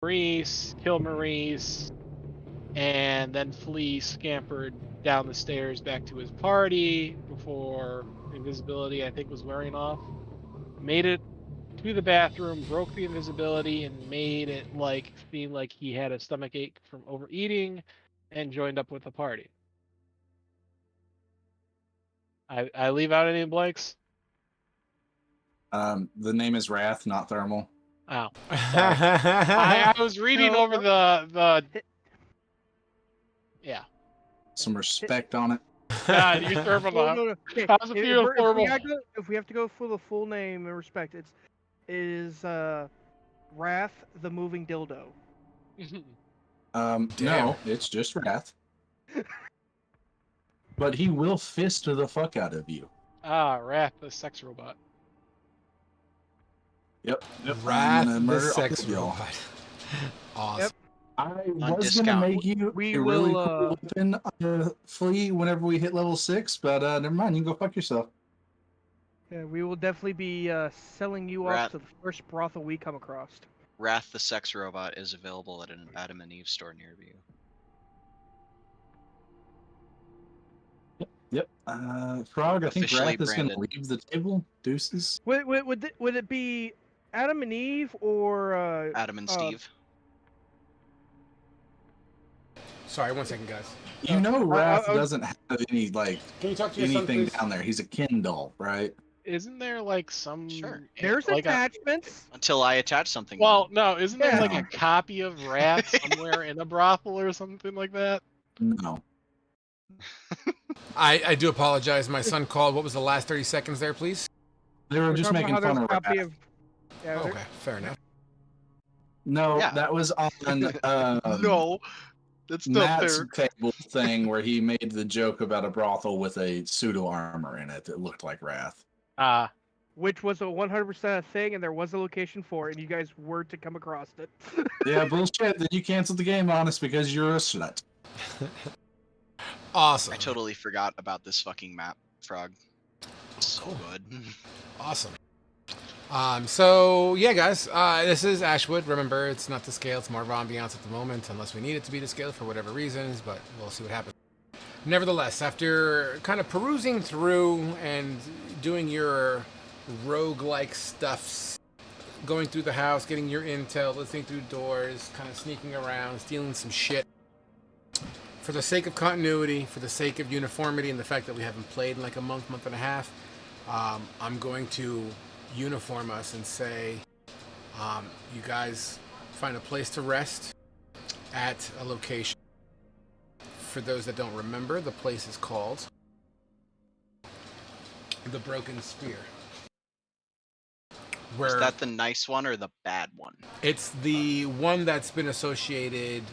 Maurice, kill Maurice, and then Flea scampered down the stairs back to his party before invisibility, I think, was wearing off. Made it to the bathroom, broke the invisibility, and made it like seem like he had a stomach ache from overeating, and joined up with the party. I leave out any blanks? The name is Wrath, not Thermal. Oh, sorry. I was reading over the yeah. Some respect on it. God, you're thermal. No. Okay. How's it feel, thermal? If we have to go for the full name and respect, it is Wrath the Moving Dildo. No, it's just Wrath. But he will fist the fuck out of you. Wrath, the sex robot. Yep. Wrath the sex robot. Awesome. Yep. I was gonna make you we a will, really cool weapon Flea whenever we hit level 6, but never mind. You can go fuck yourself. Yeah, we will definitely be selling you off to the first brothel we come across. Wrath the sex robot is available at an Adam and Eve store near you. Yep. Frog, I think Officially Wrath is going to branded. leave the table. Deuces. Would it be Adam and Eve or Adam and Steve. Sorry, 1 second, guys. You know Wrath doesn't have any, like, Can you talk to your son, anything please? down there. He's a Kindle, right? Isn't there like some? Sure. There's like attachments. Until I attach something. Well, no, isn't there like Yeah. a copy of Wrath somewhere in a brothel or something like that? No. I do apologize. My son called. What was the last 30 seconds there, please? They were just making fun of Wrath. Okay, fair enough. No, Yeah. that was on No, that's not Matt's fair. table thing where he made the joke about a brothel with a pseudo armor in it that looked like Wrath. Which was a 100% thing, and there was a location for it, and you guys were to come across it. Yeah, bullshit. Then you canceled the game on us because you're a slut. Awesome. I totally forgot about this fucking map, Frog. So Cool. good. Awesome. So yeah, guys, this is Ashwood. Remember, it's not to scale. It's more of ambiance at the moment, unless we need it to be to scale for whatever reasons. But we'll see what happens. Nevertheless, after kind of perusing through and doing your rogue-like stuffs, going through the house, getting your intel, listening through doors, kind of sneaking around, stealing some shit. For the sake of continuity, for the sake of uniformity, and the fact that we haven't played in like a month and a half, I'm going to uniform us and say, you guys find a place to rest at a location. For those that don't remember, the place is called the Broken Spear. Is that the nice one or the bad one? It's the one that's been associated.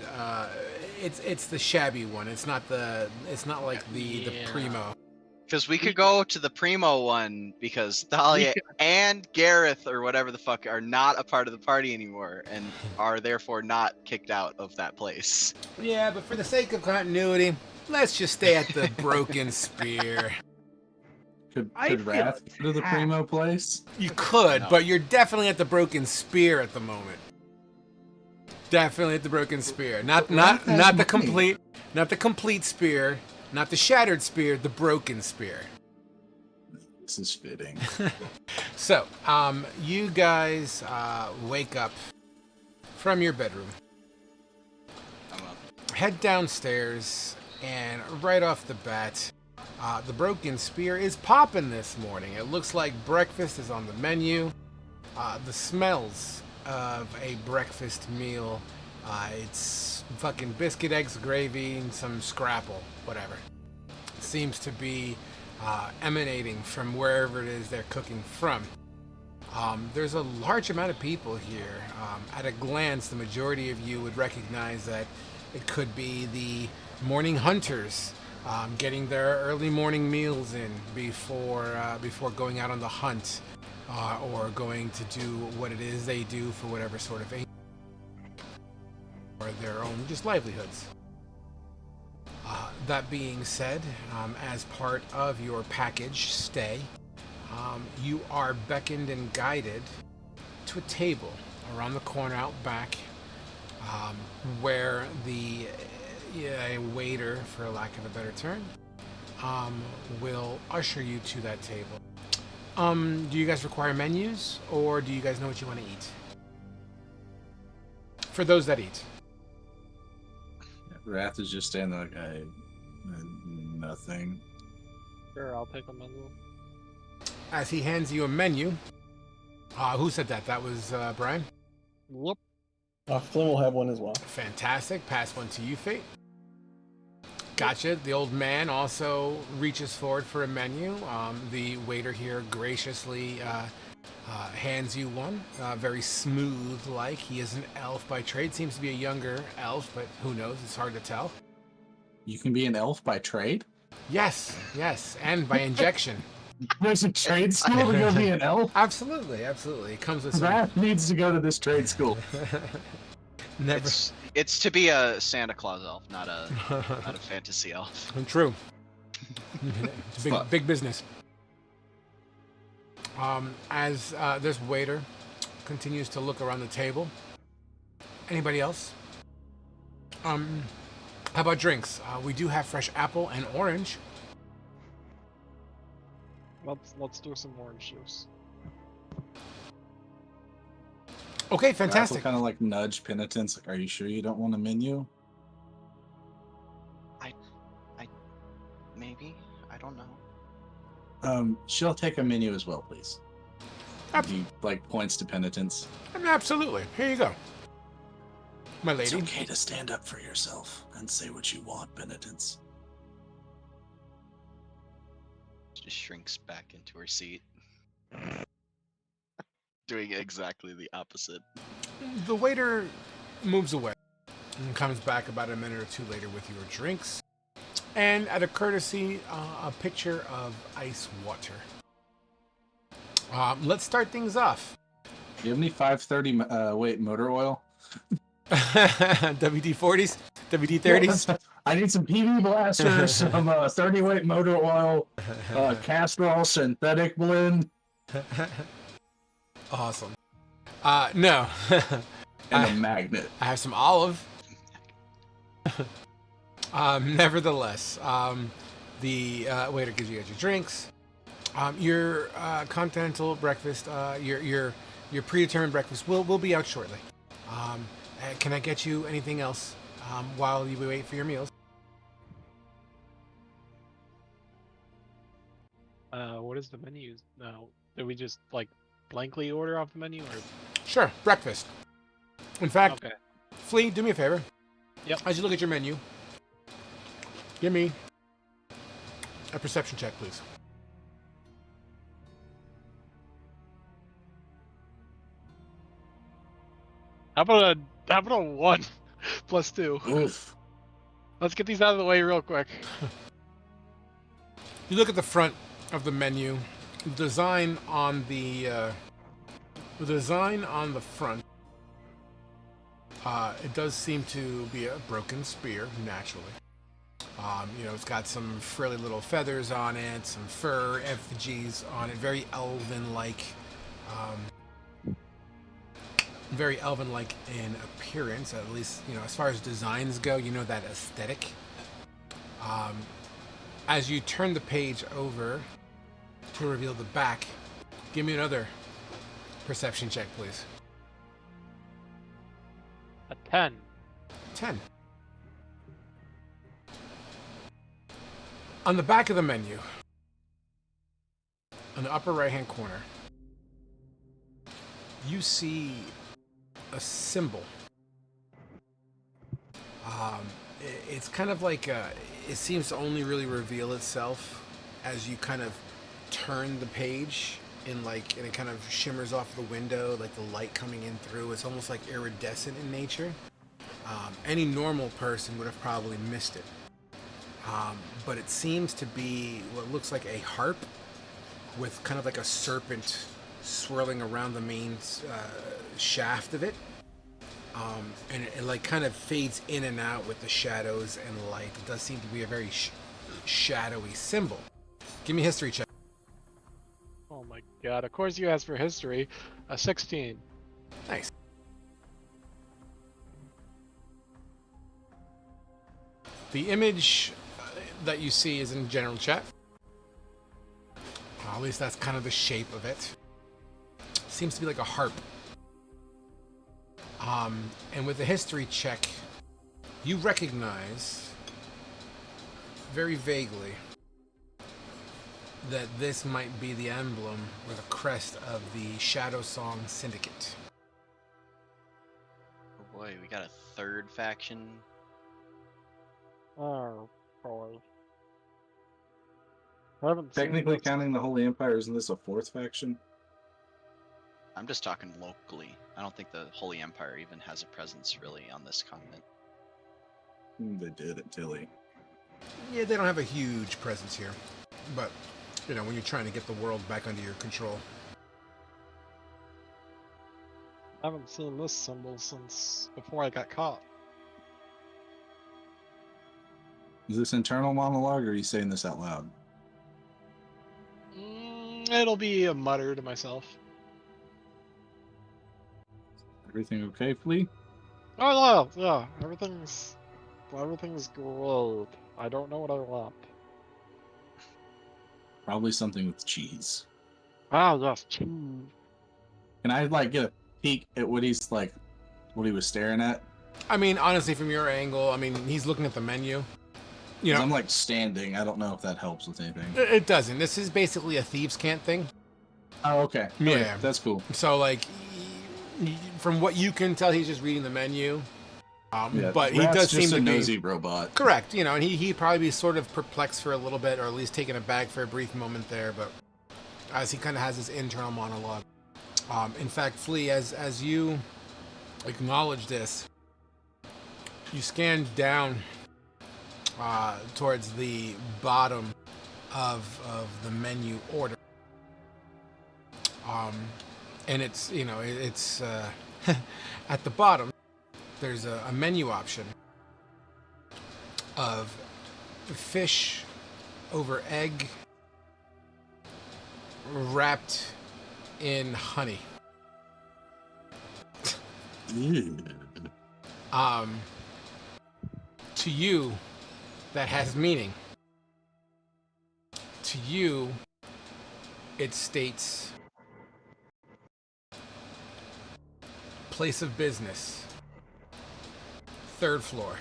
It's the shabby one. It's not like the primo. Because we could go to the primo one because Thalia and Gareth or whatever the fuck are not a part of the party anymore and are therefore not kicked out of that place. Yeah, but for the sake of continuity, let's just stay at the Broken Spear. Could Wrath go to the primo place? You could, but you're definitely at the Broken Spear at the moment. Definitely at the Broken Spear. Not the complete spear, not the shattered spear, the Broken Spear. This is fitting. So, you guys wake up from your bedroom. I'm up. Head downstairs, and right off the bat, the Broken Spear is popping this morning. It looks like breakfast is on the menu. The smells of a breakfast meal. It's fucking biscuit, eggs, gravy, and some scrapple, whatever. Seems to be emanating from wherever it is they're cooking from. There's a large amount of people here. At a glance, the majority of you would recognize that it could be the morning hunters getting their early morning meals in before going out on the hunt or going to do what it is they do for whatever sort of aim or their own just livelihoods. That being said, as part of your package stay, you are beckoned and guided to a table around the corner out back where the waiter, for lack of a better term, will usher you to that table. Do you guys require menus, or do you guys know what you want to eat? For those that eat. Wrath is just standing like, nothing. Sure, I'll take a menu. As he hands you a menu, who said that? That was Brian? Whoop. Flynn will have one as well. Fantastic. Pass one to you, Fate. Gotcha. The old man also reaches forward for a menu. The waiter here graciously hands you one. Very smooth like. He is an elf by trade. Seems to be a younger elf, but who knows? It's hard to tell. You can be an elf by trade? Yes, and by injection. There's a trade school to go be an elf? Absolutely. It comes with some... Wrath needs to go to this trade school. Never. It's to be a Santa Claus elf, not a fantasy elf. True. It's big business. As this waiter continues to look around the table. Anybody else? How about drinks? We do have fresh apple and orange. Let's do some orange juice. Okay, fantastic. Kind of like nudge penitence. Like, are you sure you don't want a menu? Maybe. I don't know. She'll take a menu as well, please. He like points to penitence. Absolutely. Here you go, my lady. It's okay to stand up for yourself and say what you want, penitence. Just shrinks back into her seat. Doing exactly the opposite. The waiter moves away and comes back about a minute or two later with your drinks. And at a courtesy, a pitcher of ice water. Let's start things off. Do you have any 530 weight motor oil? WD-40s? WD-30s? I need some PV blasters, some 30 weight motor oil, Castrol synthetic blend. Awesome. No. And a magnet. I have some olive. Nevertheless, the waiter gives you guys your drinks. Your continental breakfast, your predetermined breakfast will be out shortly. Can I get you anything else while you wait for your meals? What is the menu now? Did we just like blankly order off the menu, or? Sure, breakfast. In fact, Okay. Flea, do me a favor. Yep. As you look at your menu, give me a perception check, please. How about a 1 plus 2? Oof. Let's get these out of the way real quick. You look at the front of the menu. The design on the front. It does seem to be a broken spear, naturally. It's got some frilly little feathers on it, some fur effigies on it, very elven-like in appearance, at least, as far as designs go, that aesthetic. As you turn the page over to reveal the back, give me another perception check, please. A 10. 10. On the back of the menu, in the upper right-hand corner, you see a symbol. It's kind of like it seems to only really reveal itself as you kind of turn the page and it kind of shimmers off the window, like the light coming in through. It's almost like iridescent in nature. Any normal person would have probably missed it. But it seems to be what looks like a harp with kind of like a serpent swirling around the main shaft of it. And it like kind of fades in and out with the shadows and light. It does seem to be a very shadowy symbol. Give me a history check. Oh my god, of course you asked for history. A 16. Nice. The image that you see is in general chat. At least that's kind of the shape of it. Seems to be like a harp. And with the history check, you recognize very vaguely that this might be the emblem or the crest of the Shadow Song Syndicate. Oh boy, we got a third faction. Oh boy. I haven't seen Technically this. counting the Holy Empire, isn't this a fourth faction? I'm just talking locally. I don't think the Holy Empire even has a presence really on this continent. They did at Tilly. Yeah, they don't have a huge presence here. But, you know, when you're trying to get the world back under your control. I haven't seen this symbol since before I got caught. Is this internal monologue, or are you saying this out loud? It'll be a mutter to myself. Everything okay, Flea? Oh yeah, everything's good. I don't know what I want. Probably something with cheese. Ah yes, cheese. Can I like get a peek at what he's like, what he was staring at? I mean, honestly, from your angle, I mean, he's looking at the menu. You 'Cause know, I'm like standing. I don't know if that helps with anything. it doesn't. This is basically a thieves' cant thing. Oh, okay. Yeah. Okay, that's cool. So, like, from what you can tell, he's just reading the menu. Yeah, But he Rat's does just seem a to be nosy robot. correct, you know, and he'd probably be sort of perplexed for a little bit, or at least taken aback for a brief moment there. But as he kind of has his internal monologue. In fact, Flea, as you acknowledge this, you scan down towards the bottom of the menu order. And it's, you know, it's at the bottom, there's a menu option of fish over egg wrapped in honey. Ew. To you, that has meaning. To you, it states place of business, 3rd floor.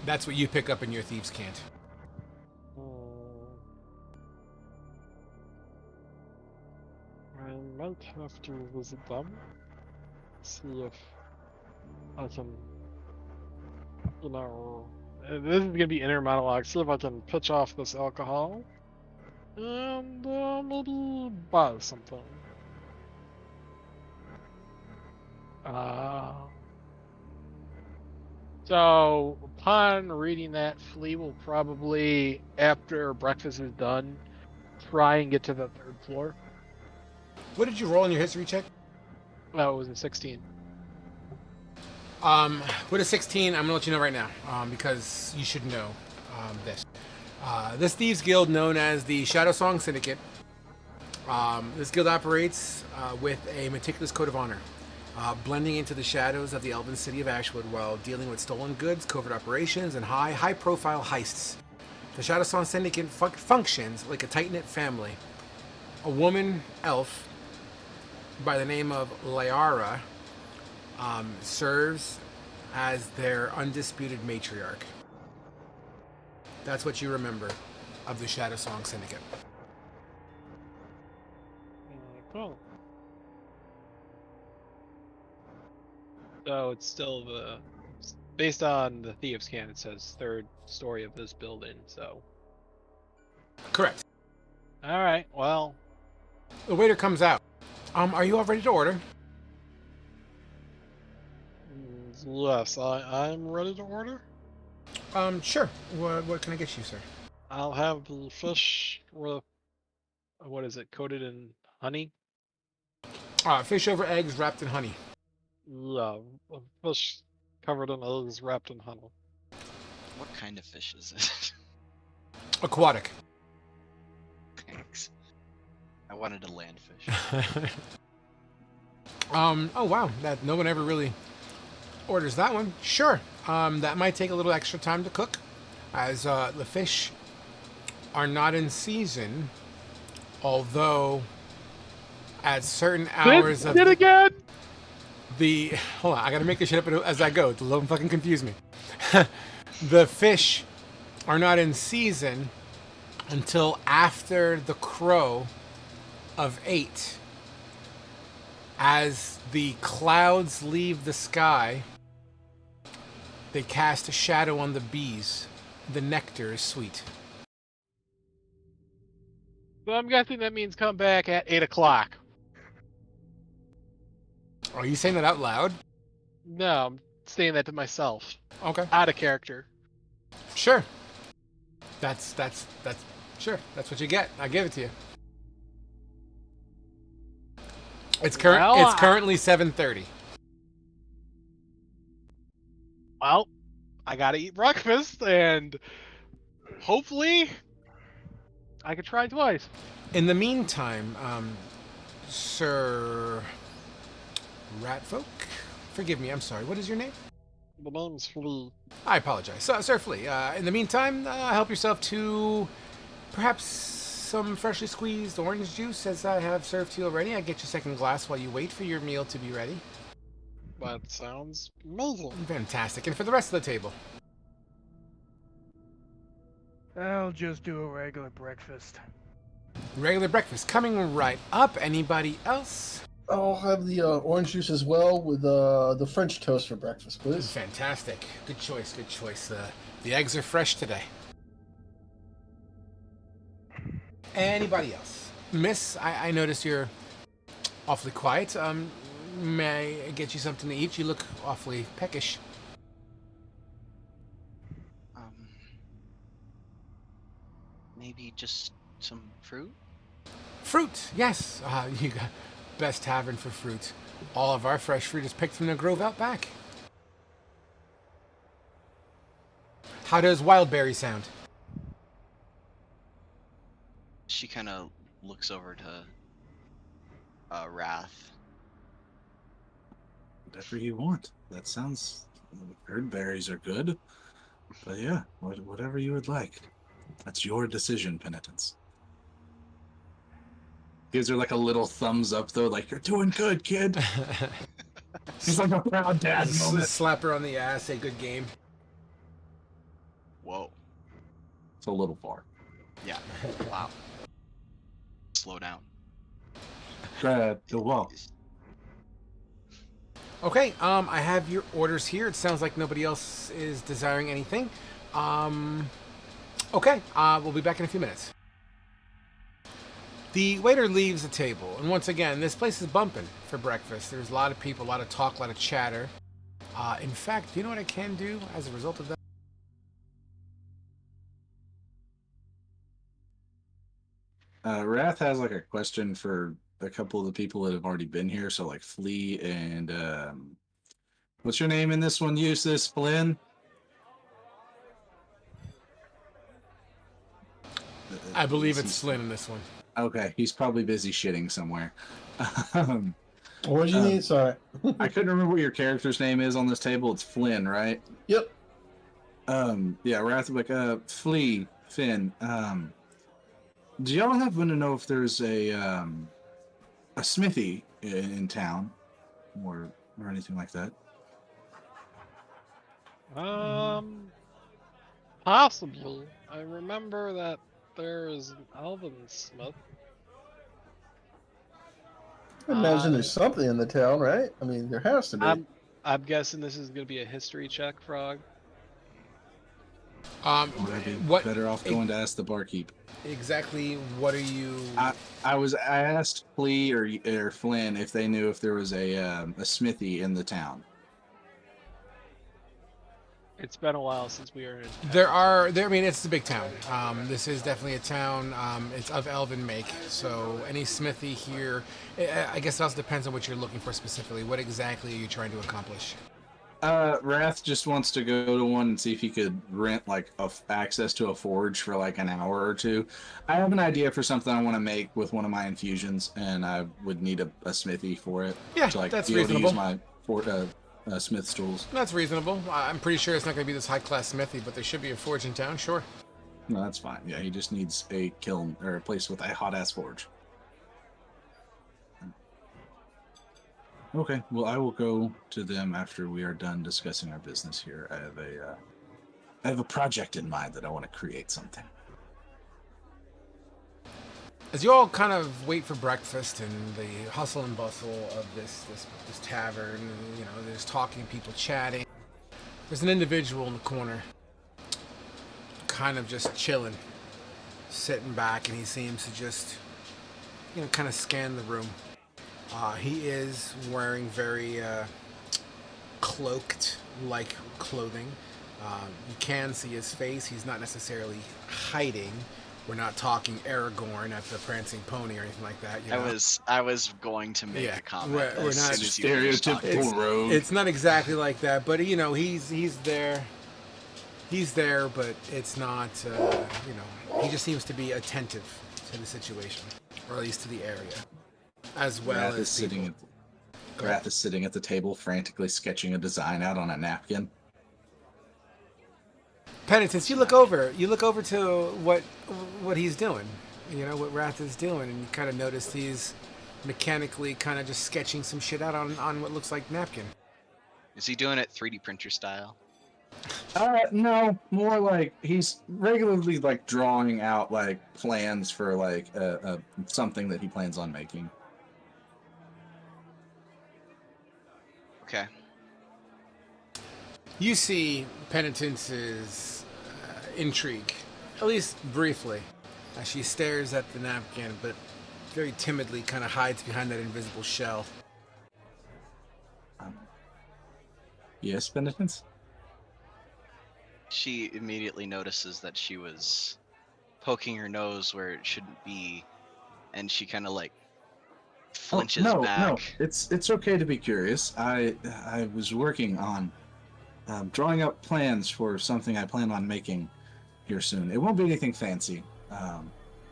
That's what you pick up in your thieves' cant. I might have to visit them. See if I can, you know, this is gonna be inner monologue. See if I can pitch off this alcohol and maybe buy something. So upon reading that, Flea will probably, after breakfast is done, try and get to the 3rd floor. What did you roll in your history check? That was a 16. With a 16, I'm gonna let you know right now, because you should know this. This thieves guild, known as the Shadow Song Syndicate, this guild operates with a meticulous code of honor, blending into the shadows of the elven city of Ashwood while dealing with stolen goods, covert operations, and high-profile heists. The Shadow Song Syndicate functions like a tight-knit family. A woman elf by the name of Lyara serves as their undisputed matriarch. That's what you remember of the Shadow Song Syndicate. Cool. So it's still based on the Thieves' Cant, it says 3rd story of this building, so. Correct. Alright, well. The waiter comes out. Are you all ready to order? Yes, I'm ready to order. Sure. What can I get you, sir? I'll have the fish with, what is it, coated in honey? Fish over eggs wrapped in honey. Yeah, a fish covered in eggs wrapped in honey. What kind of fish is it? Aquatic. Thanks. I wanted a land fish. Oh wow, that no one ever really orders that one. Sure. That might take a little extra time to cook, as the fish are not in season, although at certain hours of Did again? the... Hold on, I gotta make this shit up as I go. Don't fucking confuse me. The fish are not in season until after the crow of 8. As the clouds leave the sky, they cast a shadow on the bees. The nectar is sweet. So I'm guessing that means come back at 8 o'clock. Are you saying that out loud? No, I'm saying that to myself. Okay. Out of character. Sure. That's sure. That's what you get. I give it to you. It's currently 7:30. Well, I gotta eat breakfast, and hopefully I could try twice. In the meantime, Sir Ratfolk, forgive me. I'm sorry. What is your name? The name's Flea. I apologize. Sir Flea, in the meantime, help yourself to perhaps some freshly squeezed orange juice, as I have served to you already. I get you a second glass while you wait for your meal to be ready. That sounds amazing. Fantastic. And for the rest of the table? I'll just do a regular breakfast. Regular breakfast coming right up. Anybody else? I'll have the orange juice as well with the French toast for breakfast, please. Fantastic. Good choice, good choice. The eggs are fresh today. Anybody else? Miss, I noticed you're awfully quiet. May I get you something to eat? You look awfully peckish. Maybe just some fruit? Fruit, yes. You got best tavern for fruit. All of our fresh fruit is picked from the grove out back. How does wildberry sound? She kind of looks over to Wrath. Whatever you want. That sounds... Bird berries are good. But yeah, whatever you would like. That's your decision, Penitence. Gives her like a little thumbs up, though, like, you're doing good, kid. He's like a proud dad moment. Slap her on the ass, say good game. Whoa. It's a little far. Yeah. Wow. Slow down. Grab the wall. Okay, I have your orders here. It sounds like nobody else is desiring anything. Okay, we'll be back in a few minutes. The waiter leaves the table, and once again, this place is bumping for breakfast. There's a lot of people, a lot of talk, a lot of chatter. In fact, do you know what I can do as a result of that? Wrath has like a question for a couple of the people that have already been here. So like Flea and what's your name in this one? Use this, Flynn. I believe it's Flynn in this one. Okay, he's probably busy shitting somewhere. What do you need? Sorry. I couldn't remember what your character's name is on this table. It's Flynn, right? Yep. Yeah, Wrath like Flea, Finn. Do y'all happen to know if there's a smithy in town or anything like that? Possibly. I remember that there is an elven smith. I imagine there's something in the town, right? I mean, there has to be. I'm guessing this is going to be a history check, Frog. Would I be better off going to ask the barkeep? Exactly. What are you? I asked Flea or Flynn if they knew if there was a smithy in the town. It's been a while since we were in I mean, it's a big town. This is definitely a town. It's of elven make, so any smithy here, I guess it also depends on what you're looking for specifically. What exactly are you trying to accomplish? Wrath just wants to go to one and see if he could rent like access to a forge for like an hour or two. I have an idea for something I want to make with one of my infusions, and I would need a smithy for it. Yeah, to, like, that's be able to reasonable. use my smith tools. That's reasonable. I'm pretty sure it's not going to be this high-class smithy, but there should be a forge in town, sure. No, that's fine. Yeah, he just needs a kiln or a place with a hot ass forge. Okay, well, I will go to them after we are done discussing our business here. I have a project in mind that I want to create something. As you all kind of wait for breakfast and the hustle and bustle of this tavern, you know, there's talking, people chatting. There's an individual in the corner, kind of just chilling, sitting back, and he seems to just, you know, kind of scan the room. He is wearing very cloaked-like clothing. You can see his face. He's not necessarily hiding. We're not talking Aragorn at the Prancing Pony or anything like that. You know? I was going to make a comment. We're not stereotypical rogue. It's not exactly like that, but you know, he's there. He's there, but it's not. You know, he just seems to be attentive to the situation, or at least to the area, as well Wrath as is sitting people. Wrath is sitting at the table, frantically sketching a design out on a napkin. Penitence, you look over to what he's doing, you know, what Wrath is doing, and you kind of notice he's mechanically kind of just sketching some shit out on what looks like napkin. Is he doing it 3D printer style? No, more like he's regularly like drawing out like plans for like something that he plans on making. Okay. You see Penitence's intrigue, at least briefly, as she stares at the napkin, but very timidly kind of hides behind that invisible shell. Yes, Penitence? She immediately notices that she was poking her nose where it shouldn't be, and she kind of like flinches back. No, it's okay to be curious. I was working on drawing up plans for something I plan on making here soon. It won't be anything fancy.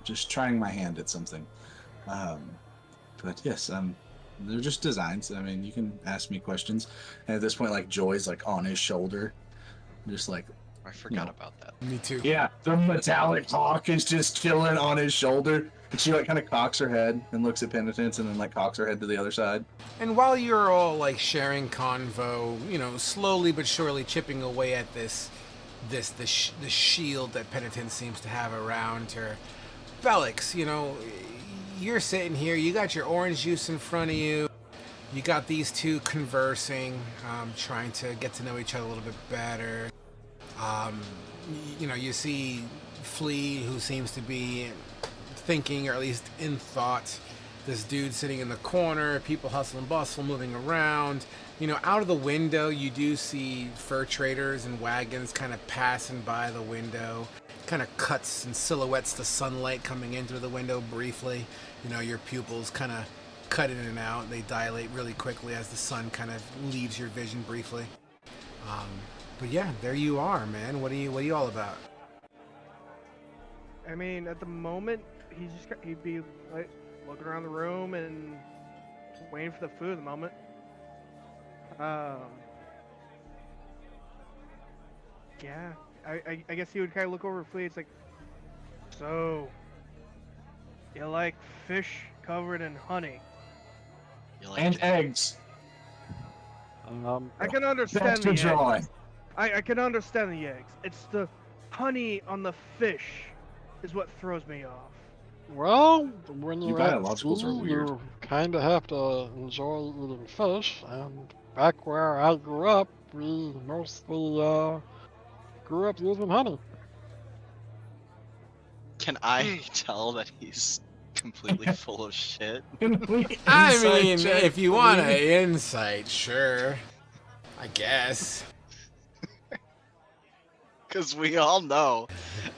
Just trying my hand at something. But yes, they're just designs. I mean, you can ask me questions. And at this point, like Joy's like on his shoulder, just like. I forgot about that. Me too. Yeah, the metallic hawk is just chilling on his shoulder. And she like kind of cocks her head and looks at Penitence and then like cocks her head to the other side. And while you're all like sharing convo, you know, slowly but surely chipping away at the shield that Penitence seems to have around her, Bellix, you know, you're sitting here, you got your orange juice in front of you, you got these two conversing, trying to get to know each other a little bit better. You know, you see Flea, who seems to be thinking, or at least in thought. This dude sitting in the corner, people hustle and bustle, moving around. You know, out of the window, you do see fur traders and wagons kind of passing by the window. Kind of cuts and silhouettes the sunlight coming in through the window briefly. You know, your pupils kind of cut in and out. They dilate really quickly as the sun kind of leaves your vision briefly. But yeah, there you are, man. What are you all about? I mean, at the moment, he'd be like looking around the room and waiting for the food at the moment. Yeah, I guess he would kind of look over at Flea. It's like, so you like fish covered in honey? You like And eggs. I can understand That's the the eggs. drawing. I can understand the eggs. It's the honey on the fish is what throws me off. Well, when you're at biologicals are school, weird. you kind of have to enjoy eating fish. And back where I grew up, we mostly grew up using honey. Can I tell that he's completely full of shit? I mean, if you want an insight, sure. I guess. Because we all know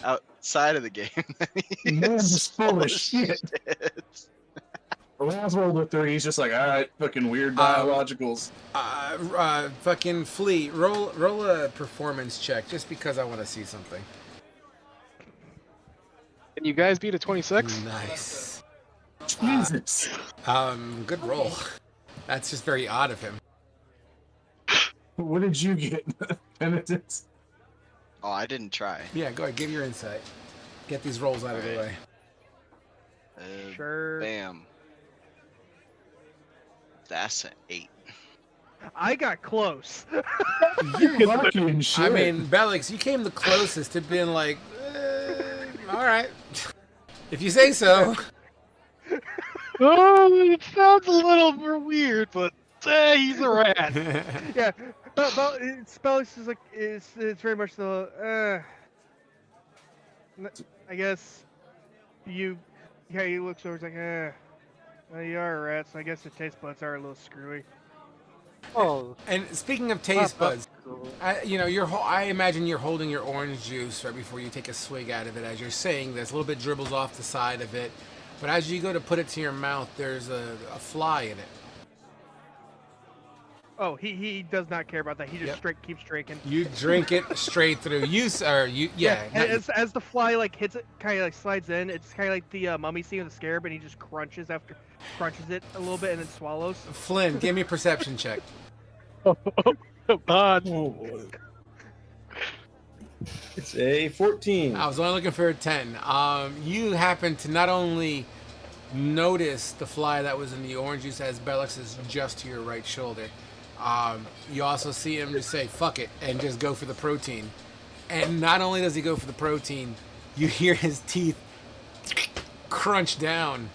outside of the game that he Man's is full of shit. Last rolled a 3, he's just like, alright, fucking weird biologicals. Fucking Flea, roll a performance check just because I want to see something. Can you guys beat a 26? Nice. Jesus. Good roll. That's just very odd of him. What did you get? Penitence? Oh, I didn't try. Yeah, go ahead. Give your insight. Get these rolls out of the way. Sure. Bam. That's an 8. I got close. You're lucky and shit. I mean, Bellix, you came the closest to being like, all right, if you say so. Oh, it sounds a little more weird, but he's a rat. Yeah, but Spellix is like it's very much the I guess he looks over, he's like well, you are a rat, so I guess the taste buds are a little screwy. Oh, And speaking of taste buds, I imagine you're holding your orange juice right before you take a swig out of it. As you're saying this, a little bit dribbles off the side of it, but as you go to put it to your mouth, there's a fly in it. Oh, he does not care about that. He just keeps drinking. You drink it straight through. And as the fly like hits it, kind of like slides in. It's kind of like the mummy scene of the scarab, and he just crunches it a little bit and then swallows. Flynn, give me a perception check. God. Oh boy. It's a 14. I was only looking for a 10. You happen to not only notice the fly that was in the orange juice as Bellix is just to your right shoulder. You also see him just say, fuck it, and just go for the protein. And not only does he go for the protein, you hear his teeth crunch down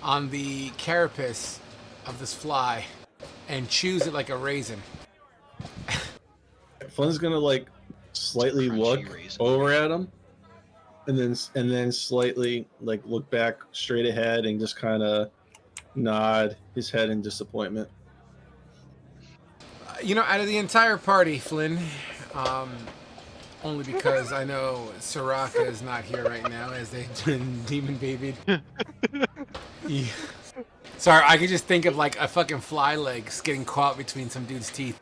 on the carapace of this fly and chews it like a raisin. Flynn's gonna like slightly Crunchy look raisin. over at him, and then slightly like look back straight ahead and just kind of nod his head in disappointment. Out of the entire party, Flynn, only because I know Soraka is not here right now as they've been demon babied. Yeah. Sorry, I could just think of like a fucking fly leg getting caught between some dude's teeth.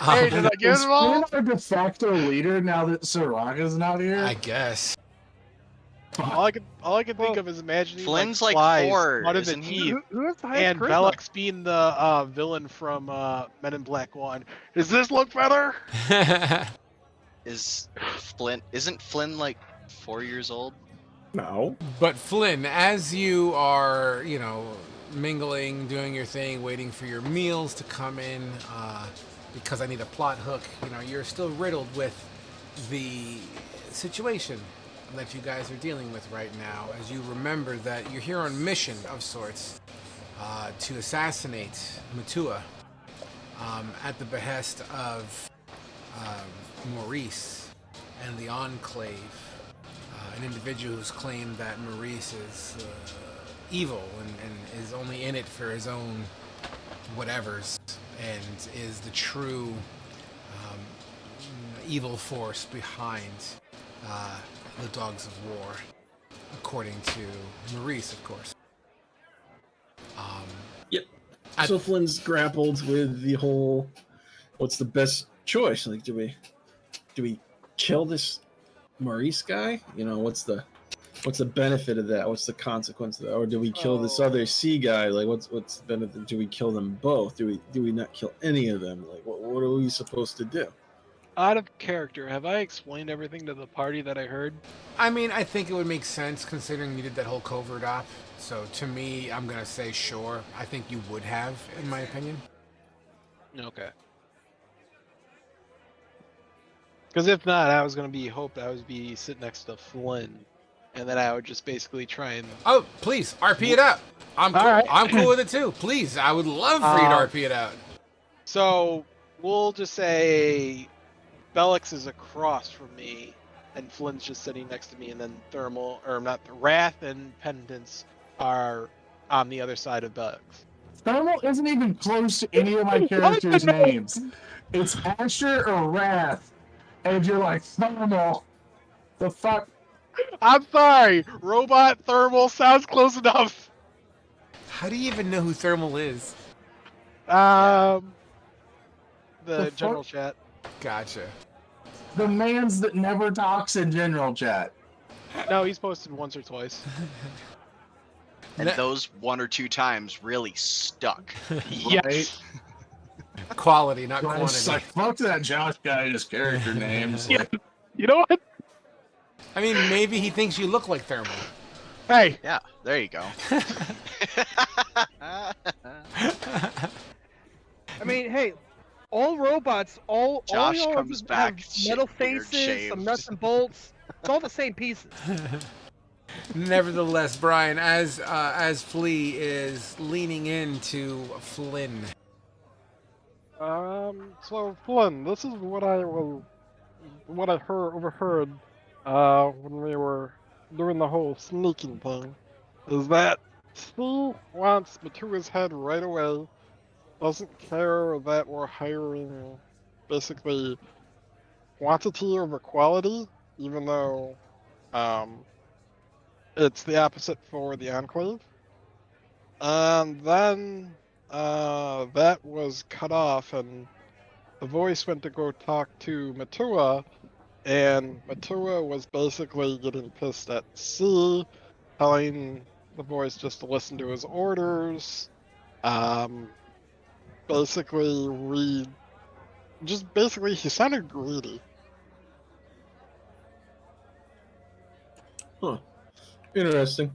Hey, did I get Is it all? Flynn our de facto leader now that Soraka's not here? I guess. All I can think of is imagining Flynn's like like flies 4, out of the isn't he? teeth, Who has the highest and charisma? Bellix being the villain from Men in Black 1. Does this look better? Isn't Flynn like 4 years old? No. But Flynn, as you are, mingling, doing your thing, waiting for your meals to come in, because I need a plot hook, you're still riddled with the situation that you guys are dealing with right now, as you remember that you're here on mission of sorts to assassinate Matua at the behest of Maurice and the Enclave, an individual who's claimed that Maurice is evil and is only in it for his own whatevers and is the true evil force behind the Dogs of War, according to Maurice, of course. Yep. So Flynn's grappled with the whole, what's the best choice? Like, do we kill this Maurice guy? What's the benefit of that? What's the consequence of that? Or do we kill this other sea guy? Like, what's the benefit? Do we kill them both? Do we not kill any of them? Like, what are we supposed to do? Out of character, have I explained everything to the party that I heard? I mean, I think it would make sense considering you did that whole covert op. So to me, I'm going to say sure. I think you would have, in my opinion. Okay. Because if not, I was going to I would be sitting next to Flynn, and then I would just basically try and... Oh, please, RP it out. I'm cool. All right. I'm cool with it too. Please, I would love for you to RP it out. So, we'll just say Bellix is across from me, and Flynn's just sitting next to me, and then Wrath and Penitence are on the other side of Bellix. Thermal isn't even close to any of my characters' names. It's Asher or Wrath, and you're like, Thermal. The fuck? I'm sorry, Robot Thermal sounds close enough. How do you even know who Thermal is? The The general chat. Gotcha. The mans that never talks in general chat. No, he's posted once or twice. And those 1 or 2 times really stuck. Yes. Quality, not It's quantity. like, fuck that Josh guy and his character names. Like, You know what? I mean, maybe he thinks you look like Thermal. Hey, Yeah, there you go. I mean, hey, all robots, all Josh y'all comes just back, have metal beard faces, some shaved. nuts and bolts. It's all the same pieces. Nevertheless, Brian, as Flea is leaning into Flynn. So Flynn, this is what I overheard, when we were doing the whole sneaking thing, is that she wants Matua's head right away, doesn't care that we're hiring basically quantity over quality, even though, it's the opposite for the Enclave. And then, that was cut off, and the voice went to go talk to Matua, and Matua was basically getting pissed at C, telling the voice just to listen to his orders. Basically, he sounded greedy. Huh. Interesting.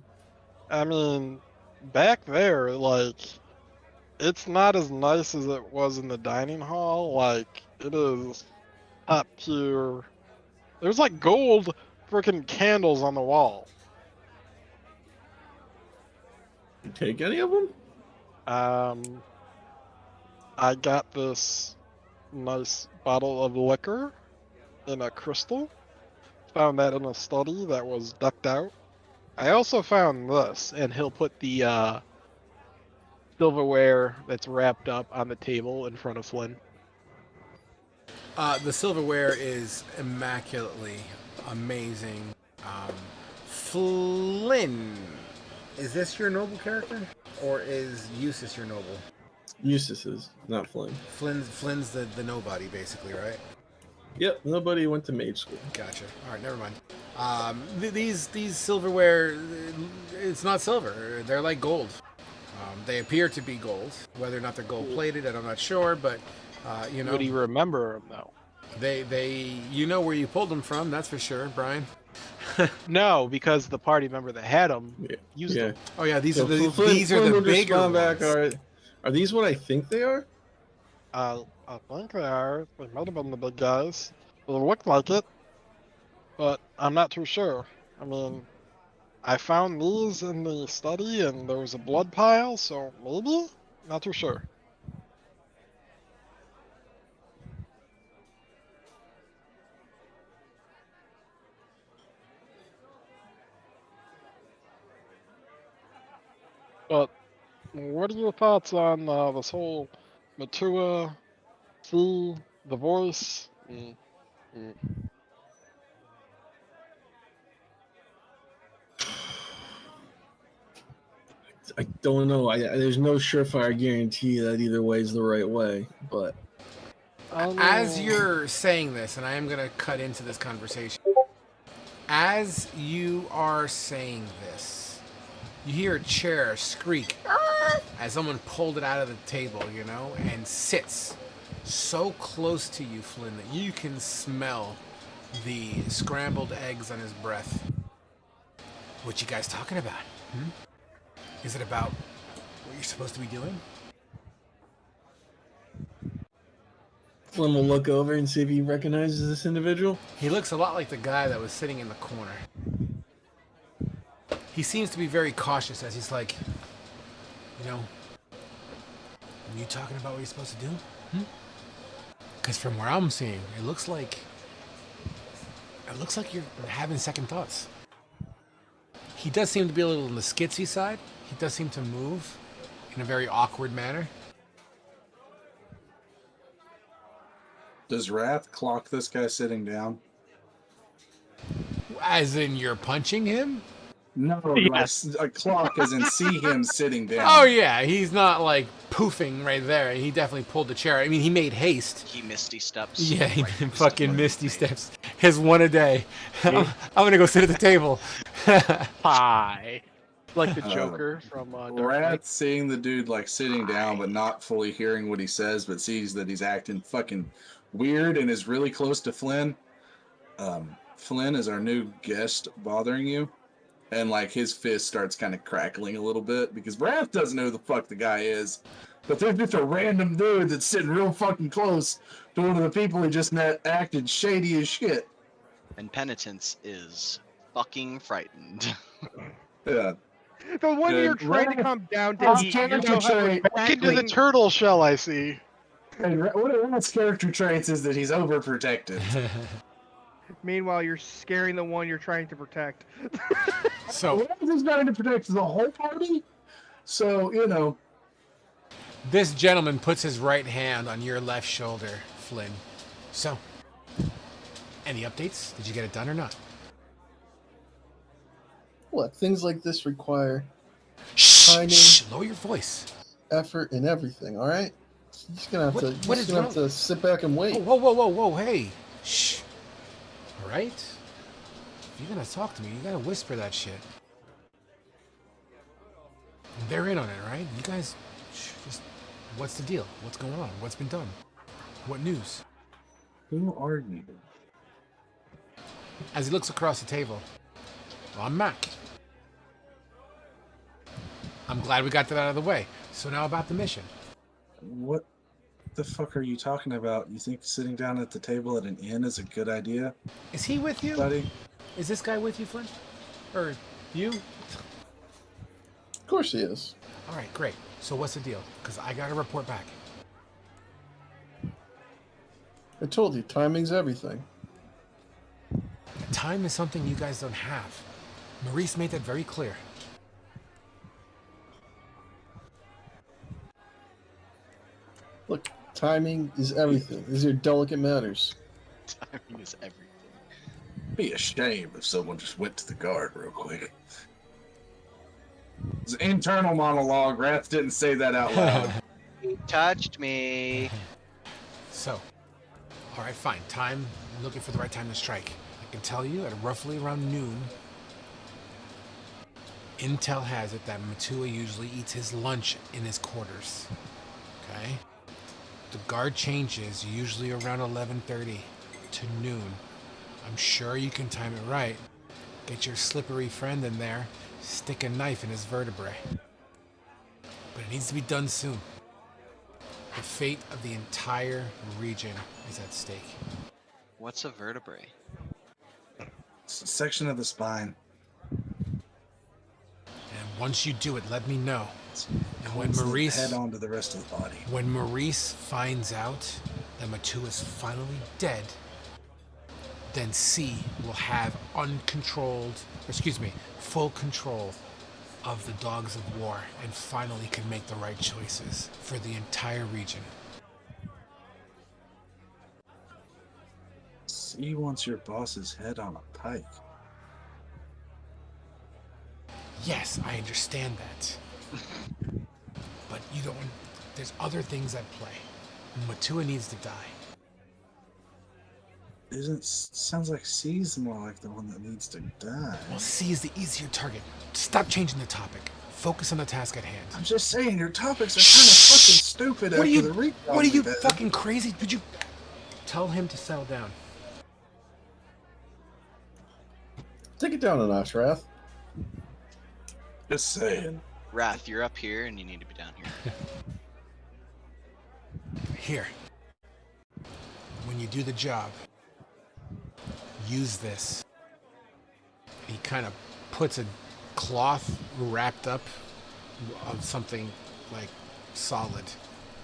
I mean, back there, like, it's not as nice as it was in the dining hall. Like, it is top tier. There's like gold freaking candles on the wall. You take any of them? I got this nice bottle of liquor in a crystal. Found that in a study that was ducked out. I also found this, and he'll put the silverware that's wrapped up on the table in front of Flynn. The silverware is immaculately amazing. Flynn, is this your noble character, or is Eustace your noble? Eustace is, not Flynn. Flynn's the nobody, basically, right? Yep, nobody went to mage school. Gotcha. All right, never mind. These silverware, it's not silver. They're like gold. They appear to be gold. Whether or not they're gold plated, I'm not sure. But you know, Would he remember them though? you know where you pulled them from. That's for sure, Brian. No, because the party member that had them used them. Oh yeah, these So are the Flynn would bigger respond ones. back, are these what I think they are? I think they are. They might have been the big guys. They look like it, but I'm not too sure. I mean, I found these in the study, and there was a blood pile, so maybe? Not too sure. But what are your thoughts on this whole Matua, C, the voice? I don't know. There's no surefire guarantee that either way is the right way, but As you're saying this, and I am going to cut into this conversation, as you are saying this, you hear a chair screak as someone pulled it out of the table, you know, and sits so close to you, Flynn, that you can smell the scrambled eggs on his breath. What you guys talking about? Is it about what you're supposed to be doing? Flynn will look over and see if he recognizes this individual. He looks a lot like the guy that was sitting in the corner. He seems to be very cautious as he's like, you know, are you talking about what you're supposed to do? Because from where I'm seeing, it looks like you're having second thoughts. He does seem to be a little on the skitsy side. He does seem to move in a very awkward manner. does Wrath clock this guy sitting down? As in you're punching him? No, Yes. a clock as in see him sitting down. Oh yeah, he's not like poofing right there. He definitely pulled the chair. I mean, he made haste. He misty steps. Yeah, he right fucking beside misty me. steps. His one a day. I'm gonna go sit at the table. Pie. Like the Joker from Dark Wrath, Knight. seeing the dude like sitting down but not fully hearing what he says, but sees that he's acting fucking weird and is really close to Flynn. Flynn is our new guest bothering you, and like his fist starts kind of crackling a little bit because Wrath doesn't know who the fuck the guy is, but there's just a random dude that's sitting real fucking close to one of the people he just met acted shady as shit. And Penitence is fucking frightened. Yeah. The one Good. you're trying to Wrath- come down to Wrath's eat, you character know how trait- Back into the exactly- turtle shell, I see. And one of Wrath's character traits is that he's overprotective. Meanwhile, you're scaring the one you're trying to protect. So Wrath is trying to protect the whole party, so you know. this gentleman puts his right hand on your left shoulder, Flynn. So, any updates? Did you get it done or not? Look, things like this require Shh, Timing. shh, lower your voice. effort and everything. All right, you're just gonna have What- to. what You're is just gonna have wrong? to sit back and wait. Whoa, hey. Shh. All right? If you're gonna talk to me, you gotta whisper that shit. They're in on it, right? You guys, just, what's the deal? What's going on? What's been done? What news? Who are you? As he looks across the table, well, I'm Mac. I'm glad we got that out of the way. So now about the mission. What the fuck are you talking about? You think sitting down at the table at an inn is a good idea, Is he with you? buddy? Is this guy with you, Flynn? Or you? Of course he is. All right, great. So what's the deal? Because I got to report back. I told you, timing's everything. Time is something you guys don't have. Maurice made that very clear. Look, timing is everything. These are delicate matters. Timing is everything. Be a shame if someone just went to the guard real quick. It's an internal monologue. Wrath didn't say that out loud. He touched me. So, all right, fine. Time, I'm looking for the right time to strike. I can tell you at roughly around noon, intel has it that Matua usually eats his lunch in his quarters. Okay? The guard changes usually around 11:30 to noon. I'm sure you can time it right. Get your slippery friend in there, stick a knife in his vertebrae. But it needs to be done soon. The fate of the entire region is at stake. What's a vertebrae? It's a section of the spine. And once you do it, let me know. And when Holds the Maurice, head onto the rest of the body. when Maurice finds out that Matua is finally dead, then C will have full control of the dogs of war and finally can make the right choices for the entire region. C wants your boss's head on a pike. Yes, I understand that. But you don't. There's other things at play. Matua needs to die. Sounds like C's more like the one that needs to die. Well, C is the easier target. Stop changing the topic. Focus on the task at hand. I'm just saying, your topics are kind of fucking stupid What are after you? the recon. What are you we did. fucking crazy? Did you tell him to settle down? Take it down a notch, Wrath. Just saying. Wrath, you're up here and you need to be down here. Here. When you do the job, use this. He kind of puts a cloth wrapped up of something like solid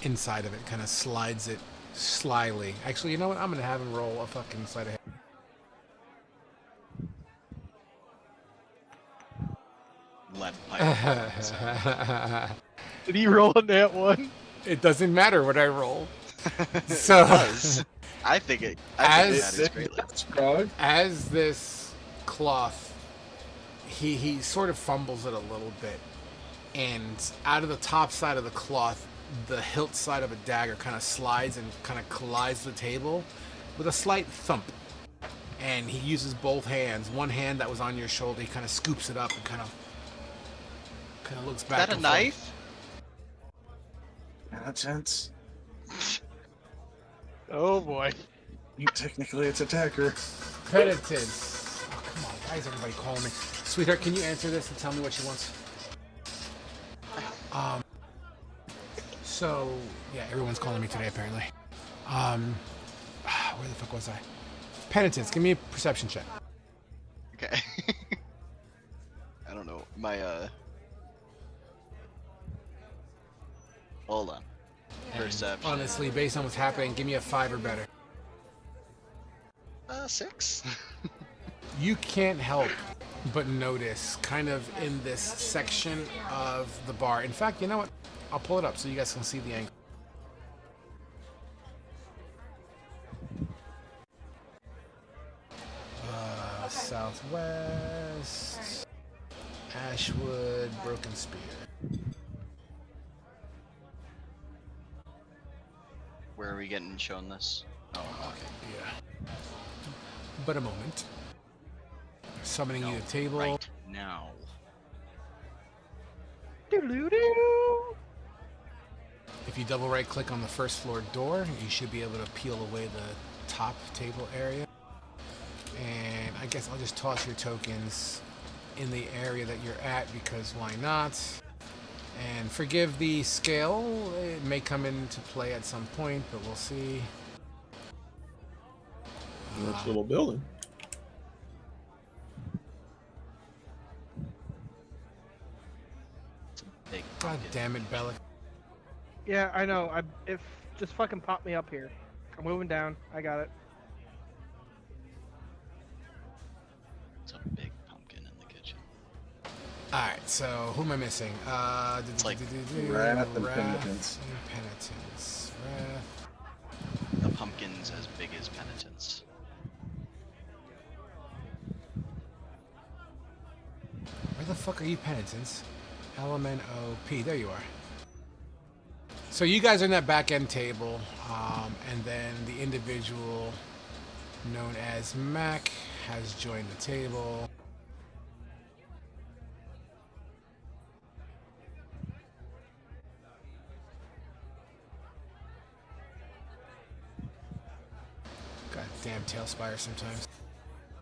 inside of it, kind of slides it slyly. Actually, you know what? I'm gonna have him roll a fucking sleight of hand. Lead pipe. Did he roll on that one? It doesn't matter what I roll. So, I think it As- matters greatly. as this cloth, he sort of fumbles it a little bit, and out of the top side of the cloth, the hilt side of a dagger kind of slides and kind of collides the table with a slight thump. And he uses both hands. One hand that was on your shoulder, he kind of scoops it up and kind of Kind of looks Is back that a and forth. knife? Penitence. Oh boy. Technically, it's attacker. Penitence. Oh, come on. Why is everybody calling me? Sweetheart, can you answer this and tell me what she wants? So, yeah, everyone's calling me today, apparently. Where the fuck was I? Penitence. Give me a perception check. Okay. I don't know. My Hold on. Perception. Honestly, based on what's happening, give me a 5 or better. 6. You can't help but notice, kind of in this section of the bar. In fact, you know what? I'll pull it up so you guys can see the angle. Southwest, Ashwood, Broken Spear. Where are we getting shown this? Oh, okay. Yeah. But a moment. Summoning you to the table. Right now. Doo-doo-doo. If you double right click on the first floor door, you should be able to peel away the top table area. And I guess I'll just toss your tokens in the area that you're at because why not? And forgive the scale, it may come into play at some point, but we'll see. Nice little building. Big God pumpkin. damn it, Bellic. Yeah, I know. If just fucking pop me up here. I'm moving down. I got it. It's a big pumpkin in the kitchen. Alright, so who am I missing? It's like Wrath and Wrath Penitence. and Penitence. Wrath. The pumpkin's as big as penitence. Where the fuck are you, Penitence? LMNOP. There you are. So you guys are in that back end table, and then the individual known as Mac has joined the table. God damn Tailspire sometimes.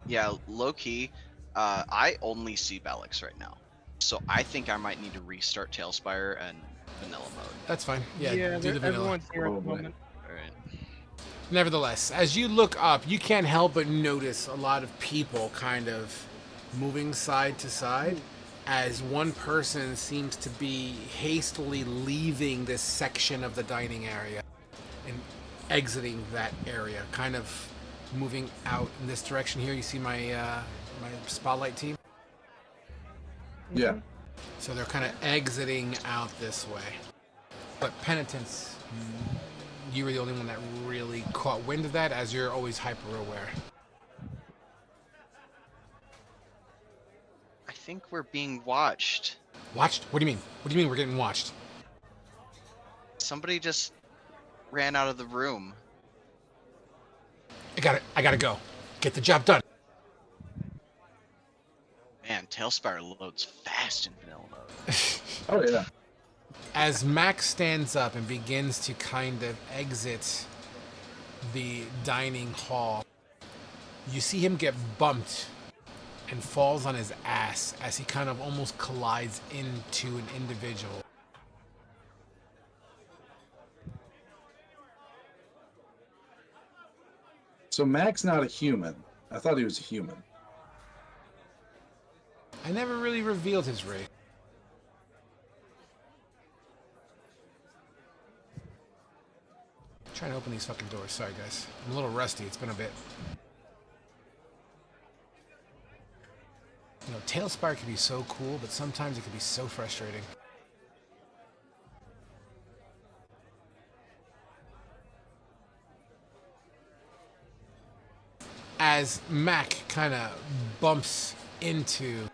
Yeah, low key. I only see Balix right now, so I think I might need to restart Tailspire and vanilla mode. That's fine. Yeah, do the vanilla. Everyone's here at the Probably. moment. All right. Nevertheless, as you look up, you can't help but notice a lot of people kind of moving side to side as one person seems to be hastily leaving this section of the dining area and exiting that area, kind of moving out in this direction here. You see my my spotlight team? Yeah. So they're kind of exiting out this way. But Penitence, you were the only one that really caught wind of that, as you're always hyper aware. I think we're being watched. Watched? What do you mean? What do you mean we're getting watched? Somebody just ran out of the room. I gotta go. Get the job done. Man, Tailspire loads fast in vanilla mode. Oh yeah. As Max stands up and begins to kind of exit the dining hall, you see him get bumped and falls on his ass as he kind of almost collides into an individual. So Mac's not a human. I thought he was a human. I never really revealed his race. Trying to open these fucking doors. Sorry, guys. I'm a little rusty. It's been a bit. You know, Tailspire can be so cool, but sometimes it can be so frustrating. As Mac kind of bumps into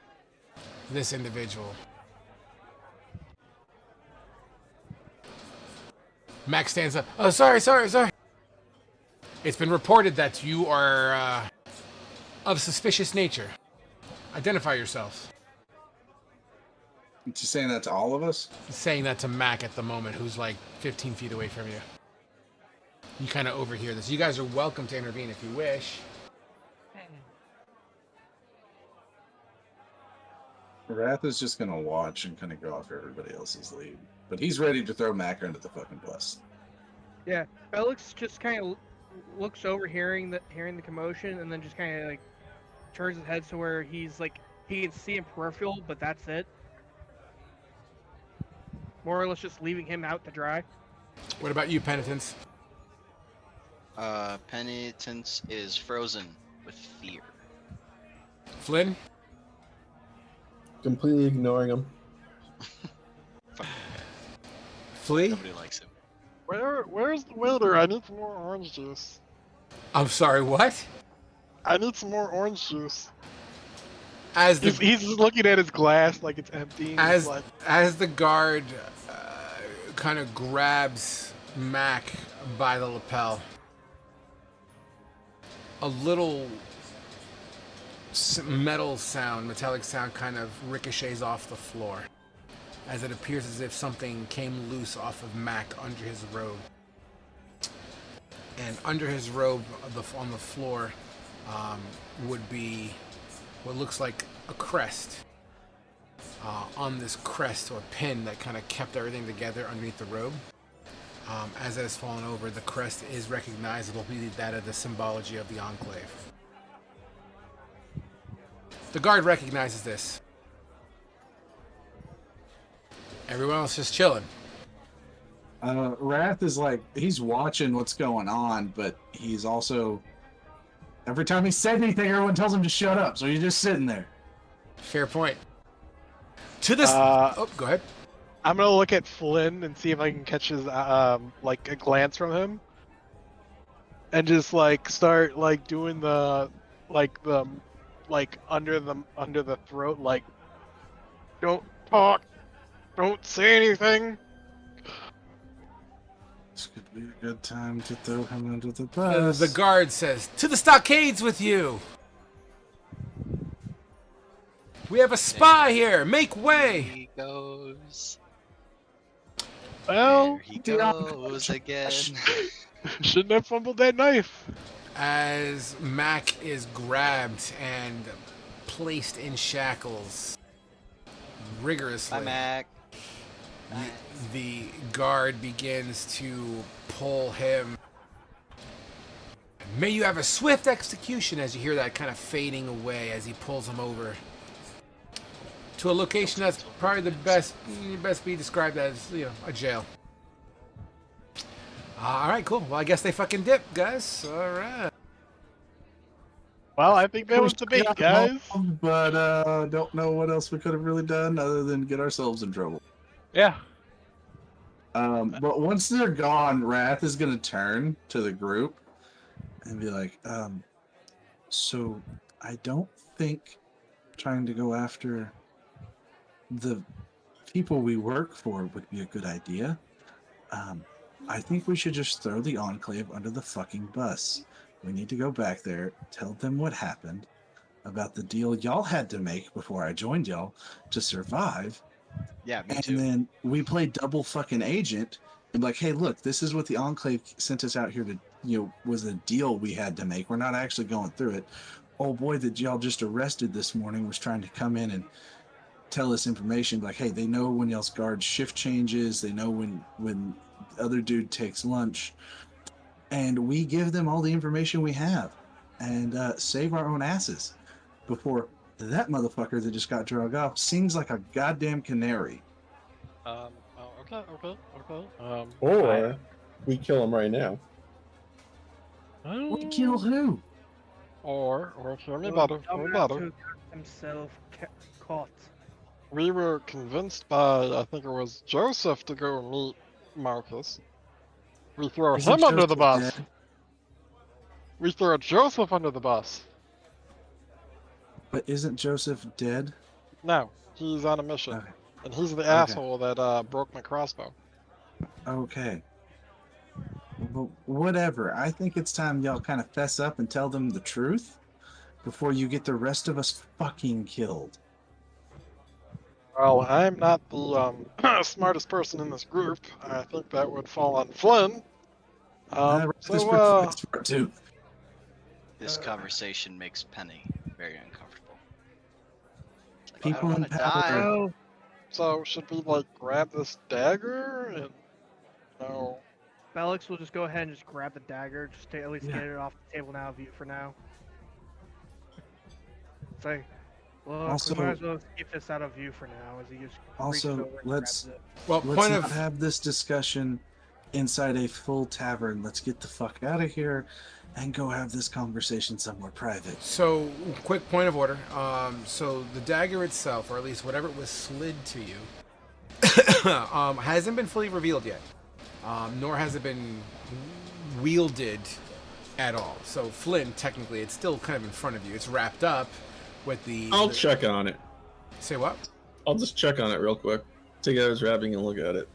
this individual, Max stands up. Oh, sorry. It's been reported that you are of suspicious nature. Identify yourself. She's saying that to all of us? Saying that to Mac at the moment, who's like 15 feet away from you. You kind of overhear this. You guys are welcome to intervene if you wish. Wrath is just gonna watch and kind of go after everybody else's lead. But he's ready to throw Mac under the fucking bus. Yeah, Felix just kind of looks over, hearing the commotion, and then just kind of like turns his head to where he's like he can see in peripheral, but that's it. More or less, just leaving him out to dry. What about you, Penitence? Penitence is frozen with fear. Flynn? Completely ignoring him. Flea? Nobody likes him. Where's the waiter? I need some more orange juice. I'm sorry, what? I need some more orange juice. As the He's just looking at his glass like it's empty. And he's like, as the guard kind of grabs Mac by the lapel, a little metallic sound kind of ricochets off the floor, as it appears as if something came loose off of Mac under his robe. And under his robe on the floor would be what looks like a crest. On this crest or pin that kind of kept everything together underneath the robe. As it has fallen over, the crest is recognizable, be that of the symbology of the Enclave. The guard recognizes this. Everyone else just chilling. Wrath is like, he's watching what's going on, but he's also, every time he said anything, everyone tells him to shut up, so he's just sitting there. Fair point. To this... oh, go ahead. I'm gonna look at Flynn and see if I can catch his like a glance from him, and just like start like doing the under the throat, like, don't talk, don't say anything. This could be a good time to throw him under the bus. The guard says, "To the stockades with you! We have a spy here! Make way!" He goes. Well, There he goes again. shouldn't have fumbled that knife. As Mac is grabbed and placed in shackles rigorously. Bye, Mac. The guard begins to pull him. May you have a swift execution, as you hear that kind of fading away as he pulls him over to a location that's probably the best be described as, a jail. All right, cool. Well, I guess they fucking dip, guys. All right. Well, I think that was the bait, guys. But don't know what else we could have really done other than get ourselves in trouble. Yeah. But once they're gone, Wrath is gonna turn to the group and be like, so I don't think trying to go after the people we work for would be a good idea. I think we should just throw the Enclave under the fucking bus. We need to go back there, tell them what happened, about the deal y'all had to make before I joined y'all to survive. Yeah, me And too. then we play double fucking agent and be like, hey, look, this is what the Enclave sent us out here to, was a deal we had to make. We're not actually going through it. Old boy that y'all just arrested this morning was trying to come in and tell us information like, hey, they know when y'all's guard shift changes, they know when the other dude takes lunch, and we give them all the information we have and save our own asses before that motherfucker that just got drugged off sings like a goddamn canary. Okay. Or we kill him right now. We kill who? Or hear me better. Hear me better. Who got himself caught. We were convinced by, I think it was Joseph, to go meet Marcus. We throw Isn't him under the Joseph bus. dead? We throw Joseph under the bus. But isn't Joseph dead? No, he's on a mission. Okay. And he's the asshole that broke my crossbow. Okay. But whatever. I think it's time y'all kind of fess up and tell them the truth before you get the rest of us fucking killed. Well, I'm not the smartest person in this group. I think that would fall on Flynn. This pretty smart too. This conversation makes Penny very uncomfortable. Like, People I in don't want to power. die. Oh, So should we like grab this dagger and no? Felix will just go ahead and just grab the dagger, just to at least Yeah. get it off the table now view for now. It's like, look, Also- we might as well keep this out of view for now, as he just reaches Also, over and let's grabs it. Well, let's point not of have this discussion inside a full tavern. Let's get the fuck out of here and go have this conversation somewhere private. so quick point of order. So the dagger itself, or at least whatever it was slid to you, hasn't been fully revealed yet, nor has it been wielded at all. So Flynn, technically, it's still kind of in front of you. It's wrapped up with the. I'll check on it. Say what? I'll just check on it real quick. Take out his wrapping and look at it.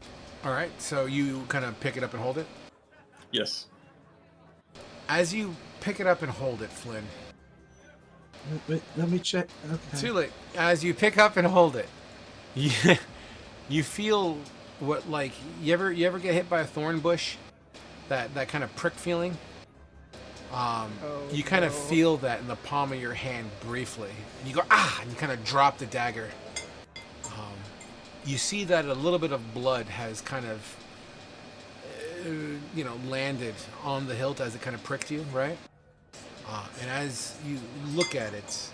All right. So you kind of pick it up and hold it. Yes. As you pick it up and hold it, Flynn. Wait, let me check. Okay. Too late. As you pick up and hold it, you feel what, like, you ever get hit by a thorn bush? That kind of prick feeling. You kind of feel that in the palm of your hand briefly. And you go, ah, and you kind of drop the dagger. You see that a little bit of blood has kind of, landed on the hilt as it kind of pricked you, right? And as you look at it,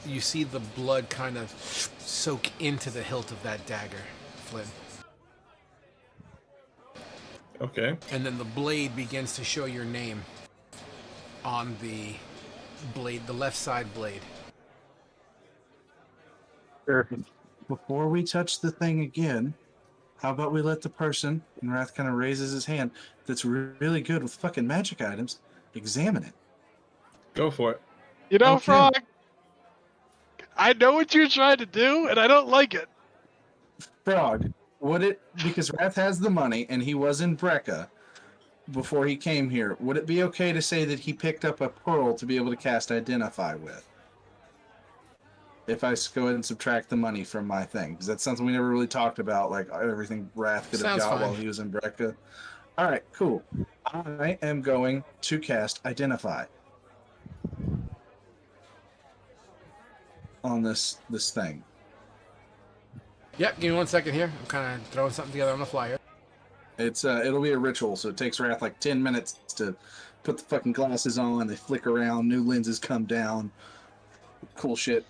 you see the blood kind of soak into the hilt of that dagger, Flynn. Okay. And then the blade begins to show your name on the blade, the left side blade. Before we touch the thing again, how about we let the person, and Wrath kind of raises his hand, that's really good with fucking magic items, examine it. Go for it. You know, Okay. Frog, I know what you're trying to do, and I don't like it. Frog, because Wrath has the money and he was in Brecca before he came here, would it be okay to say that he picked up a pearl to be able to cast Identify with? If I go ahead and subtract the money from my thing, because that's something we never really talked about, like everything Wrath could have Sounds got fine. while he was in Brecca. All right, cool. I am going to cast Identify on this thing. Yep, give me 1 second here. I'm kind of throwing something together on the fly here. It'll be a ritual, so it takes Wrath like 10 minutes to put the fucking glasses on. They flick around, new lenses come down. Cool shit.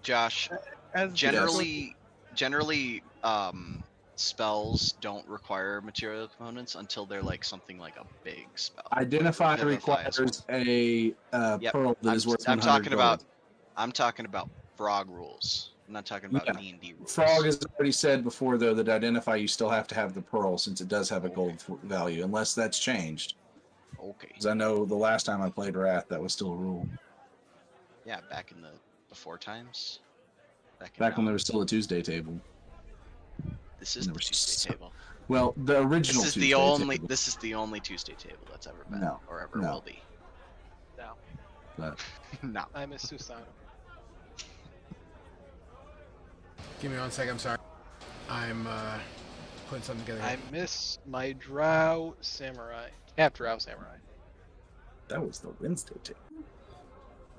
Josh, As generally, spells don't require material components until they're like something like a big spell. Identify Identify as requires a Yep, pearl that I'm, is worth I'm 100 talking gold. about. I'm talking about frog rules. I'm not talking about Yeah. D&D rules. Frog has already said before, though, that Identify you still have to have the pearl since it does have a gold value, unless that's changed. Okay. Because I know the last time I played Wrath, that was still a rule. Yeah, back in the before times. Back when there was still a Tuesday table. This is there the was Tuesday so- table. Well, the original This is Tuesday the only. table. This is the only Tuesday table that's ever been, No, or ever no. will be. No, But No. I miss Susano. Give me 1 second, I'm sorry. I'm putting something together I here. miss my Drow Samurai. Half Drow Samurai. that was the Wednesday table.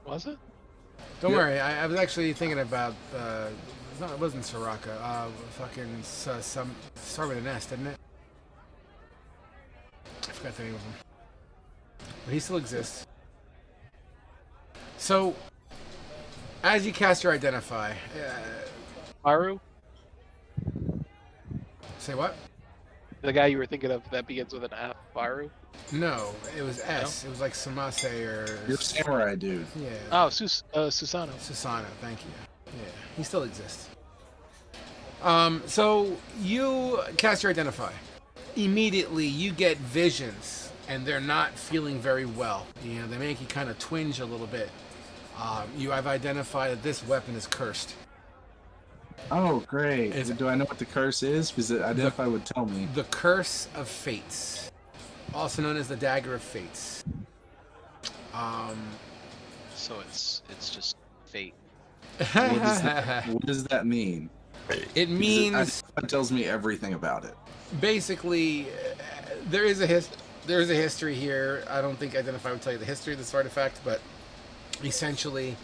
Was it? Don't Yep. worry, I was actually thinking about, no, it wasn't Soraka. Fucking, start with an S, didn't it? I forgot the name of him. But he still exists. So, as you cast your Identify, Maru? say what? The guy you were thinking of that begins with an F, Maru? No, it was S. It was like Samase or... You're a samurai dude. Yeah. Oh, Susano. Susano, thank you. Yeah, he still exists. So you cast your Identify. Immediately, you get visions, and they're not feeling very well. You know, they make you kind of twinge a little bit. You have identified that this weapon is cursed. Oh, great. Is- Do I know what the curse is? Because Identify would tell me. The Curse of Fates, also known as the Dagger of Fates. So it's just fate. What does that mean? It means It tells me everything about it. basically there is a history here. I don't think Identify would tell you the history of this artifact, but essentially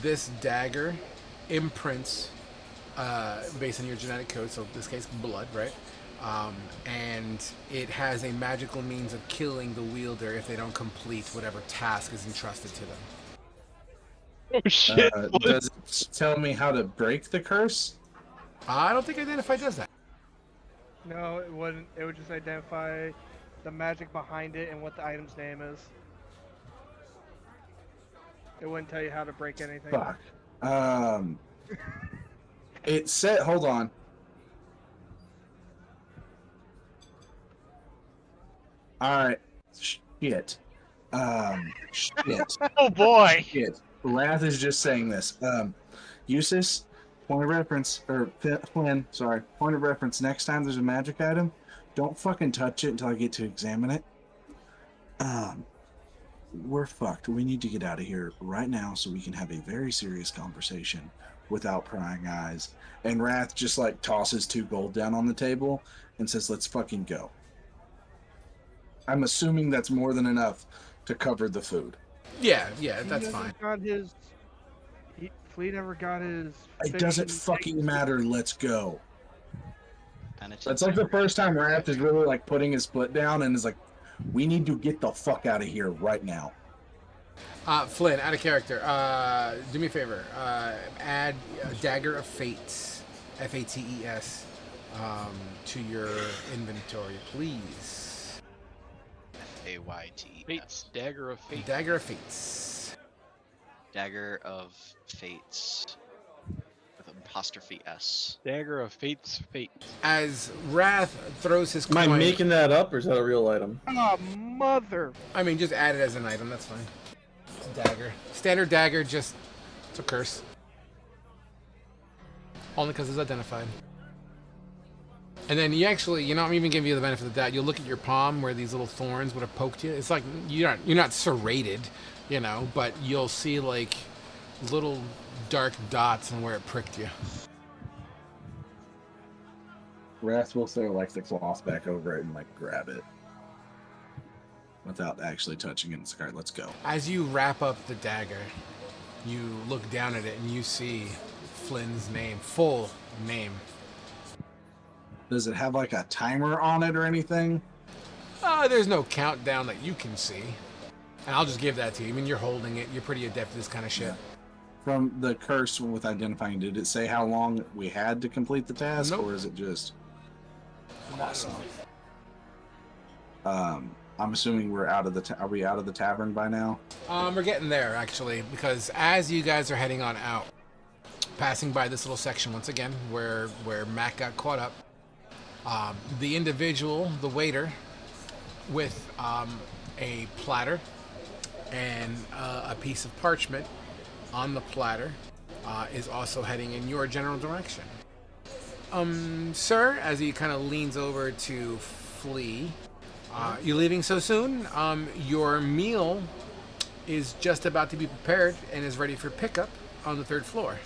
this dagger imprints based on your genetic code, so in this case blood, right? And it has a magical means of killing the wielder if they don't complete whatever task is entrusted to them. Oh shit! Does it tell me how to break the curse? I don't think Identify does that. No, it wouldn't. It would just identify the magic behind it and what the item's name is. It wouldn't tell you how to break anything. Fuck. It said, hold on. Alright. Shit. Shit. Oh boy. Shit. Wrath is just saying this. Eustace, point of reference, or Flynn, sorry, point of reference. Next time there's a magic item, don't fucking touch it until I get to examine it. We're fucked. We need to get out of here right now so we can have a very serious conversation without prying eyes. And Wrath just like tosses 2 gold down on the table and says, let's fucking go. I'm assuming that's more than enough to cover the food. Yeah, that's fine. Flea never got his. It doesn't fucking matter. Let's go. And it's It's like the first time Wrath is really like putting his foot down and is like, we need to get the fuck out of here right now. Flynn, out of character. Do me a favor. Add Dagger of Fates, Fates, to your inventory, please. F-A-Y-T. Fates, Dagger of Fate. Dagger of Fates. Dagger of Fates. With apostrophe S. Dagger of Fate's fate. As Wrath throws his Am coin... I making that up, or is that a real item? Oh, mother! I mean, just add it as an item, that's fine. It's a dagger. Standard dagger, just... It's a curse. Only because it's identified. And then you actually, you know, I'm even giving you the benefit of the doubt. You'll look at your palm where these little thorns would have poked you. It's like, you're not serrated, you know, but you'll see like little dark dots on where it pricked you. Wrath will throw like the cloth back over it and like grab it without actually touching it. It's like, all right, let's go. As you wrap up the dagger, you look down at it and you see Flynn's name, full name. Does it have like a timer on it or anything? There's no countdown that you can see. And I'll just give that to you. I mean, you're holding it. You're pretty adept at this kind of shit. From the curse with identifying, did it say how long we had to complete the task? Nope. Or is it just... Awesome. I'm assuming we're out of the... Are we out of the tavern by now? We're getting there, actually, because as you guys are heading on out, passing by this little section once again, where Mac got caught up, the individual, the waiter, with a platter and a piece of parchment on the platter, is also heading in your general direction. Sir, as he kind of leans over to Flea, you leaving so soon? Your meal is just about to be prepared and is ready for pickup on the 3rd floor.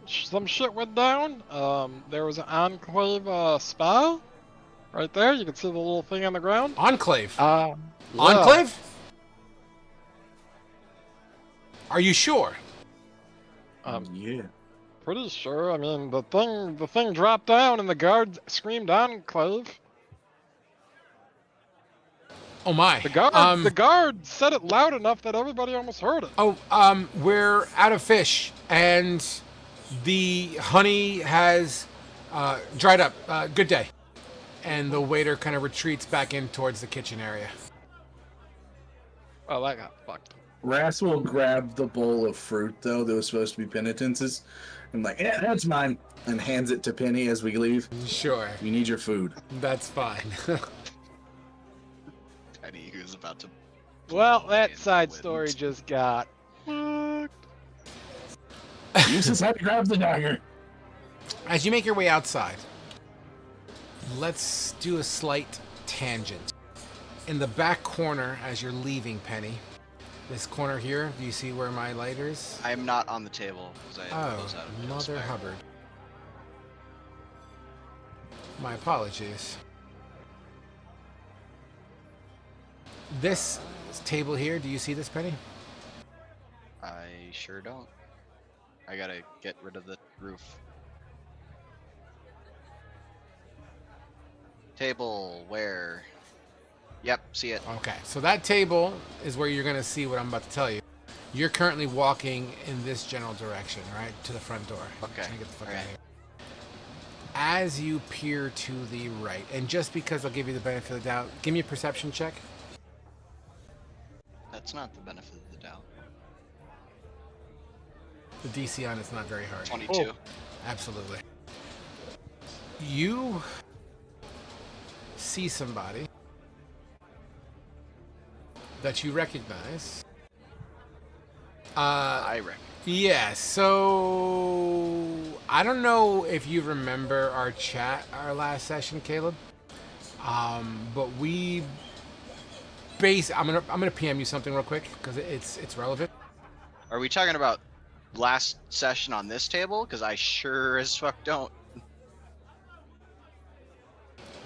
Some shit went down. There was an enclave spell right there. You can see the little thing on the ground. Enclave? Yeah. Enclave? Are you sure? Yeah. Pretty sure. I mean, the thing dropped down and the guard screamed enclave. Oh my. The guard said it loud enough that everybody almost heard it. Oh, we're out of fish, and the honey has dried up. Good day. And the waiter kind of retreats back in towards the kitchen area. Well, that got fucked. Ras will grab the bowl of fruit, though, that was supposed to be penitences, and like, yeah, that's mine, and hands it to Penny as we leave. Sure. You need your food. That's fine. Penny, who's about to... Well, that side Wins. story just got. You just had to grab the dagger. As you make your way outside, let's do a slight tangent. In the back corner, as you're leaving, Penny, This corner here, do you see where my lighter is? I am not on the table because I had to close Oh, out of Mother Spire. Hubbard. My apologies. This table here, do you see this, Penny? I sure don't. I gotta get rid of the roof. Table, where? Yep, see it. Okay, so that table is where you're going to see what I'm about to tell you. You're currently walking in this general direction, right? To the front door. Okay, Trying to get the fuck alright. out of here. As you peer to the right, and just because I'll give you the benefit of the doubt, give me a perception check. That's not the benefit of the doubt. The DC on it's not very hard. 22. Absolutely. You see somebody that you recognize. I reckon. Yeah, so I don't know if you remember our chat, our last session, Caleb. But we I'm gonna PM you something real quick because it's relevant. Are we talking about last session on this table? Because I sure as fuck don't.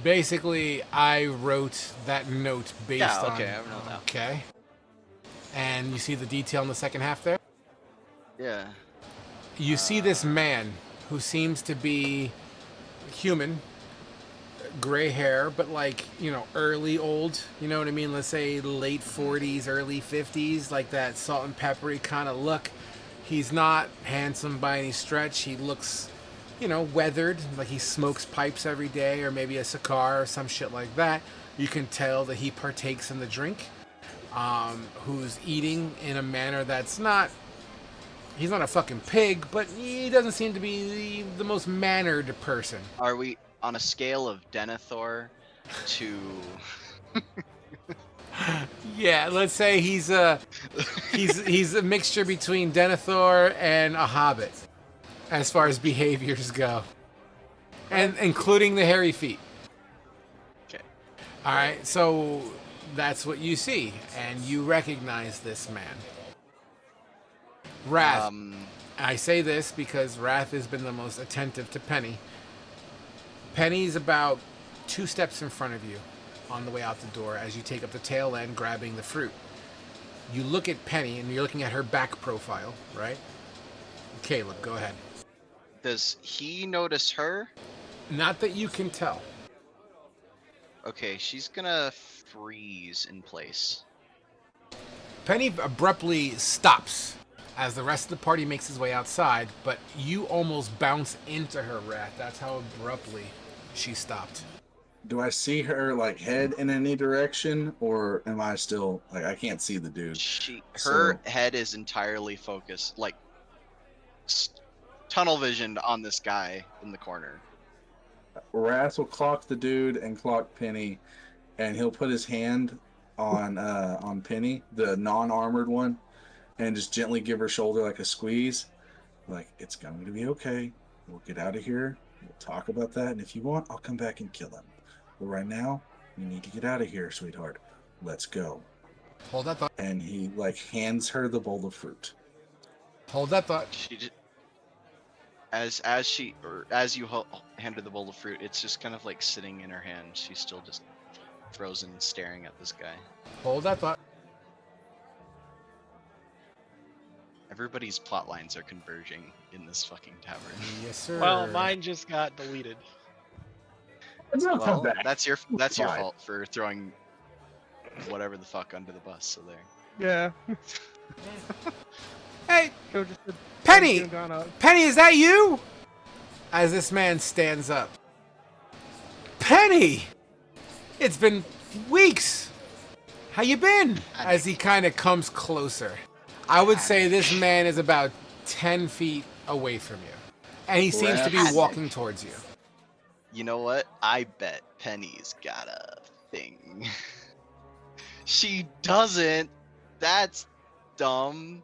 Basically, I wrote that note based Yeah, on. okay, I know now. Okay. And you see the detail in the second half there? Yeah. You see this man who seems to be human, gray hair, but like, you know, early old, you know what I mean? Let's say late 40s, early 50s, like that salt and peppery kind of look. He's not handsome by any stretch. He looks, you know, weathered, like he smokes pipes every day or maybe a cigar or some shit like that. You can tell that he partakes in the drink. Who's eating in a manner that's not, he's not a fucking pig, but he doesn't seem to be the most mannered person. Are we on a scale of Denethor to... Yeah, let's say he's a mixture between Denethor and a hobbit as far as behaviors go, and including the hairy feet. Okay. All right, so that's what you see, and you recognize this man. Wrath. I say this because Wrath has been the most attentive to Penny. Penny's about 2 steps in front of you on the way out the door as you take up the tail end grabbing the fruit. You look at Penny and you're looking at her back profile, right? Caleb, go ahead. Does he notice her? Not that you can tell. Okay, she's gonna freeze in place. Penny abruptly stops as the rest of the party makes his way outside, but you almost bounce into her, Wrath. That's how abruptly she stopped. Do I see her like head in any direction, or am I still like I can't see the dude? Her head is entirely focused, like tunnel visioned on this guy in the corner. Wrath will clock the dude and clock Penny, and he'll put his hand on Penny, the non-armored one, and just gently give her shoulder like a squeeze. Like, it's going to be okay. We'll get out of here. We'll talk about that, and if you want, I'll come back and kill him. But right now, you need to get out of here, sweetheart. Let's go. Hold that thought. And he like hands her the bowl of fruit. Hold that thought. She just, as you hand her the bowl of fruit, it's just kind of like sitting in her hand. She's still just frozen, staring at this guy. Hold that thought. Everybody's plot lines are converging in this fucking tavern. Yes, sir. Well, mine just got deleted. It's not Well, back. that's your Fine. fault for throwing whatever the fuck under the bus. So there. Yeah. Hey, Joe just said, Penny! gone up. Penny, is that you? As this man stands up. Penny! It's been weeks. How you been? As he kind of comes closer. I would say this man is about 10 feet away from you. And he seems to be walking towards you. You know what? I bet Penny's got a thing. She doesn't. That's dumb.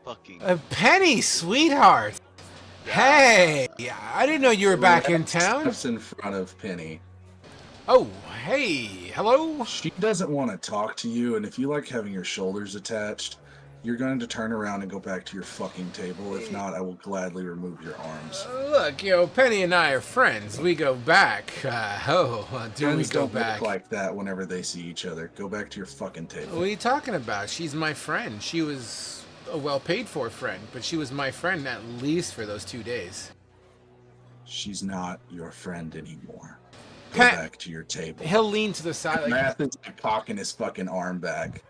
Fucking. Penny, sweetheart. Hey, I didn't know you were back in town. Steps in front of Penny. Oh, hey, hello. She doesn't want to talk to you, and if you like having your shoulders attached, you're going to turn around and go back to your fucking table. If not, I will gladly remove your arms. Look, Penny and I are friends. We go back. Do we Friends go don't back? look like that whenever they see each other. Go back to your fucking table. What are you talking about? She's my friend. She was a well-paid-for friend, but she was my friend at least for those 2 days. She's not your friend anymore. Go Pat- back to your table. He'll lean to the side. Like, Math is cocking his fucking arm back.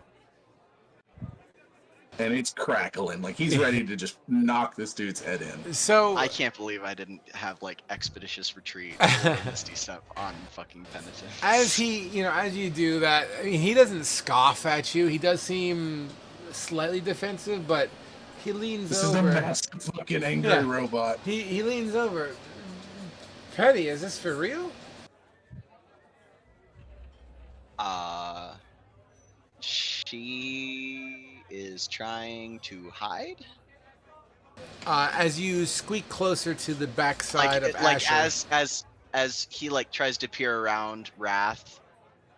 And it's crackling. Like he's ready to just knock this dude's head in. so I can't believe I didn't have like expeditious retreat or misty step on fucking penitent. as you do that, I mean, he doesn't scoff at you. He does seem slightly defensive, but he leans This over. is a massive fucking angry Yeah. robot. He leans over. Penny, is this for real? She is trying to hide. As you squeak closer to the backside of Asher. As he like tries to peer around Wrath,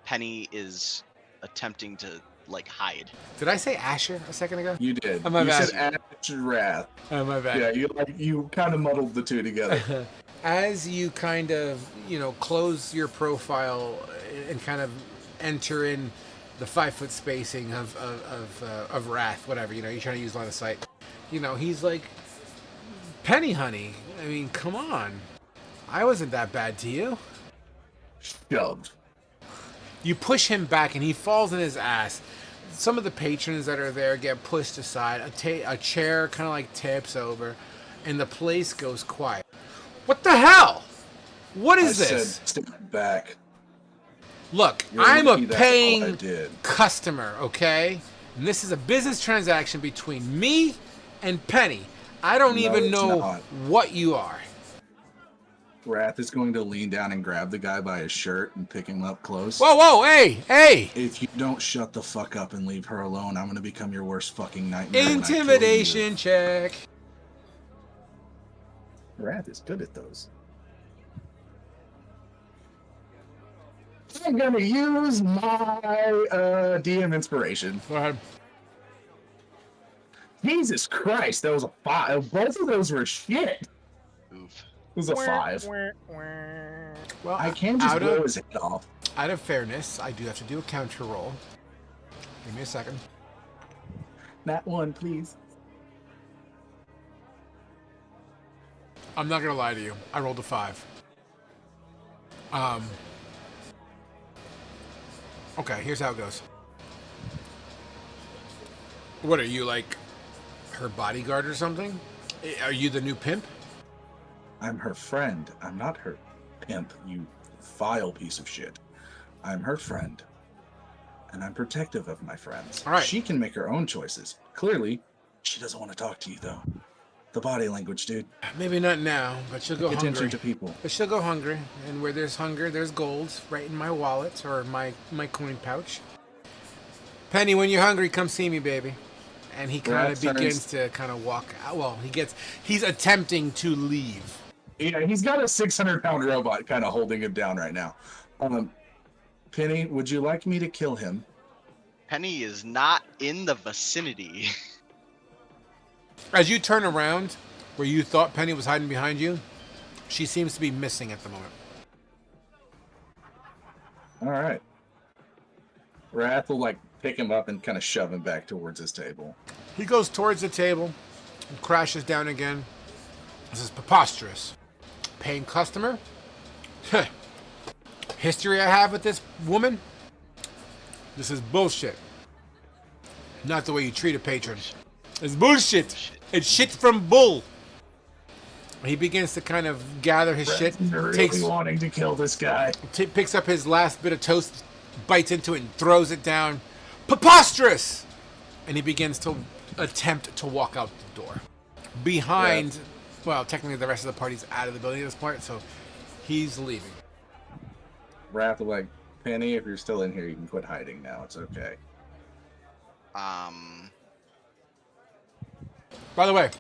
Penny is attempting to like hide. Did I say Asher a second ago? You did. Oh, my you bad. said Ash Wrath. Oh, my bad. Yeah, you kind of muddled the two together. As you kind of, close your profile and kind of enter in the 5-foot spacing of Wrath, whatever, you're trying to use line of sight. He's like, Penny, honey, I mean, come on. I wasn't that bad to you. Shoved. You push him back and he falls in his ass. Some of the patrons that are there get pushed aside. A chair kind of like tips over and the place goes quiet. What the hell? What is I this? said, step back. Look, You're I'm a lucky that's all I paying did. customer, okay? And this is a business transaction between me and Penny. I don't No, even it's know not. what you are. Wrath is going to lean down and grab the guy by his shirt and pick him up close. Whoa, hey! If you don't shut the fuck up and leave her alone, I'm going to become your worst fucking nightmare. when I kill you. Intimidation check. Wrath is good at those. I'm going to use my DM inspiration. Go ahead. Jesus Christ, that was a 5. Both of those were shit. Oof. It was a 5. Well, I can just out blow of, his head off. out of fairness, I do have to do a counter roll. Give me a second. That one, please. I'm not gonna lie to you. I rolled a 5. Okay, here's how it goes. What are you, like her bodyguard or something? Are you the new pimp? I'm her friend. I'm not her pimp, you vile piece of shit. I'm her friend. And I'm protective of my friends. All right. She can make her own choices. Clearly, she doesn't want to talk to you, though. The body language, dude. Maybe not now, but she'll go Pay attention hungry. to people. But she'll go hungry, and where there's hunger, there's gold. Right in my wallet or my coin pouch. Penny, when you're hungry, come see me, baby. And he kind of begins to kind of walk out. Well, he's attempting to leave. Yeah, he's got a 600-pound robot kind of holding him down right now. Penny, would you like me to kill him? Penny is not in the vicinity. As you turn around, where you thought Penny was hiding behind you, she seems to be missing at the moment. All right. Wrath will pick him up and kind of shove him back towards his table. He goes towards the table and crashes down again. This is preposterous. Paying customer? History I have with this woman? This is bullshit. Not the way you treat a patron. It's bullshit. It's shit from bull. He begins to kind of gather his shit. Really wanting to kill this guy. Picks up his last bit of toast, bites into it, and throws it down. Preposterous! And he begins to attempt to walk out the door. Behind, well, technically the rest of the party's out of the building at this point, so he's leaving. Wrath will Penny, if you're still in here, you can quit hiding now. It's okay. By the way,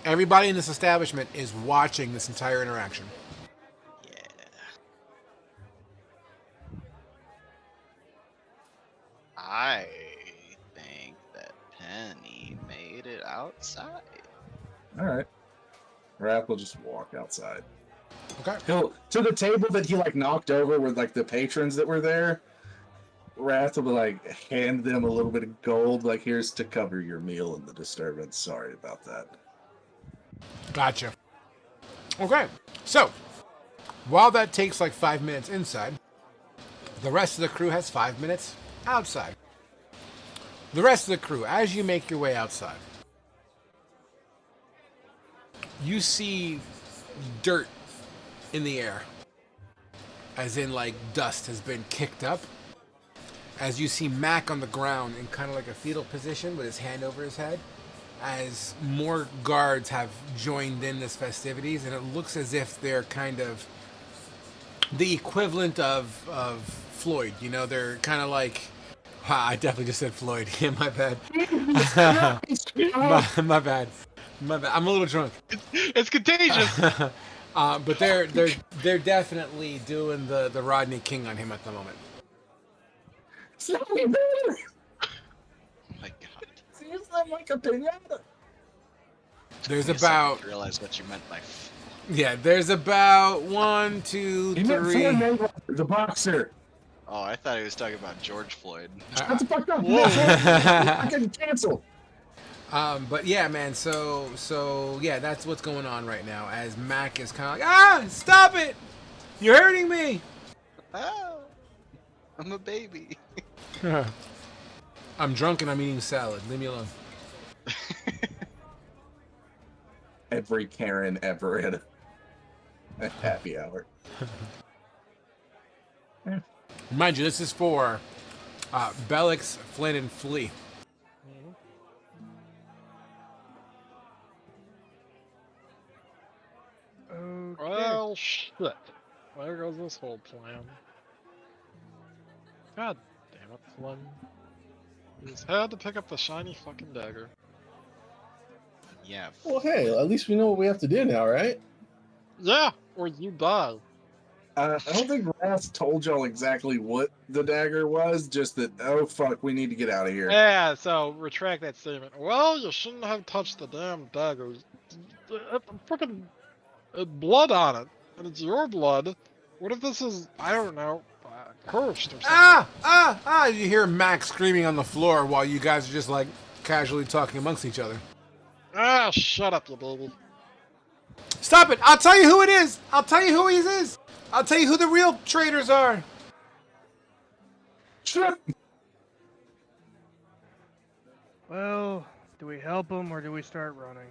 everybody in this establishment is watching this entire interaction. Yeah. All right. Wrath will just walk outside. Okay. He'll to the table that he like knocked over with like the patrons that were there. Wrath will like hand them a little bit of gold, like here's to cover your meal and the disturbance. Sorry about that. Gotcha. Okay. So, while that takes like 5 minutes inside, the rest of the crew has 5 minutes outside. The rest of the crew, as you make your way outside, you see dirt in the air. As in, like, dust has been kicked up. As you see Mac on the ground in kind of like a fetal position with his hand over his head. As more guards have joined in this festivities, and it looks as if they're kind of the equivalent of Floyd. You know, they're kind of like... Wow, I definitely just said Floyd. Yeah, my bad. my bad. My bad. I'm a little drunk. It's contagious. But they're definitely doing the Rodney King on him at the moment. Oh my god. Seems like a pinata. There's I guess I about didn't realize what you meant by. yeah. There's about 1, 2, 3. The boxer. Oh, I thought he was talking about George Floyd. Shut the fuck up. I'm getting canceled. But yeah, man. So yeah, that's what's going on right now. As Mac is kind of like, stop it! You're hurting me. Oh, I'm a baby. I'm drunk and I'm eating salad. Leave me alone. Every Karen ever at a happy hour. Mind you, this is for Bellix, Flynn, and Flea. Okay. Well, shit. There goes this whole plan. God damn it, Flynn. You just had to pick up the shiny fucking dagger. Yeah. Well, hey, at least we know what we have to do now, right? Yeah, or you die. I don't think Wrath told y'all exactly what the dagger was, just that, oh fuck, we need to get out of here. Yeah, so retract that statement. Well, you shouldn't have touched the damn dagger. Freaking blood on it. And it's your blood. What if this is, I don't know, cursed or something? You hear Max screaming on the floor while you guys are just like casually talking amongst each other. Ah, shut up, you baby. Stop it! I'll tell you who it is! I'll tell you who he is! I'll tell you who the real traitors are! Shut up! Well, do we help him or do we start running?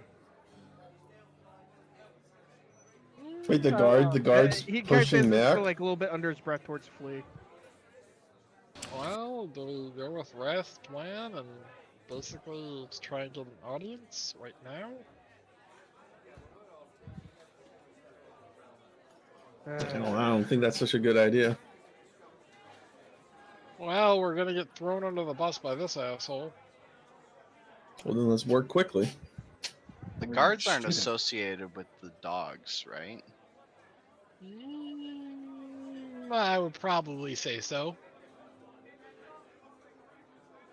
Wait, the guard's he kind of pushing says this Mac. like a little bit under his breath towards Flea. Well, do we go with Wrath's plan and basically try and get an audience right now? I don't think that's such a good idea. Well, we're gonna get thrown under the bus by this asshole. Well, then let's work quickly. The guards aren't associated with the dogs, right? I would probably say so.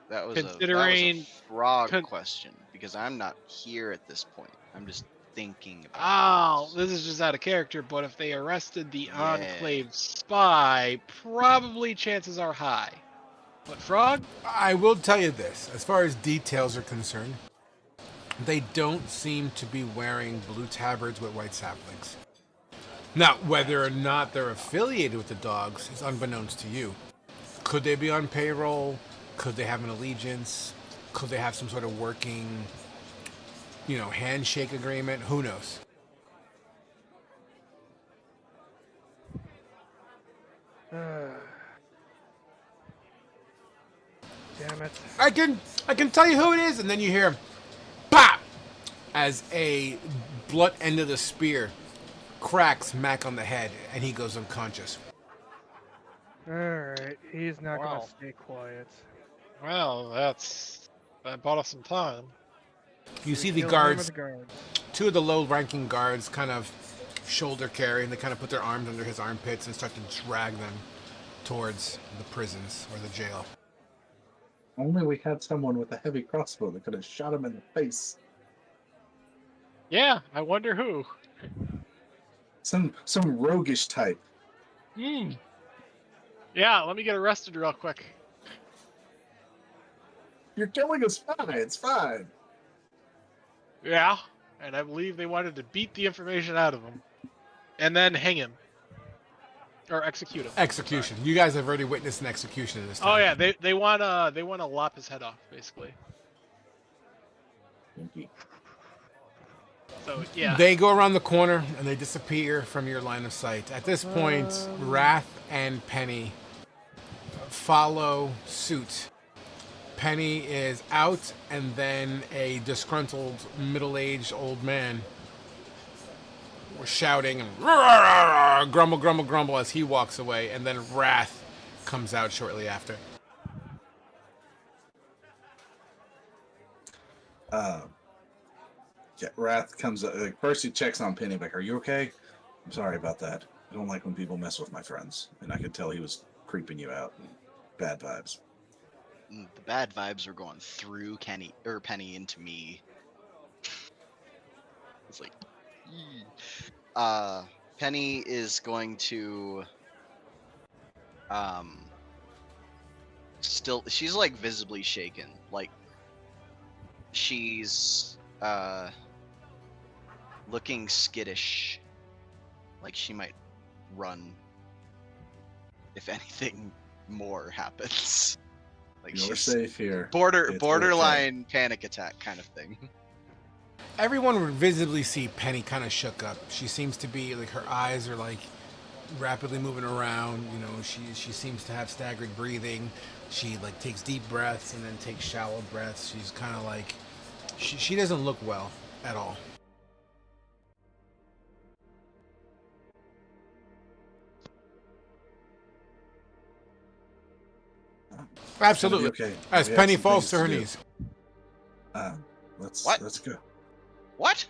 That was Considering- a frog question because I'm not here at this point. I'm just thinking about Oh, this is just out of character, but if they arrested the Enclave spy, probably chances are high. But Frog? I will tell you this, as far as details are concerned, they don't seem to be wearing blue tabards with white saplings. Now, whether or not they're affiliated with the dogs is unbeknownst to you. Could they be on payroll? Could they have an allegiance? Could they have some sort of working, handshake agreement? Who knows? Damn it. I can tell you who it is, and then you hear pop as a blunt end of the spear cracks Mac on the head, and he goes unconscious. Alright, he's not Wow. gonna stay quiet. Well, that bought us some time. You see the Kill him with guards, the guards. two of the low-ranking guards, kind of shoulder carry, and they kind of put their arms under his armpits and start to drag them towards the prisons or the jail. Only we had someone with a heavy crossbow that could have shot him in the face. Yeah, I wonder who. Some roguish type. Hmm. Yeah, let me get arrested real quick. You're killing a spy. It's fine. Yeah, and I believe they wanted to beat the information out of him, and then hang him or execute him. Execution. You guys have already witnessed an execution this time. Oh yeah, they want to lop his head off basically. So yeah. They go around the corner and they disappear from your line of sight. At this point, Wrath and Penny follow suit. Penny is out, and then a disgruntled, middle-aged old man was shouting and grumble, grumble, grumble as he walks away, and then Wrath comes out shortly after. Yeah, Wrath comes up. Like, first he checks on Penny, like, "Are you okay? I'm sorry about that. I don't like when people mess with my friends." And I could tell he was creeping you out. Bad vibes. The bad vibes were going through Penny into me. It's like, Penny is going to, she's like visibly shaken, like she's looking skittish, like she might run if anything more happens. Like You're she's safe here. borderline panic attack kind of thing. Everyone would visibly see Penny kind of shook up. She seems to be, like, her eyes are, like, rapidly moving around. You know, she seems to have staggered breathing. She, like, takes deep breaths and then takes shallow breaths. She's kind of like, she doesn't look well at all. Absolutely. Okay. As We have Penny some falls things to her do. knees. Let's go. What?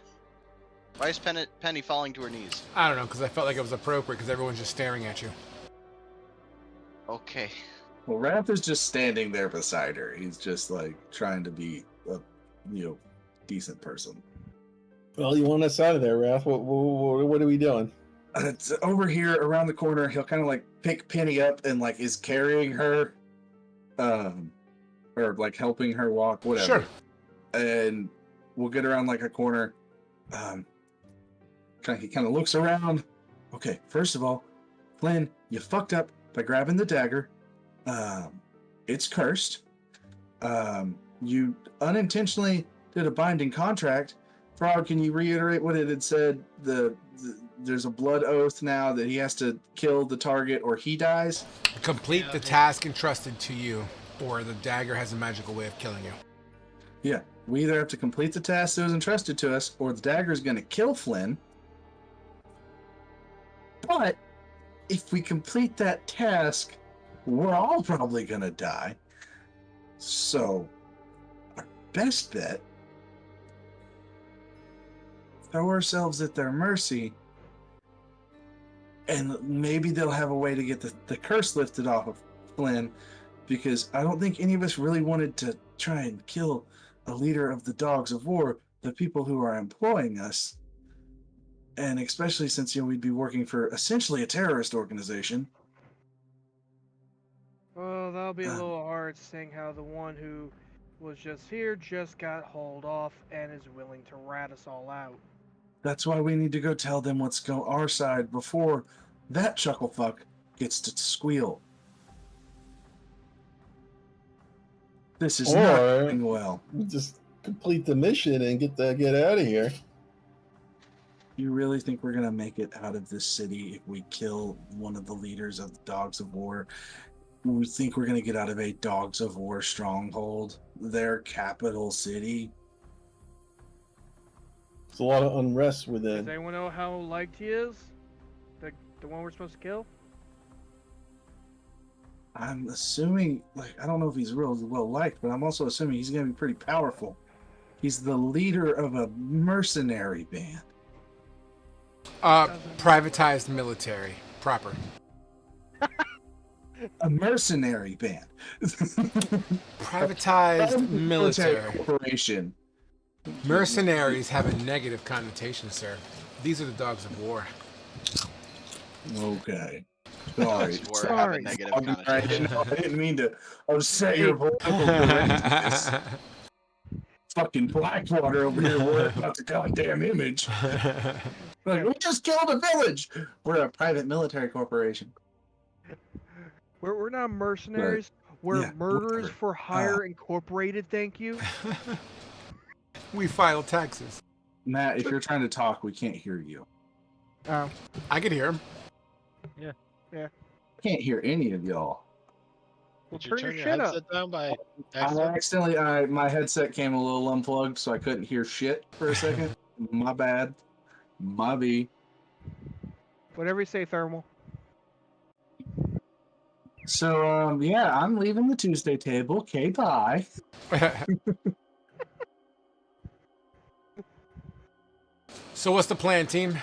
Why is Penny falling to her knees? I don't know, because I felt like it was appropriate because everyone's just staring at you. Okay. Well, Wrath is just standing there beside her. He's just like trying to be a decent person. Well, you want us out of there, Wrath? What are we doing? It's over here around the corner. He'll kind of like pick Penny up and like is carrying her, or like helping her walk, whatever. Sure. And we'll get around like a corner. He kind of looks around. Okay, first of all, Flynn, you fucked up by grabbing the dagger. It's cursed. You unintentionally did a binding contract. Frog, can you reiterate what it had said? There's a blood oath now that he has to kill the target or he dies. Complete the task entrusted to you, or the dagger has a magical way of killing you. Yeah, we either have to complete the task that was entrusted to us, or the dagger is going to kill Flynn. But if we complete that task, we're all probably going to die. So, our best bet, throw ourselves at their mercy, and maybe they'll have a way to get the curse lifted off of Flynn, because I don't think any of us really wanted to try and kill a leader of the Dogs of War, the people who are employing us. And especially since, we'd be working for essentially a terrorist organization. Well, that'll be a little hard, seeing how the one who was just here just got hauled off and is willing to rat us all out. That's why we need to go tell them what's our side before that chucklefuck gets to squeal. This is not going well. Just complete the mission and get out of here. You really think we're gonna make it out of this city if we kill one of the leaders of the Dogs of War? We think we're gonna get out of a Dogs of War stronghold, their capital city? There's a lot of unrest Does within. anyone know how liked he is? The one we're supposed to kill? I'm assuming, I don't know if he's real well liked, but I'm also assuming he's gonna be pretty powerful. He's the leader of a mercenary band. Privatized military. Proper. A mercenary band. Privatized military. Corporation Mercenaries have a negative connotation, sir. These are the dogs of war. Okay. Dogs Sorry. of war have a Sorry. negative I connotation. didn't mean to upset Hey. your political correctness. Fucking Blackwater over here worried about the goddamn image. Like, we just killed a village. We're a private military corporation. We're not mercenaries. We're yeah, murderers whatever. for hire incorporated. Thank you. We file taxes. Matt, if you're trying to talk, we can't hear you. Oh. I could hear him. Can't hear any of y'all. Did you turn turn your your shit up. headset down by I accident? accidentally, my headset came a little unplugged, so I couldn't hear shit for a second. My bad. My B. Whatever you say, Thermal. So, yeah, I'm leaving the Tuesday table. Okay, bye. So what's the plan, team?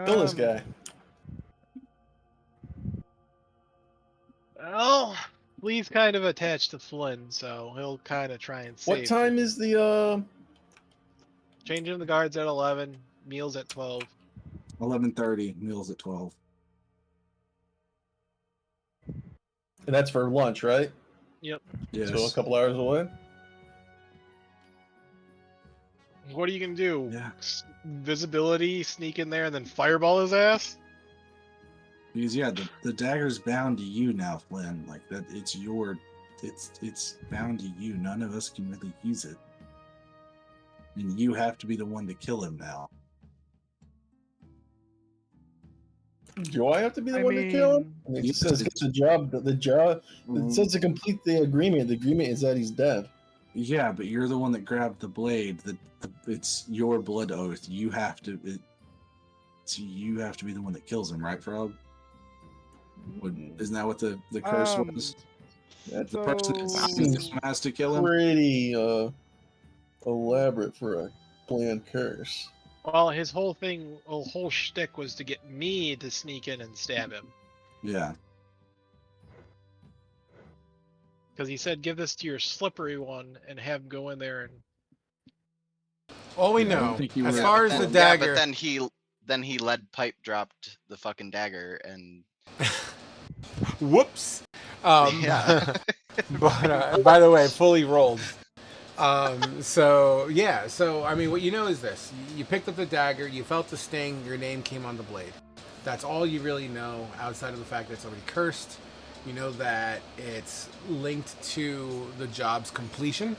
Kill this guy. Well, Lee's kind of attached to Flynn, so he'll kind of try and save. What time is the Changing the guards at 11, meals at 12. 11:30, meals at 12. And that's for lunch, right? Yes. So a couple hours away. What are you gonna do? Yeah. Visibility, sneak in there, and then fireball his ass? Because yeah, the dagger's bound to you now, Flynn. Like that, it's bound to you. None of us can really use it, and you have to be the one to kill him now. Do I have to be the I one to kill him? mean, I mean, it Yes, says get the job. It says to complete the agreement. The agreement is that he's dead. Yeah, but you're the one that grabbed the blade. It's your blood oath. You have to. You have to be the one that kills him, right, Frog? Isn't that what the curse was? That's The person who has to kill him. pretty elaborate for a planned curse. Well, his whole shtick was to get me to sneak in and stab him. Yeah. Because he said, give this to your slippery one and have him go in there and... All we Yeah, I don't know, think you as were- far as the dagger, but then he lead pipe dropped the fucking dagger and whoops. Yeah. But by the way, fully rolled. So yeah, so I mean, what you know is this: you picked up the dagger, you felt the sting, your name came on the blade. That's all you really know, outside of the fact that it's already cursed. You know that it's linked to the job's completion.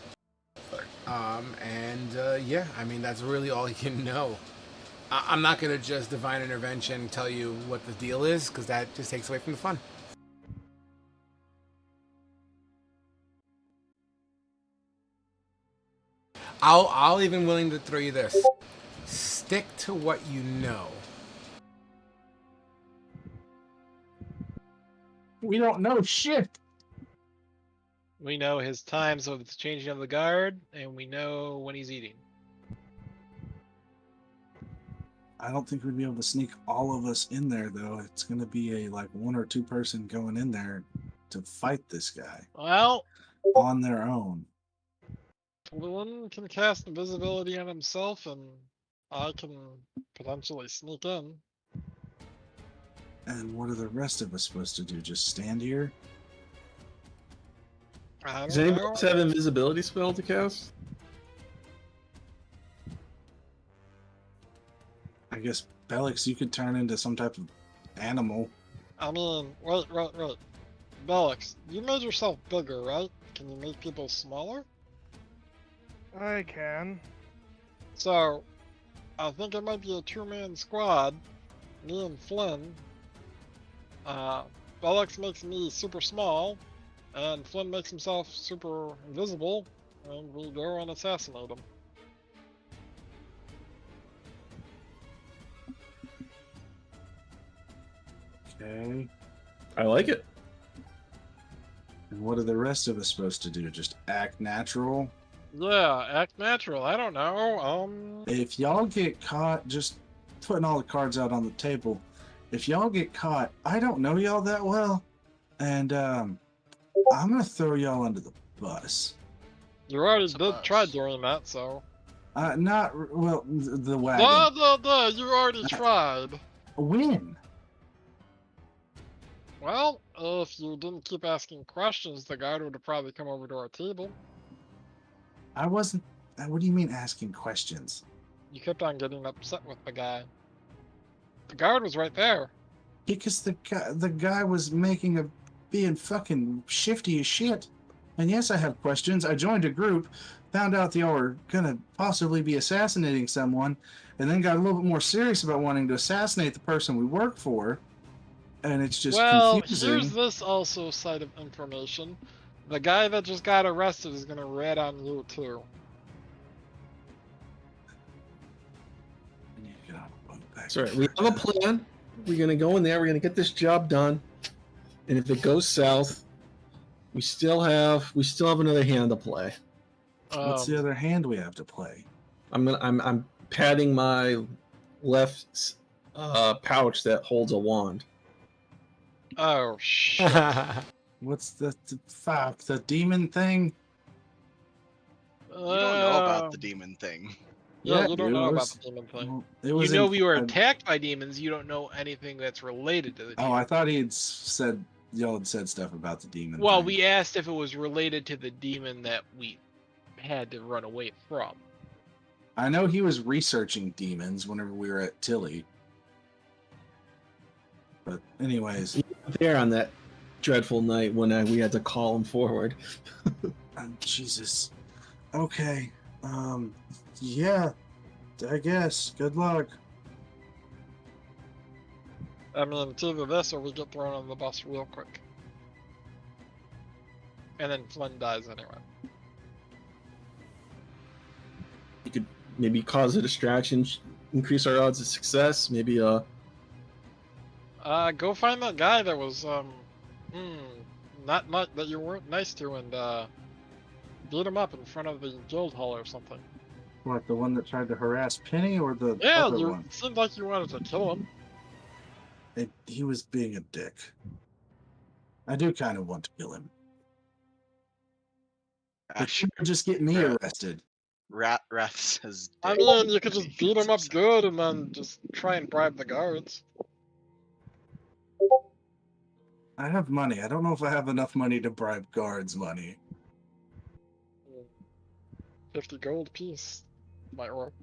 Yeah, I mean, that's really all you can know. I'm not going to just divine intervention tell you what the deal is, because that just takes away from the fun. I'll even willing to throw you this. Stick to what you know. We don't know shit. We know his times of the changing of the guard, and we know when he's eating. I don't think we'd be able to sneak all of us in there, though. It's going to be a like 1 or 2 person going in there to fight this guy Well, on their own. Flynn can cast invisibility on himself, and I can potentially sneak in. And what are the rest of us supposed to do? Just stand here? I Does don't anybody know. else have invisibility spell to cast? I guess, Bellix, you could turn into some type of animal. I mean, wait. Bellix, you made yourself bigger, right? Can you make people smaller? I can. So, I think it might be a 2-man squad. Me and Flynn. Bellix makes me super small, and Flynn makes himself super invisible, and we go and assassinate him. Okay. I like it. And what are the rest of us supposed to do? Just act natural? Yeah, act natural. I don't know. If y'all get caught, just putting all the cards out on the table. If y'all get caught, I don't know y'all that well, and I'm gonna throw y'all under the bus. You already It's a did try bus. doing that, so. Well, the wagon. No, you already tried. When? Well, if you didn't keep asking questions, the guard would have probably come over to our table. I wasn't. What do you mean asking questions? You kept on getting upset with the guy. The guard was right there. Because the guy was being fucking shifty as shit. And yes, I have questions. I joined a group, found out y'all were gonna possibly be assassinating someone, and then got a little bit more serious about wanting to assassinate the person we work for. And it's just Well, confusing. here's this also side of information. The guy that just got arrested is gonna rat on you too. I need to get on a boat back. That's right. We have a plan. We're gonna go in there. We're gonna get this job done. And if it goes south, we still have another hand to play. What's the other hand we have to play? I'm patting my left pouch that holds a wand. Oh shit. What's the fuck? The demon thing? You don't know about the demon thing. Yeah, you don't dude, know it about was- the demon thing. well, it You was know in- we were I- attacked by demons. You don't know anything that's related to the demon. Oh, I thought he had said y'all had said stuff about the demon. Well, thing. we asked if it was related to the demon that we had to run away from. I know he was researching demons whenever we were at Tilly. But anyways, There on that dreadful night when we had to call him forward. Jesus. Okay. Yeah. I guess. Good luck. I mean, it's either this or we get thrown on the bus real quick. And then Flynn dies anyway. You could maybe cause a distraction, increase our odds of success. Maybe Go find that guy that was, not that you weren't nice to and, beat him up in front of the guild hall or something. What, the one that tried to harass Penny or the Yeah, other you one? seemed like you wanted to kill him. He was being a dick. I do kind of want to kill him. But she would just get me Right. arrested. Wrath says. I dick. mean, you could just beat him up good and then just try and bribe the guards. I have money. I don't know if I have enough money to bribe guards money. 50 gold piece might work.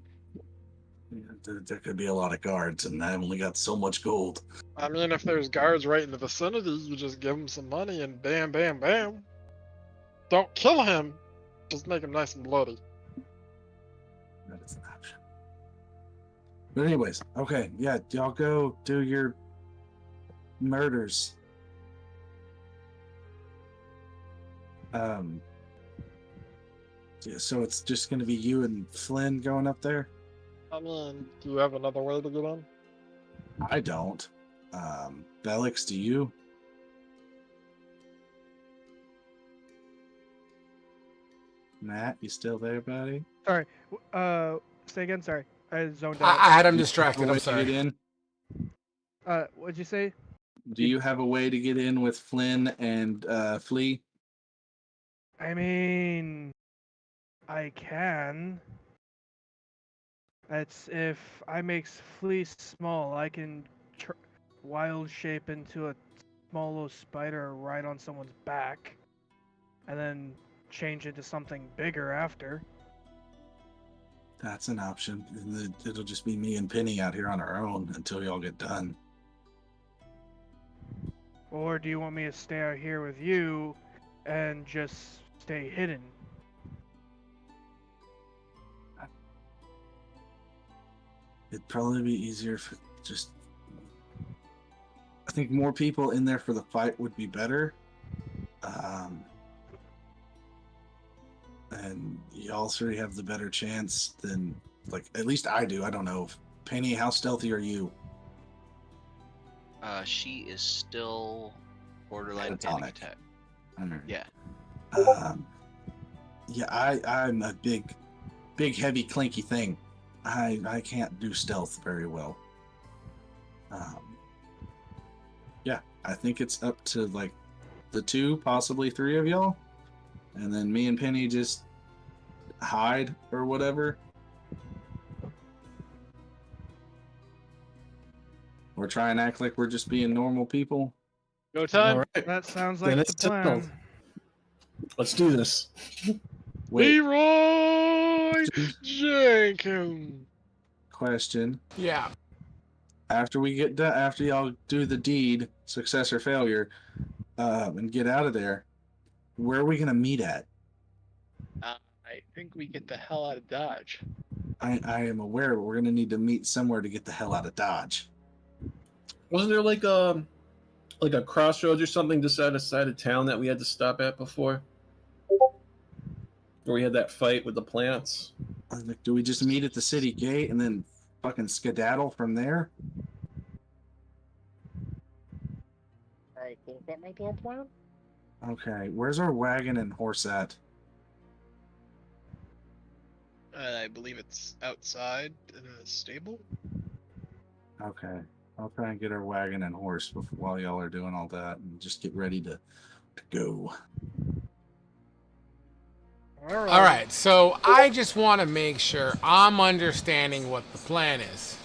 There could be a lot of guards, and I only got so much gold. I mean, if there's guards right in the vicinity, you just give them some money and bam, bam, bam. Don't kill him. Just make him nice and bloody. That is an option. But anyways, okay, yeah, y'all go do your murders. Yeah, so it's just gonna be you and Flynn going up there? I mean, do you have another way to get in? I don't. Belix, do you? Matt, you still there, buddy? Sorry. Say again. Sorry, I zoned out. I had him Do you distracted. have a I'm way to sorry. get in? What'd you say? Do you have a way to get in with Flynn and Flea? I mean, I can. That's if I make Flea small, I can wild shape into a small little spider right on someone's back, and then change into something bigger after. That's an option. And it'll just be me and Penny out here on our own until y'all get done. Or do you want me to stay out here with you and just stay hidden? It'd probably be easier if it just... I think more people in there for the fight would be better. And y'all three have the better chance than, like, at least I do. I don't know. Penny, how stealthy are you? She is still borderline panic Catatonic. attack. Alright. Yeah. Yeah, I'm a big, heavy, clinky thing. I can't do stealth very well. Yeah, I think it's up to like the 2, possibly 3 of y'all. and then me and Penny just hide or whatever? Or try and act like we're just being normal people? Go time. All right. That sounds Then like the it's settled. plan. Let's do this. Wait, Leroy Jenkins. question. Yeah. After we get done, after y'all do the deed, success or failure, and get out of there, where are we gonna meet at? I think we get the hell out of Dodge. I am aware, but we're gonna need to meet somewhere to get the hell out of Dodge. Wasn't there like a crossroads or something just outside of town that we had to stop at before? Where we had that fight with the plants? Like, do we just meet at the city gate and then fucking skedaddle from there? I think that might be a plan. Okay, where's our wagon and horse at? I believe it's outside in a stable. Okay, I'll try and get our wagon and horse while y'all are doing all that, and just get ready to go. All Alright, so I just want to make sure I'm understanding what the plan is.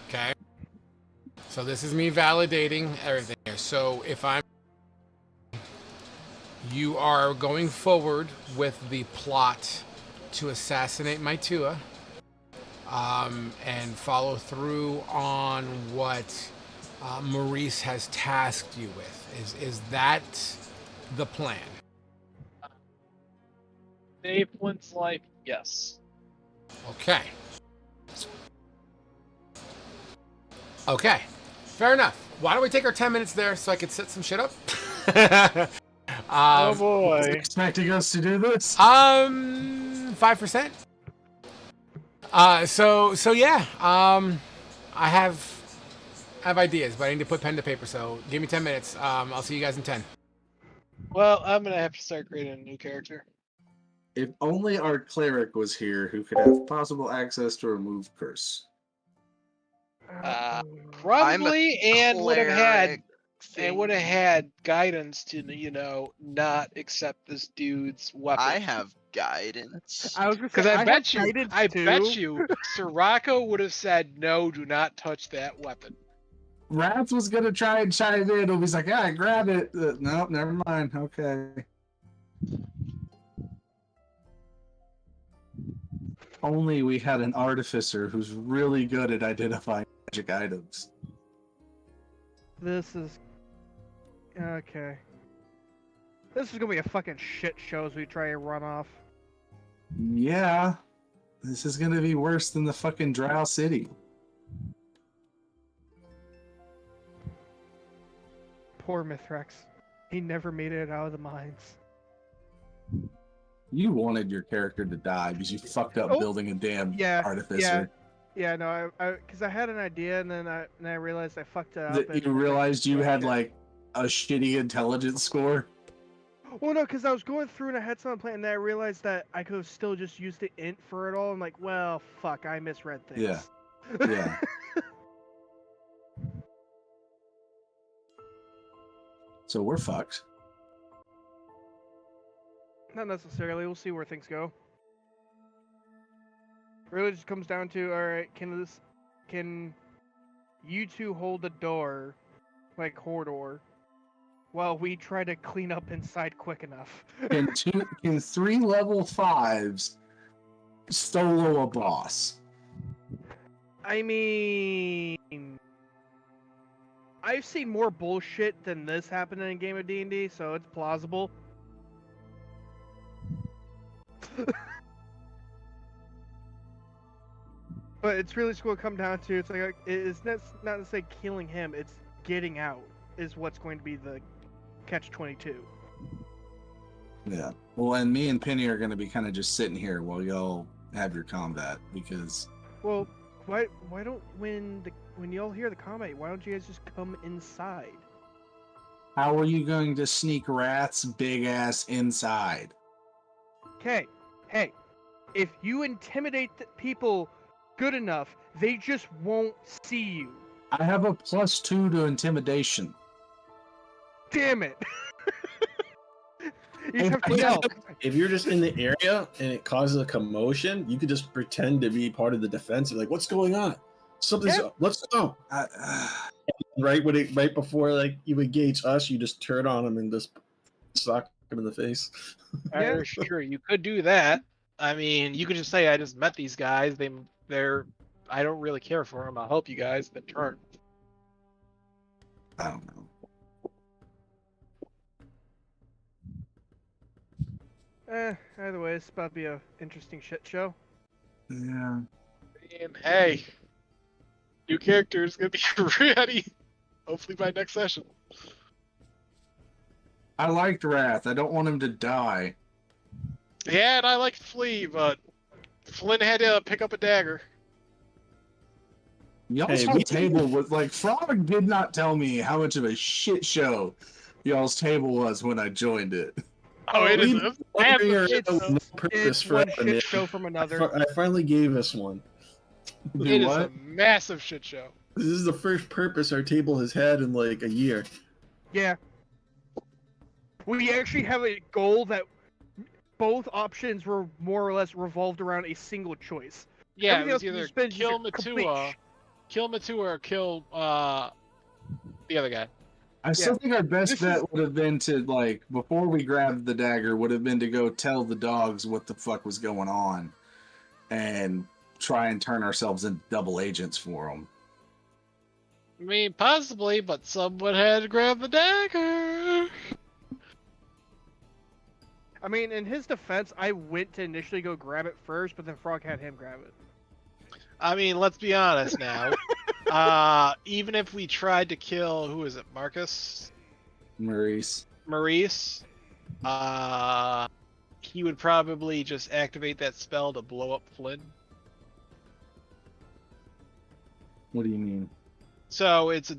Okay? So this is me validating everything here. So if you are going forward with the plot to assassinate Mytua, and follow through on what Maurice has tasked you with. Is that the plan? Save Flint's life, yes. Okay. Okay. Fair enough. Why don't we take our 10 minutes there so I can set some shit up? Oh Was boy. expecting us to do this? 5%. So yeah. I have ideas, but I need to put pen to paper. So give me 10 minutes. I'll see you guys in 10. Well, I'm gonna have to start creating a new character. If only our cleric was here who could have possible access to remove curse. Probably, and would have had Cleric guidance to not accept this dude's weapon. I have guidance. I was gonna Because say, I bet have you, guidance too. Sirocco would have said, no, do not touch that weapon. Rats was gonna try and chime in. He's like, "Yeah, I grab it." No, never mind. Okay. Only we had an artificer who's really good at identifying magic items. This is okay. This is gonna be a fucking shit show as we try and run off. Yeah, this is gonna be worse than the fucking Drow City. Poor Mithrax. He never made it out of the mines. You wanted your character to die because you fucked up Oh, building a damn yeah, artificer. Yeah, no, because I had an idea and then I realized I fucked it up. That and you realized you had okay. like a shitty intelligence score. Well, no, because I was going through and I had something planned, and then I realized that I could have still just used the int for it all. I'm like, well, fuck, I misread things. Yeah. Yeah. So we're fucked. Not necessarily. We'll see where things go. Really just comes down to, alright, can you two hold the door, like corridor, while we try to clean up inside quick enough? Can 3 level 5s solo a boss? I mean, I've seen more bullshit than this happen in a game of D&D, so it's plausible. But it's really just going to come down to, it's like, it's not to say killing him, it's getting out is what's going to be the catch-22. Yeah. Well, and me and Penny are going to be kind of just sitting here while y'all have your combat because. Well, why don't when y'all hear the combat, why don't you guys just come inside? How are you going to sneak rats big ass inside? Okay, hey, if you intimidate the people good enough, they just won't see you. I have a +2 to intimidation. Damn it! You just have to yell. If you're just in the area and it causes a commotion, you could just pretend to be part of the defense. You're like, "What's going on? Something's up. Let's go." Right before like you engage us, you just turn on them and just sock them in the face. Yeah, sure, you could do that. I mean, you could just say, "I just met these guys. They're I don't really care for them. I'll help you guys." Then turn. I don't know. Either way, it's about to be a interesting shit show. Yeah. And hey, new character's gonna be ready. Hopefully by next session. I liked Wrath. I don't want him to die. Yeah, and I like Flea, but Flynn had to pick up a dagger. Y'all's whole table was like, Frog did not tell me how much of a shit show y'all's table was when I joined it. Oh, it is a It's one shit show from another. I finally gave us one. It is a massive shit show. This is the first purpose our table has had in like a year. Yeah. We actually have a goal that both options were more or less revolved around a single choice. Yeah, Everything it was else either has been kill complete Matua, or kill the other guy. I still think our best bet would have been to, like, before we grabbed the dagger, would have been to go tell the dogs what the fuck was going on and try and turn ourselves into double agents for them. I mean, possibly, but someone had to grab the dagger. I mean, in his defense, I went to initially go grab it first, but then Frog had him grab it. I mean, let's be honest now. Even if we tried to kill, who is it, Marcus? Maurice. He would probably just activate that spell to blow up Flynn. What do you mean? So it's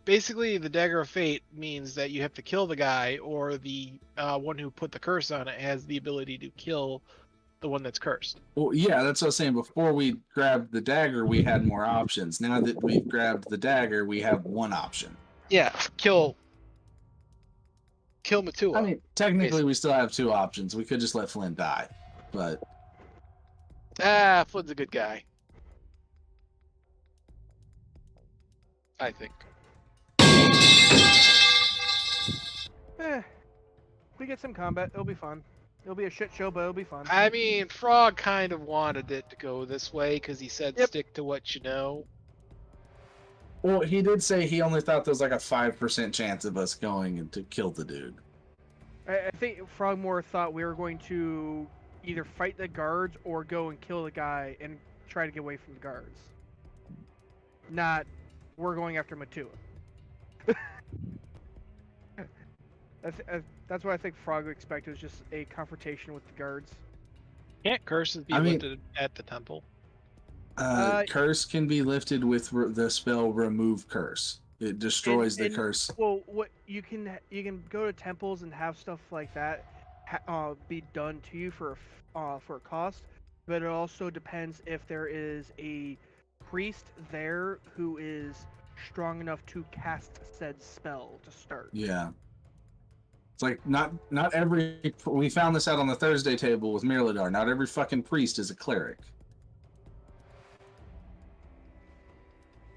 basically the Dagger of Fate means that you have to kill the guy, or the one who put the curse on it has the ability to kill the one that's cursed. Well, yeah, that's what I was saying. Before we grabbed the dagger, we had more options. Now that we've grabbed the dagger, we have one option. Yeah, kill Matua. I mean, technically, we still have two options. We could just let Flynn die, but Flynn's a good guy, I think. We get some combat. It'll be fun. It'll be a shit show, but it'll be fun. I mean, Frog kind of wanted it to go this way because he said stick to what you know. Well, he did say he only thought there was like a 5% chance of us going to kill the dude. I think Frog more thought we were going to either fight the guards or go and kill the guy and try to get away from the guards. Not, we're going after Matua. That's what I think Frog expected, was just a confrontation with the guards. Can't curses be lifted at the temple? Curse can be lifted with the spell Remove Curse. It destroys the curse. Well, what you can go to temples and have stuff like that be done to you for a cost, but it also depends if there is a priest there who is strong enough to cast said spell to start. Yeah. It's like not every. We found this out on the Thursday table with Mirladar. Not every fucking priest is a cleric.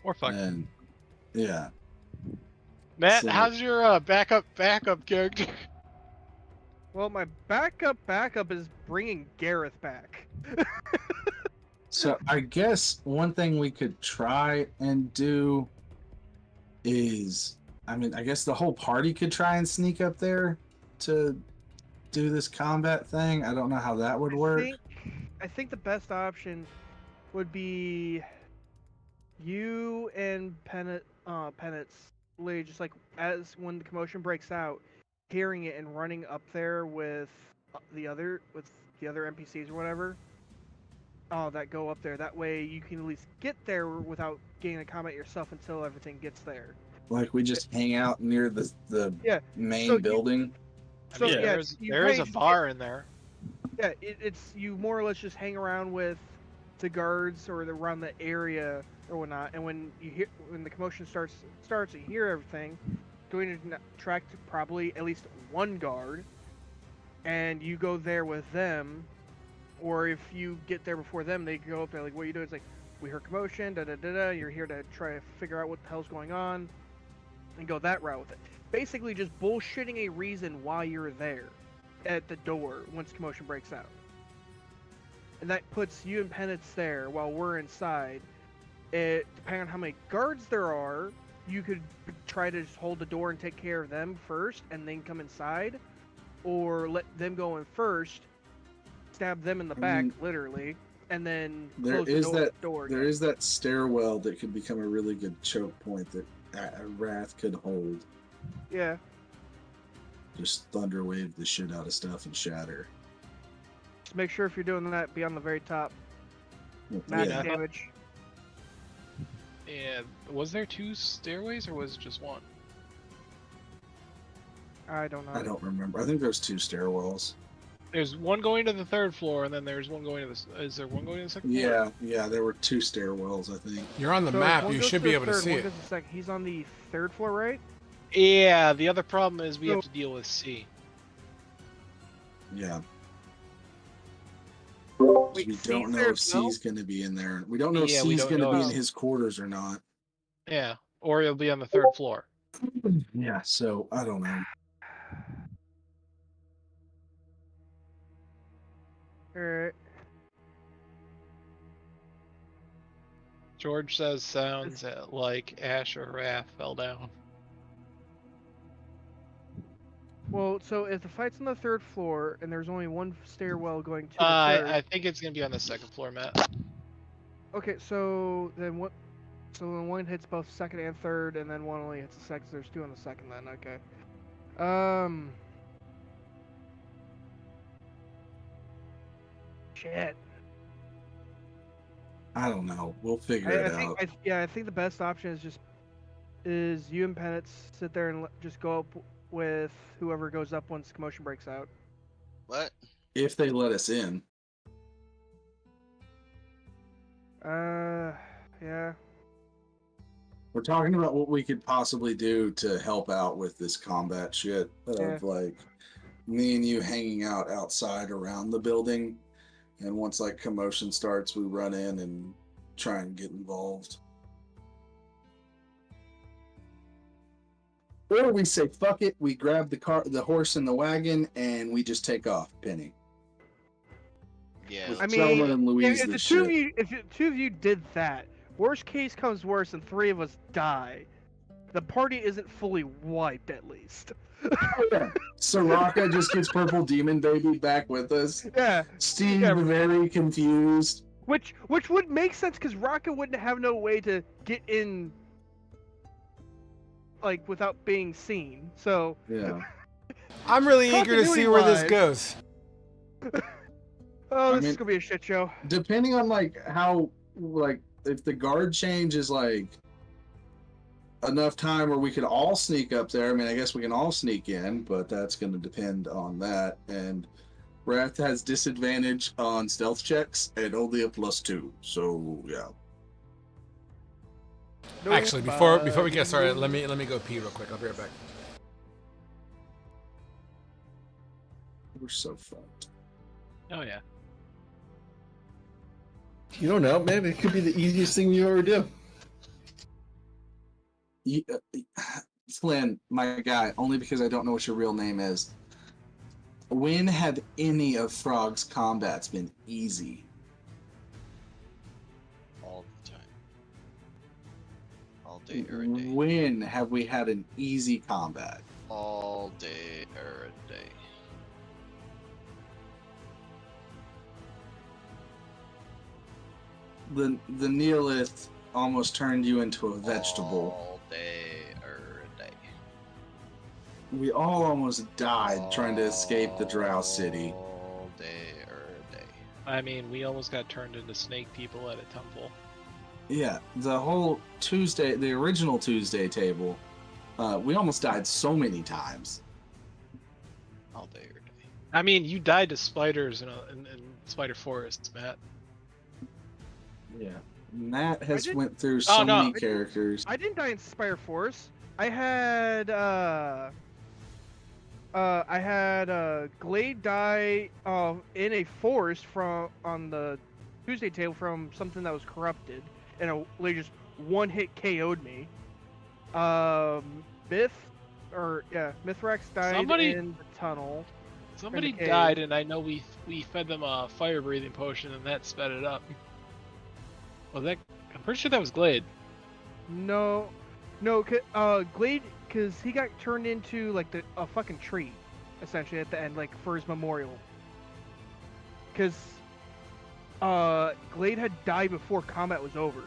Or fuck. And yeah. Matt, So- how's your backup character? Well, my backup is bringing Gareth back. So I guess one thing we could try and do is, I mean, I guess the whole party could try and sneak up there to do this combat thing. I don't know how that would work. I think the best option would be you and Penance, literally just like as when the commotion breaks out, hearing it and running up there with the other NPCs or whatever. That go up there. That way you can at least get there without getting a combat yourself until everything gets there. Like we just hang out near the main building. There is a bar in there. Yeah, it's you more or less just hang around with the guards or around the area or whatnot, and when the commotion starts, you hear everything. Going to attract probably at least one guard, and you go there with them, or if you get there before them, they go up there like, what are you doing? It's like, we heard commotion, da-da-da-da, you're here to try to figure out what the hell's going on, and go that route with it. Basically just bullshitting a reason why you're there at the door once commotion breaks out. And that puts you and Penance there while we're inside. Depending on how many guards there are, you could try to just hold the door and take care of them first and then come inside, or let them go in first, stab them in the back, literally, and then close the door. There is that stairwell that could become a really good choke point that Wrath could hold. Yeah. Just thunderwave the shit out of stuff and shatter. Just make sure if you're doing that, be on the very top. Max damage. And was there 2 stairways or was it just one? I don't know. I don't remember. I think there's 2 stairwells. There's one going to the 3rd floor, and then there's one going to the. Is there one going to the 2nd floor? Yeah. There were 2 stairwells, I think. You're on the map. You should be able to see it. He's on the 3rd floor, right? Yeah. The other problem is we have to deal with C. Yeah. Wait, we don't know if C's going to be in there. We don't know if C's going to be in his quarters or not. Yeah, or he'll be on the 3rd floor. Yeah, so I don't know. Alright. George says sounds like Ash or Wrath fell down. Well, so if the fight's on the 3rd floor and there's only one stairwell going to the 3rd... I think it's gonna be on the 2nd floor, Matt. Okay, so then what? So then one hits both 2nd and 3rd, and then one only hits the 2nd. So there's 2 on the 2nd then. Okay. Shit. I don't know. We'll figure it out. I think the best option is you and Penance sit there and just go up with whoever goes up once commotion breaks out. What? If they let us in. Yeah. We're talking about what we could possibly do to help out with this combat shit of like me and you hanging out outside around the building, and once like commotion starts, we run in and try and get involved. Or we say fuck it, we grab the horse and the wagon, and we just take off, Penny. Yeah. With I mean, Selma and Louise, if the two of you did that, worst case comes worse and 3 of us die, the party isn't fully wiped at least. Soraka just gets Purple Demon Baby back with us. Yeah. Steve very confused. Which would make sense because Raka wouldn't have no way to get in, like, without being seen. So yeah. I'm really eager to see where this goes. This is gonna be a shit show. Depending on like how like if the guard change is like enough time where we could all sneak up there. I mean, I guess we can all sneak in, but that's going to depend on that. And Wrath has disadvantage on stealth checks and only a +2. So yeah. Actually, before we get started, let me go pee real quick. I'll be right back. We're so fucked. Oh yeah. You don't know, man. It could be the easiest thing you ever do. Flynn, my guy, only because I don't know what your real name is. When have any of Frog's combats been easy? All the time. All day, every day. When have we had an easy combat? All day, every day. The Neolith almost turned you into a vegetable. All day, every day. We all almost died trying to escape the Drow City. All day, every day. I mean, we almost got turned into snake people at a temple. Yeah, the whole Tuesday, the original Tuesday table, we almost died so many times. All day, every day. I mean, you died to spiders in spider forests, Matt. Yeah. Matt has went through so many characters. I didn't die in Spire Force. I had I had Glade die in a forest on the Tuesday table from something that was corrupted, and like just one hit KO'd me. Mithrax died in the tunnel. Somebody died, and I know we fed them a fire breathing potion, and that sped it up. Well, I'm pretty sure that was Glade. No, Glade, because he got turned into like a fucking tree, essentially at the end, like for his memorial. Because Glade had died before combat was over.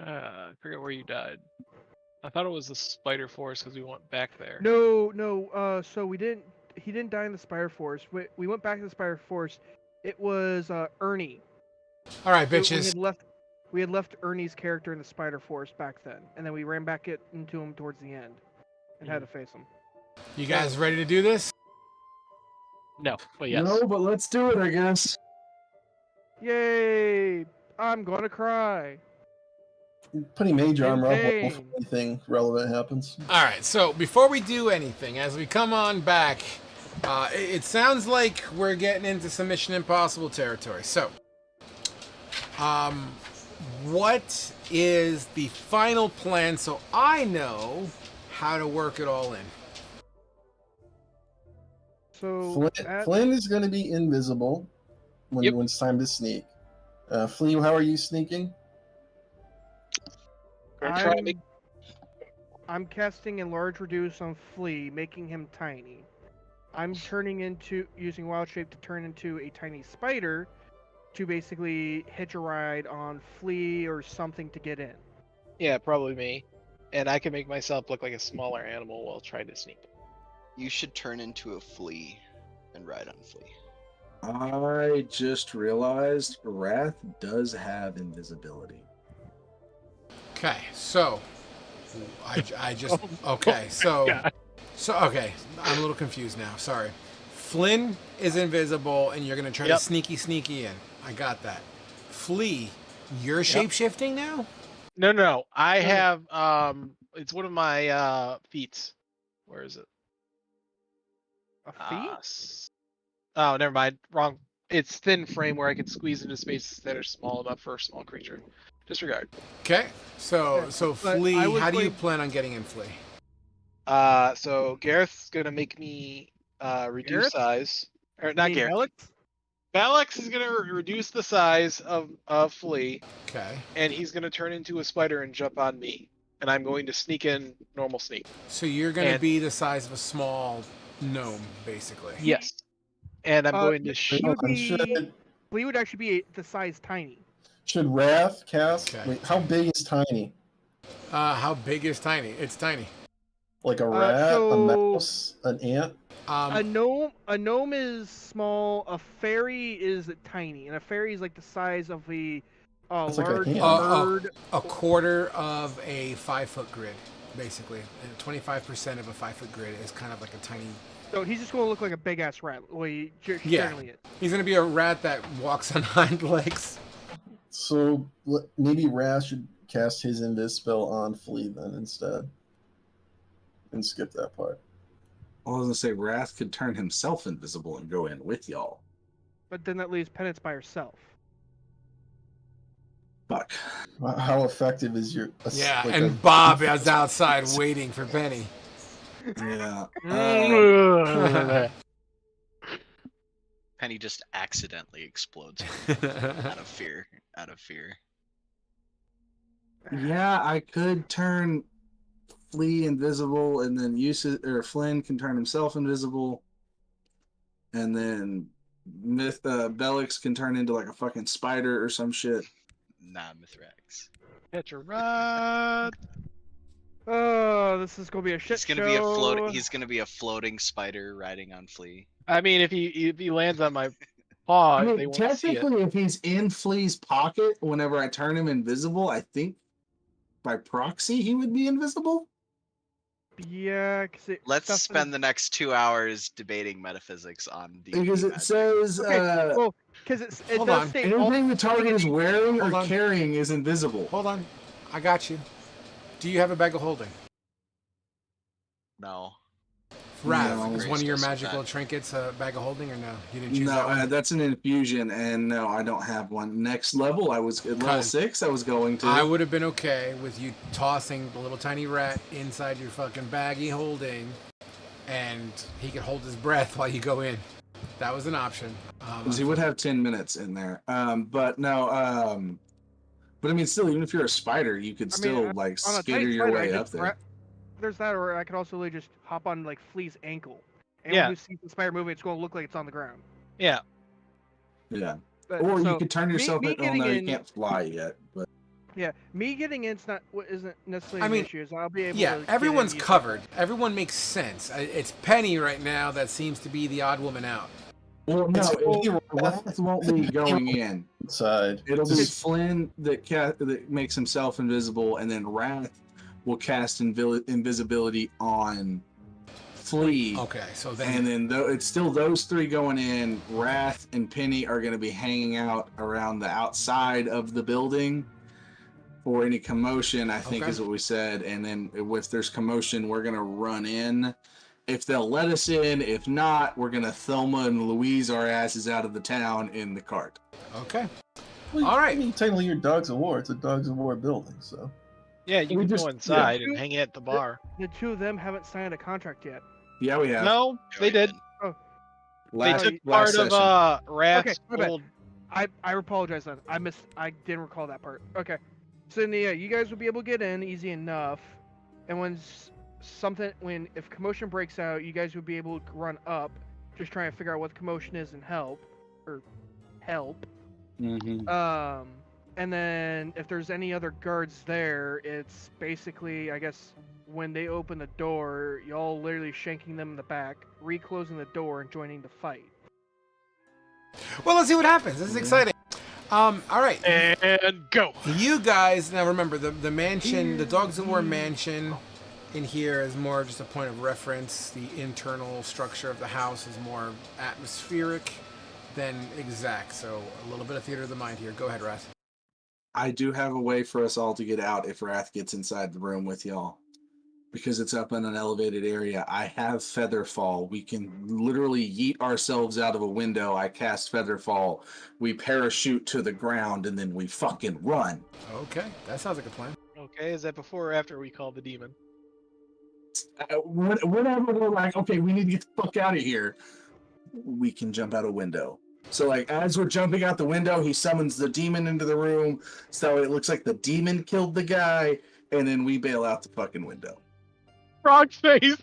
I forget where you died. I thought it was the Spider Forest because we went back there. No. So we didn't. He didn't die in the Spider Forest. We went back to the Spider Forest. It was Ernie. All right, bitches. We had left Ernie's character in the Spider Forest back then, and then we ran back into him towards the end, and had to face him. You guys ready to do this? No, but yes. No, but let's do it, I guess. Yay! I'm gonna cry. Putting mage armor up Insane. if anything relevant happens. All right, so before we do anything, as we come on back, it sounds like we're getting into some Mission Impossible territory. So, what is the final plan so I know how to work it all in? So Flynn is going to be invisible when it's time to sneak. Flea, how are you sneaking? I'm casting Enlarge Reduce on Flea, making him tiny. I'm using Wild Shape to turn into a tiny spider to basically hitch a ride on Flea or something to get in. Yeah, probably me. And I can make myself look like a smaller animal while trying to sneak. You should turn into a flea and ride on Flea. I just realized Wrath does have invisibility. Okay, so I just okay, so okay, I'm a little confused now. Sorry. Flynn is invisible, and you're gonna try to sneaky in. I got that. Flea, you're shape-shifting now? No. I have it's one of my feats. Where is it? A feat? Oh, never mind. Wrong. It's thin frame where I can squeeze into spaces that are small enough for a small creature. Disregard. Okay. So Flea, how do you plan on getting in Flea? So Gareth's gonna make me reduce size. Or not Gareth. Balix is gonna reduce the size of Flea. Okay. And he's gonna turn into a spider and jump on me. And I'm going to sneak in normal sneak. So you're gonna be the size of a small gnome, basically. Yes. And I'm going to Flea would actually be the size tiny. Should Wrath cast? Okay. Wait, how big is tiny? How big is tiny? It's tiny. Like a rat, a mouse, an ant? A gnome is small. A fairy is tiny, and a fairy is like the size of a large bird. A quarter of a 5-foot grid, basically. 25% of a 5-foot grid is kind of like a tiny. So he's just going to look like a big ass rat. He's going to be a rat that walks on hind legs. So maybe Wrath should cast his invis spell on Flea then instead, and skip that part. I was gonna say Wrath could turn himself invisible and go in with y'all. But then that leaves Penance by herself. Fuck. How effective is your? Bob is outside waiting for Penny. Yeah. Penny just accidentally explodes out of fear. Yeah, I could turn Flea invisible, and then Flynn can turn himself invisible, and then Bellix can turn into like a fucking spider or some shit. Nah, Mithrax. Catch a rod. Oh, this is gonna be a shit show. He's gonna be a floating spider riding on Flea. I mean, if he lands on my paw, I mean, they won't see it. technically, if he's in Flea's pocket, whenever I turn him invisible, I think by proxy he would be invisible. Yeah, Let's spend the next 2 hours debating metaphysics on D&D. Because it says, Because it Hold does on. say Anything the target is wearing Hold or on. carrying is invisible. Hold on. I got you. Do you have a bag of holding? No. Rav, No. is one of your Grace does magical not. trinkets a bag of holding or no? You didn't choose No, that one? that's an infusion, and no, I don't have one. Next level, I was at level 'Cause 6. I was going to. I would have been okay with you tossing the little tiny rat inside your fucking baggy holding, and he could hold his breath while you go in. That was an option. Because he would have 10 minutes in there. But no. But I mean, still, even if you're a spider, you could still like on a skitter tight your spider, I way could up there. There's that, or I could also literally just hop on like Flea's ankle. Anyone Yeah. who sees the spider moving, it's going to look like it's on the ground. Yeah. Yeah. But, Or you so, could turn yourself. me Oh getting no, you in- can't fly yet. But Yeah, me getting in's not what isn't necessarily I mean, an issue. Is I'll be able Yeah, to. everyone's get in covered. Everyone makes sense. It's Penny right now that seems to be the odd woman out. well, no, It's Wrath won't be going in. Inside. It'll be Just- Flynn that makes himself invisible, and then Wrath will cast invisibility on Flea. Okay, so then And then though it's still those three going in, Wrath and Penny are going to be hanging out around the outside of the building for any commotion, I think Okay. is what we said. And then if there's commotion, we're going to run in. If they'll let us in, if not, we're going to Thelma and Louise our asses out of the town in the cart. okay. Well, All right. I mean, technically, your Dogs of War. It's a Dogs of War building, so. Yeah, you We can just- go inside yeah. and hang at the bar. The two of them haven't signed a contract yet. Yeah, we have. No, they did. They Last, took last part session. of Rath's my bad. gold. I apologize then. I didn't recall that part. Okay. So yeah, you guys will be able to get in easy enough, and if commotion breaks out, you guys would be able to run up, just trying to figure out what the commotion is and help. Mhm. And then if there's any other guards there, it's basically, I guess, when they open the door, y'all literally shanking them in the back, reclosing the door, and joining the fight. Well, let's see what happens. This is exciting. All right. And go. You guys, now remember, the mansion, the Dogs of War mansion in here is more just a point of reference. The internal structure of the house is more atmospheric than exact. So a little bit of theater of the mind here. Go ahead, Wrath. I do have a way for us all to get out if Wrath gets inside the room with y'all. Because it's up in an elevated area. I have Featherfall. We can literally yeet ourselves out of a window. I cast Featherfall. We parachute to the ground and then we fucking run. Okay, that sounds like a plan. Okay, is that before or after we call the demon? Whenever we're like, okay, we need to get the fuck out of here, we can jump out a window. So like as we're jumping out the window, he summons the demon into the room. So it looks like the demon killed the guy, and then we bail out the fucking window. Frog face.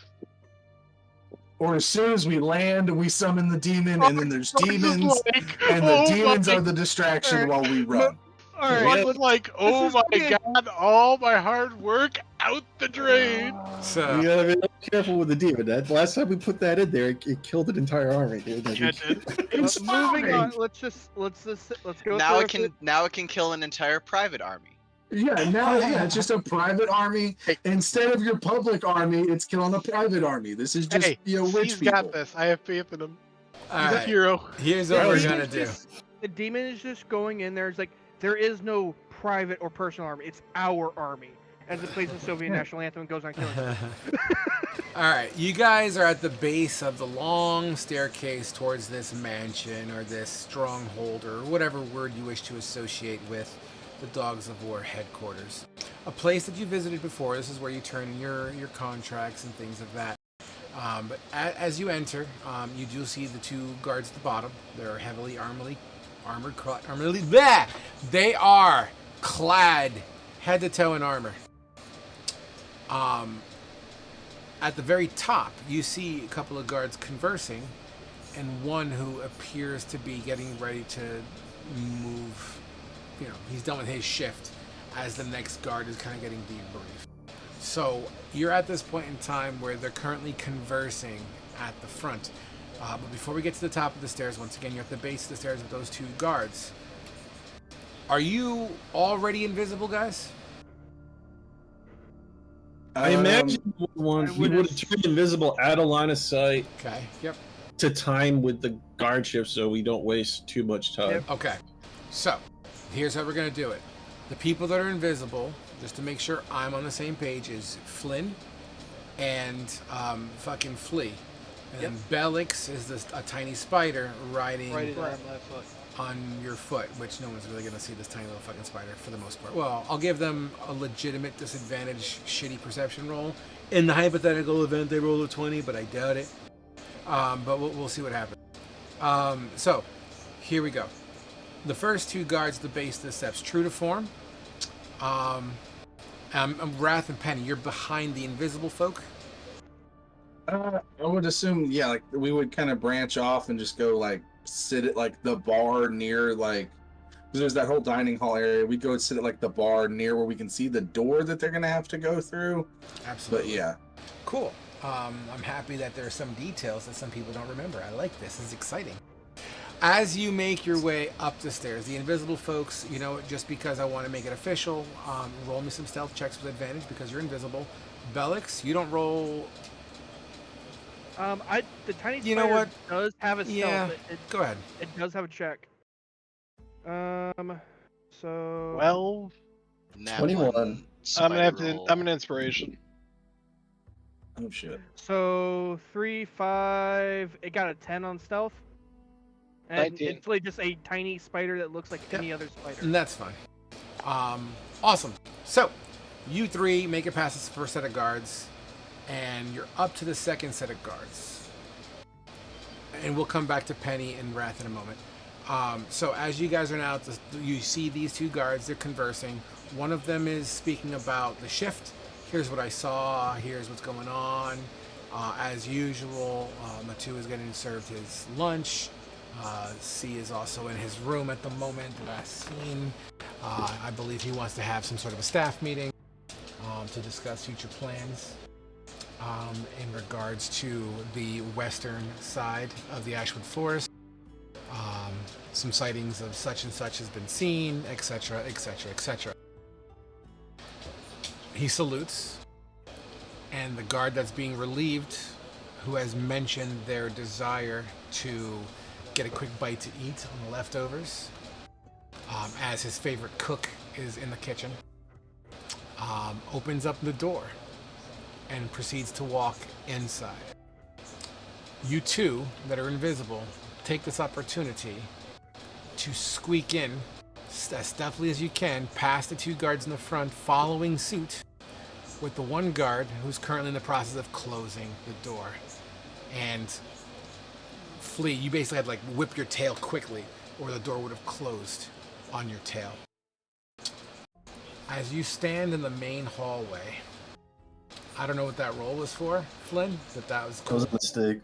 Or as soon as we land, we summon the demon, and then there's demons, Like, and the oh demons my- are the distraction while we run. All Frog was like, oh is my good. god, all my hard work out the drain. So You gotta be a little careful with the demon. That last time we put that in there, it killed an entire army, dude. Yeah, it did. It's Moving fine. on. Let's go. Now through it can kill an entire private army. Yeah, now it's just a private army. Instead of your public army, it's killing a private army. This is just Hey, rich he's people. got this. I have faith in him. all He's a right, hero. here's what The we're demon gonna is do. The demon is just going in there. It's like there is no private or personal army. It's our army. As it plays the Soviet national anthem and goes on killing. All right, you guys are at the base of the long staircase towards this mansion or this stronghold or whatever word you wish to associate with the Dogs of War headquarters. A place that you visited before. This is where you turn in your contracts and things of that. But as you enter, you do see the two guards at the bottom. They're heavily armored. Bleh! They are clad head to toe in armor. At the very top, you see a couple of guards conversing, and one who appears to be getting ready to move. You know, he's done with his shift as the next guard is kind of getting debriefed. So you're at this point in time where they're currently conversing at the front. But before we get to the top of the stairs, once again, you're at the base of the stairs with those two guards. Are you already invisible, guys? I imagine he would have turned invisible out of line of sight. Okay. Yep. to time with the guard shift so we don't waste too much time. Yep. Okay, so here's how we're gonna do it. The people that are invisible, just to make sure I'm on the same page, is Flynn and fucking Flea. And then Bellix is a tiny spider riding Right on my foot. on your foot, which no one's really going to see this tiny little fucking spider for the most part. Well, I'll give them a legitimate disadvantage, shitty perception roll. In the hypothetical event they roll a 20, but I doubt it. But we'll see what happens. So, here we go. The first two guards at the base of the steps, true to form. Wrath and Penny, you're behind the invisible folk. I would assume, yeah, like we would kind of branch off and just go like sit at like the bar near like, because there's that whole dining hall area. We'd go and sit at like the bar near where we can see the door that they're gonna have to go through. Absolutely. But yeah, Cool. I'm happy that there are some details that some people don't remember. I like this. This is exciting. As you make your way up the stairs, the invisible folks, you know, just because I want to make it official, roll me some stealth checks with advantage because you're invisible. Bellix, you don't roll. The tiny You know spider what? does have a stealth. Yeah. It Go ahead. does have a check. So 12. Nat 21. one I'm gonna have spider to. roll. I'm an inspiration. oh shit. So 3, 5. It got a 10 on stealth. And 19. it's like just a tiny spider that looks like any other spider. And that's fine. Awesome. So, you three make it past this first set of guards, and you're up to the second set of guards. And we'll come back to Penny and Wrath in a moment. So as you guys are now, you see these two guards, they're conversing. One of them is speaking about the shift. Here's what I saw, here's what's going on. As usual, Matu is getting served his lunch. C is also in his room at the moment, last seen. I believe he wants to have some sort of a staff meeting to discuss future plans in regards to the western side of the Ashwood Forest. Some sightings of such and such has been seen, etc., etc., etc. He salutes, and the guard that's being relieved, who has mentioned their desire to get a quick bite to eat on the leftovers, as his favorite cook is in the kitchen, opens up the door and proceeds to walk inside. You two that are invisible take this opportunity to squeak in as stealthily as you can past the two guards in the front, following suit with the one guard who's currently in the process of closing the door. And Flea, you basically had to like whip your tail quickly or the door would have closed on your tail. As you stand in the main hallway, I don't know what that roll was for, Flynn, but that was cool. That was a mistake.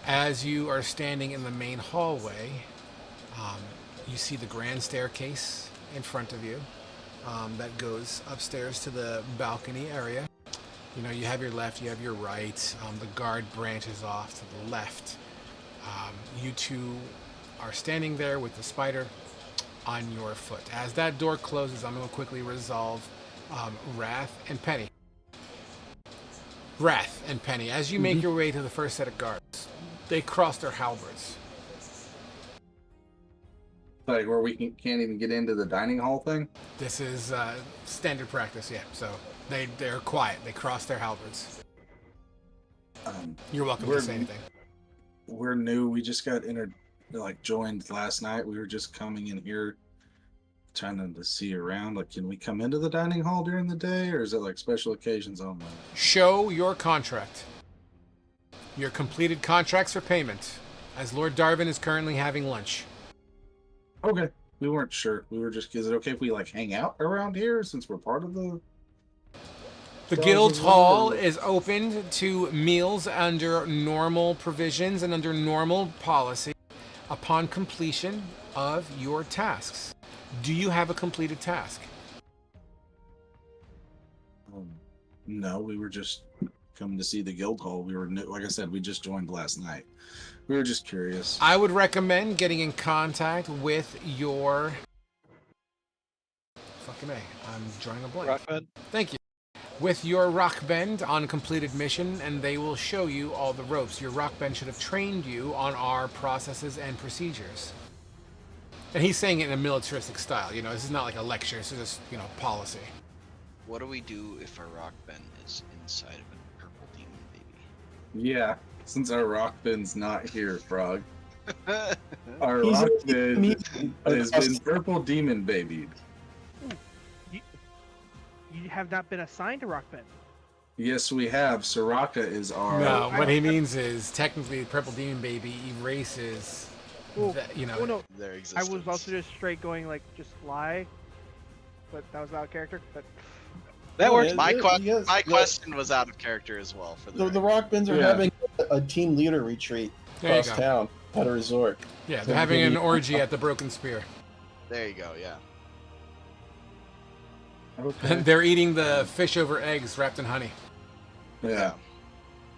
As you are standing in the main hallway, you see the grand staircase in front of you that goes upstairs to the balcony area. You know, you have your left, you have your right. The guard branches off to the left. You two are standing there with the spider on your foot. As that door closes, I'm going to quickly resolve Wrath and Penny. Wrath and Penny, as you make your way to the first set of guards, they cross their halberds. Like where we can't even get into the dining hall thing. This is standard practice, yeah. So they're quiet. They cross their halberds. You're welcome to say anything. We're new. We just got joined last night. We were just coming in here, trying to see around. Like, can we come into the dining hall during the day, or is it like special occasions only? Show your contract. Your completed contracts for payment, as Lord Darwin is currently having lunch. Okay. We weren't sure. We were just, is it okay if we like hang out around here since we're part of the... The guild hall is opened to meals under normal provisions and under normal policy upon completion of your tasks. Do you have a completed task? No, we were just coming to see the guild hall. We were new. Like I said, we just joined last night. We were just curious. I would recommend getting in contact with your... Fucking A. I'm drawing a blank. Rockhead. Thank you. with your rock bend on completed mission, and they will show you all the ropes. Your rock bend should have trained you on our processes and procedures. And he's saying it in a militaristic style. You know, this is not like a lecture. This is just, you know, policy. What do we do if our rock bend is inside of a purple demon baby? Yeah, since our rock bin's not here, Frog. Our He's rock a- bin has been purple demon babied. You have not been assigned to Rock Bend. Yes, we have. Soraka is our. No, what he means is technically Purple Demon Baby erases, Well, you know. well, no, Their I existence. was also just straight going like just lie, but that was out of character. But That Oh, works. yeah. My question was out of character as well. For The rock bins are Yeah. having a team leader retreat There you across go. town at a resort. Yeah, they're having an orgy at the Broken Spear. There you go. Yeah. Okay. They're eating the fish over eggs wrapped in honey. Yeah.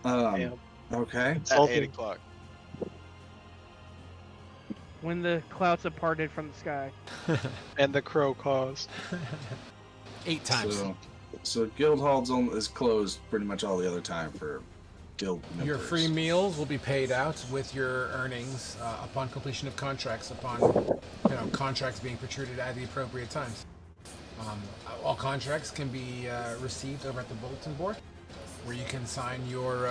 Damn. Okay. At Salty. 8 o'clock. when the clouds have parted from the sky, And the crow caused. 8 times. So Guildhall is closed pretty much all the other time for guild members. Your free meals will be paid out with your earnings upon completion of contracts, upon contracts being protruded at the appropriate times. All contracts can be received over at the bulletin board, where you can sign your,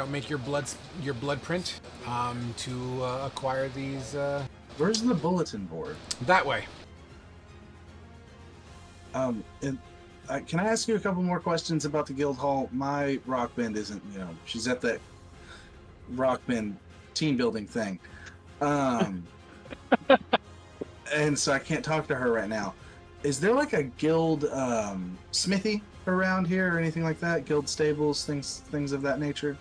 make your blood print to acquire these. Where's the bulletin board? That way. Can I ask you a couple more questions about the Guildhall? My rock band isn't, she's at that rock band team building thing. And so I can't talk to her right now. Is there like a guild smithy around here or anything like that? Guild stables, things of that nature?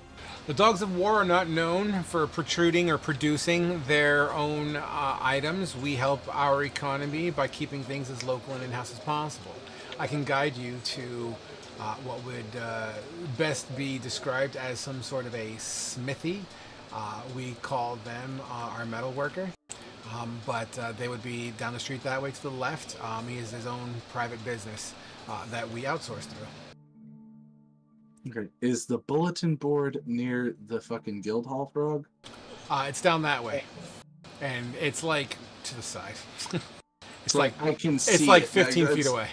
The Dogs of War are not known for protruding or producing their own items. We help our economy by keeping things as local and in-house as possible. I can guide you to what would best be described as some sort of a smithy. We call them our metal worker. But they would be down the street that way to the left. He has his own private business that we outsource through. Okay. Is the bulletin board near the fucking Guildhall, Frog? It's down that way, and it's like to the side. It's So like I can see. it's like it. 15 feet away.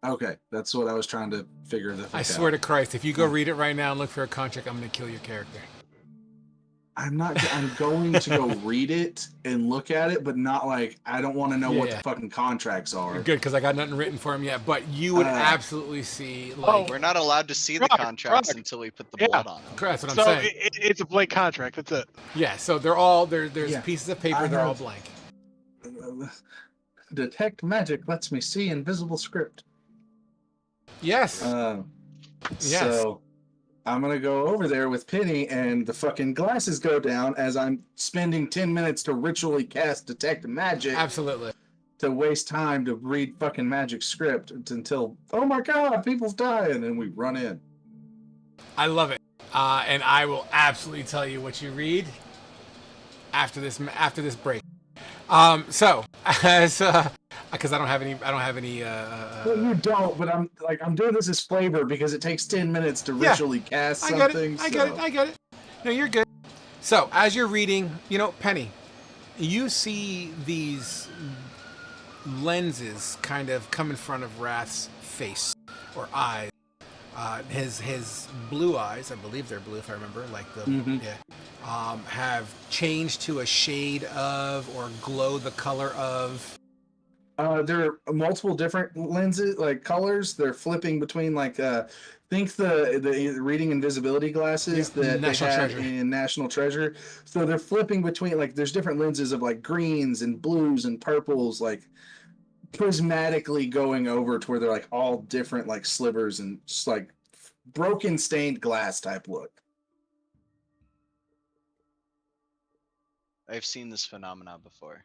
Okay, that's what I was trying to figure the fuck I out. swear to Christ, if you go read it right now and look for a contract, I'm going to kill your character. I'm going to go read it and look at it, but not like I don't want to know what the fucking contracts are. You're good, because I got nothing written for him yet. But you would absolutely see, like, We're not allowed to see the contracts until we put the blood on them. that's what I'm So saying. it's a blank contract. That's it. Yeah, so they're all there's Yeah. pieces of paper. They're all blank. Detect magic lets me see invisible script. Yes. Yes. So I'm gonna go over there with Penny, and the fucking glasses go down as I'm spending 10 minutes to ritually cast detect magic. Absolutely. To waste time to read fucking magic script until, oh my god, people's dying, and we run in. I love it, and I will absolutely tell you what you read after this break. So as because I don't have any. Well, you don't, but I'm doing this as flavor because it takes 10 minutes to ritually cast something. I get it. No, you're good. So as you're reading, Penny, you see these lenses kind of come in front of Wrath's face or eyes. His blue eyes, I believe they're blue if I remember, like the have changed to a shade of or glow the color of. There are multiple different lenses, like colors. They're flipping between think the reading invisibility glasses that they had in National Treasure. So they're flipping between there's different lenses of greens and blues and purples, prismatically going over to where they're all different slivers and just broken stained glass type look. I've seen this phenomenon before.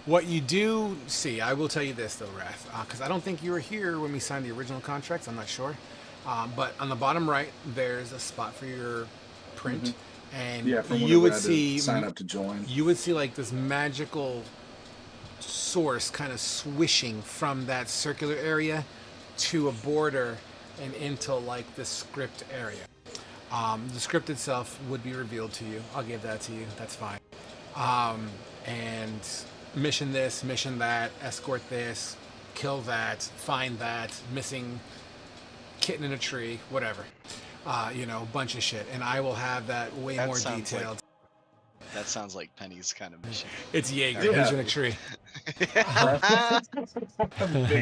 What you do see, I will tell you this though, Wrath, because I don't think you were here when we signed the original contracts. I'm not sure, but on the bottom right, there's a spot for your print, and you would see sign up to join. You would see this magical source kind of swishing from that circular area to a border and into like the script area. The script itself would be revealed to you. I'll give that to you. That's fine. And mission this, mission that, escort this, kill that, find that, missing kitten in a tree, whatever. Bunch of shit. And I will have that way more detailed. That sounds like Penny's kind of mission. It's Jaeger. He's in a tree. Big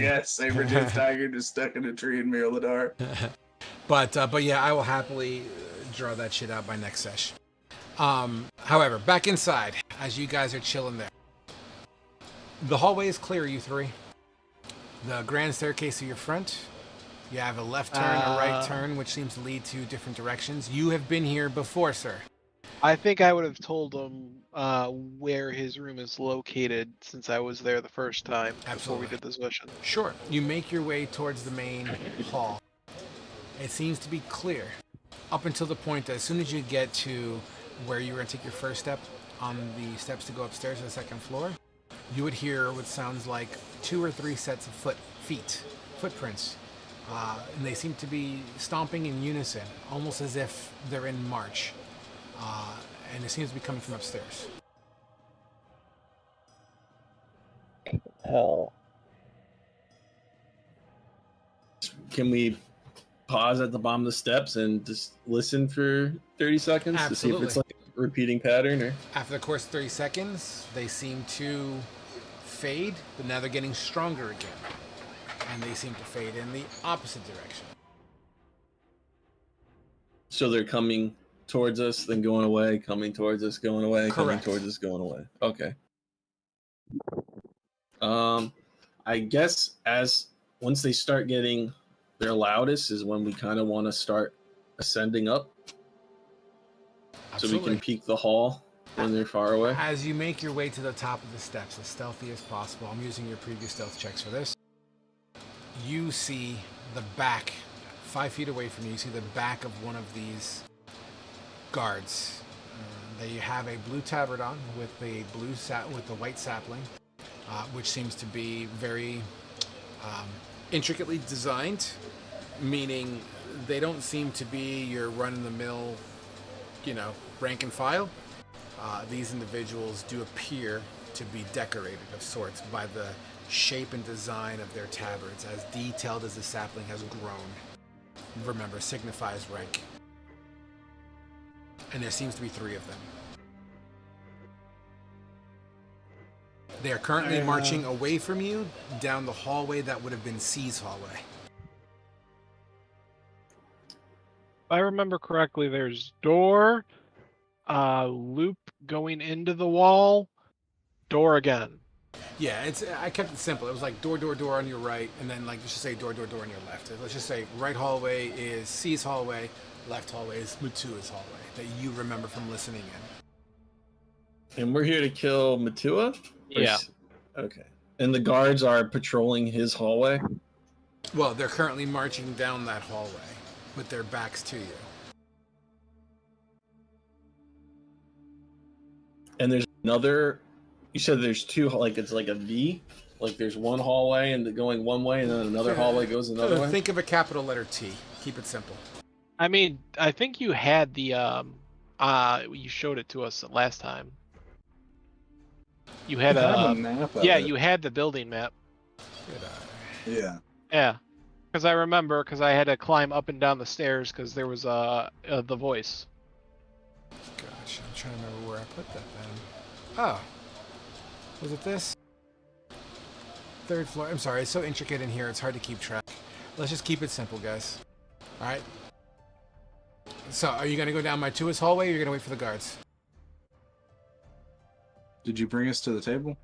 ass saber-toothed tiger just stuck in a tree in Mirador. But yeah, I will happily draw that shit out by next sesh. However, back inside, as you guys are chilling there. The hallway is clear, you three. The grand staircase to your front. You have a left turn, a right turn, which seems to lead to different directions. You have been here before, sir. I think I would have told him where his room is located since I was there the first time before we did this mission. Sure. You make your way towards the main hall. It seems to be clear up until the point that as soon as you get to where you were going to take your first step on the steps to go upstairs to the second floor, you would hear what sounds like 2 or 3 sets of footprints. And they seem to be stomping in unison, almost as if they're in march. And it seems to be coming from upstairs. Hell. Can we pause at the bottom of the steps and just listen for 30 seconds Absolutely. to see if it's like a repeating pattern? Or After the course of 30 seconds, they seem to fade, but now they're getting stronger again. And they seem to fade in the opposite direction. so they're coming towards us, then going away, coming towards us, going away, coming Correct. towards us, going away. Okay. I guess once they start getting their loudest is when we kind of want to start ascending up. Absolutely. So we can peek the hall when they're far away. As you make your way to the top of the steps, as stealthy as possible, I'm using your previous stealth checks for this. You see the back, 5 feet away from you, you see the back of one of these guards. They have a blue tabard on with the white sapling, which seems to be very intricately designed, meaning they don't seem to be your run-of-the-mill, rank and file. These individuals do appear to be decorated of sorts by the shape and design of their tabards, as detailed as the sapling has grown. Remember, signifies rank. And there seems to be 3 of them. They are currently marching away from you down the hallway that would have been C's hallway. If I remember correctly, there's door, loop going into the wall, door again. Yeah, I kept it simple. It was like door on your right, and then let's just say door on your left. Let's just say right hallway is C's hallway, left hallway is Matua's hallway that you remember from listening in. And we're here to kill Matua? Yeah. Okay. And the guards are patrolling his hallway? Well, they're currently marching down that hallway with their backs to you. And there's another. You said there's 2, it's like a V? Like there's one hallway and going one way, and then another hallway goes another way? Think of a capital letter T. Keep it simple. I mean, I think you had the, you showed it to us last time. You had a map of it. you had the building map. Yeah. Yeah. Because I remember, I had to climb up and down the stairs because there was the voice. Gosh, I'm trying to remember where I put that then. Oh. Was it this? 3rd floor. I'm sorry, it's so intricate in here, it's hard to keep track. Let's just keep it simple, guys. Alright? So, are you going to go down Matua's hallway, or you're going to wait for the guards? Did you bring us to the table?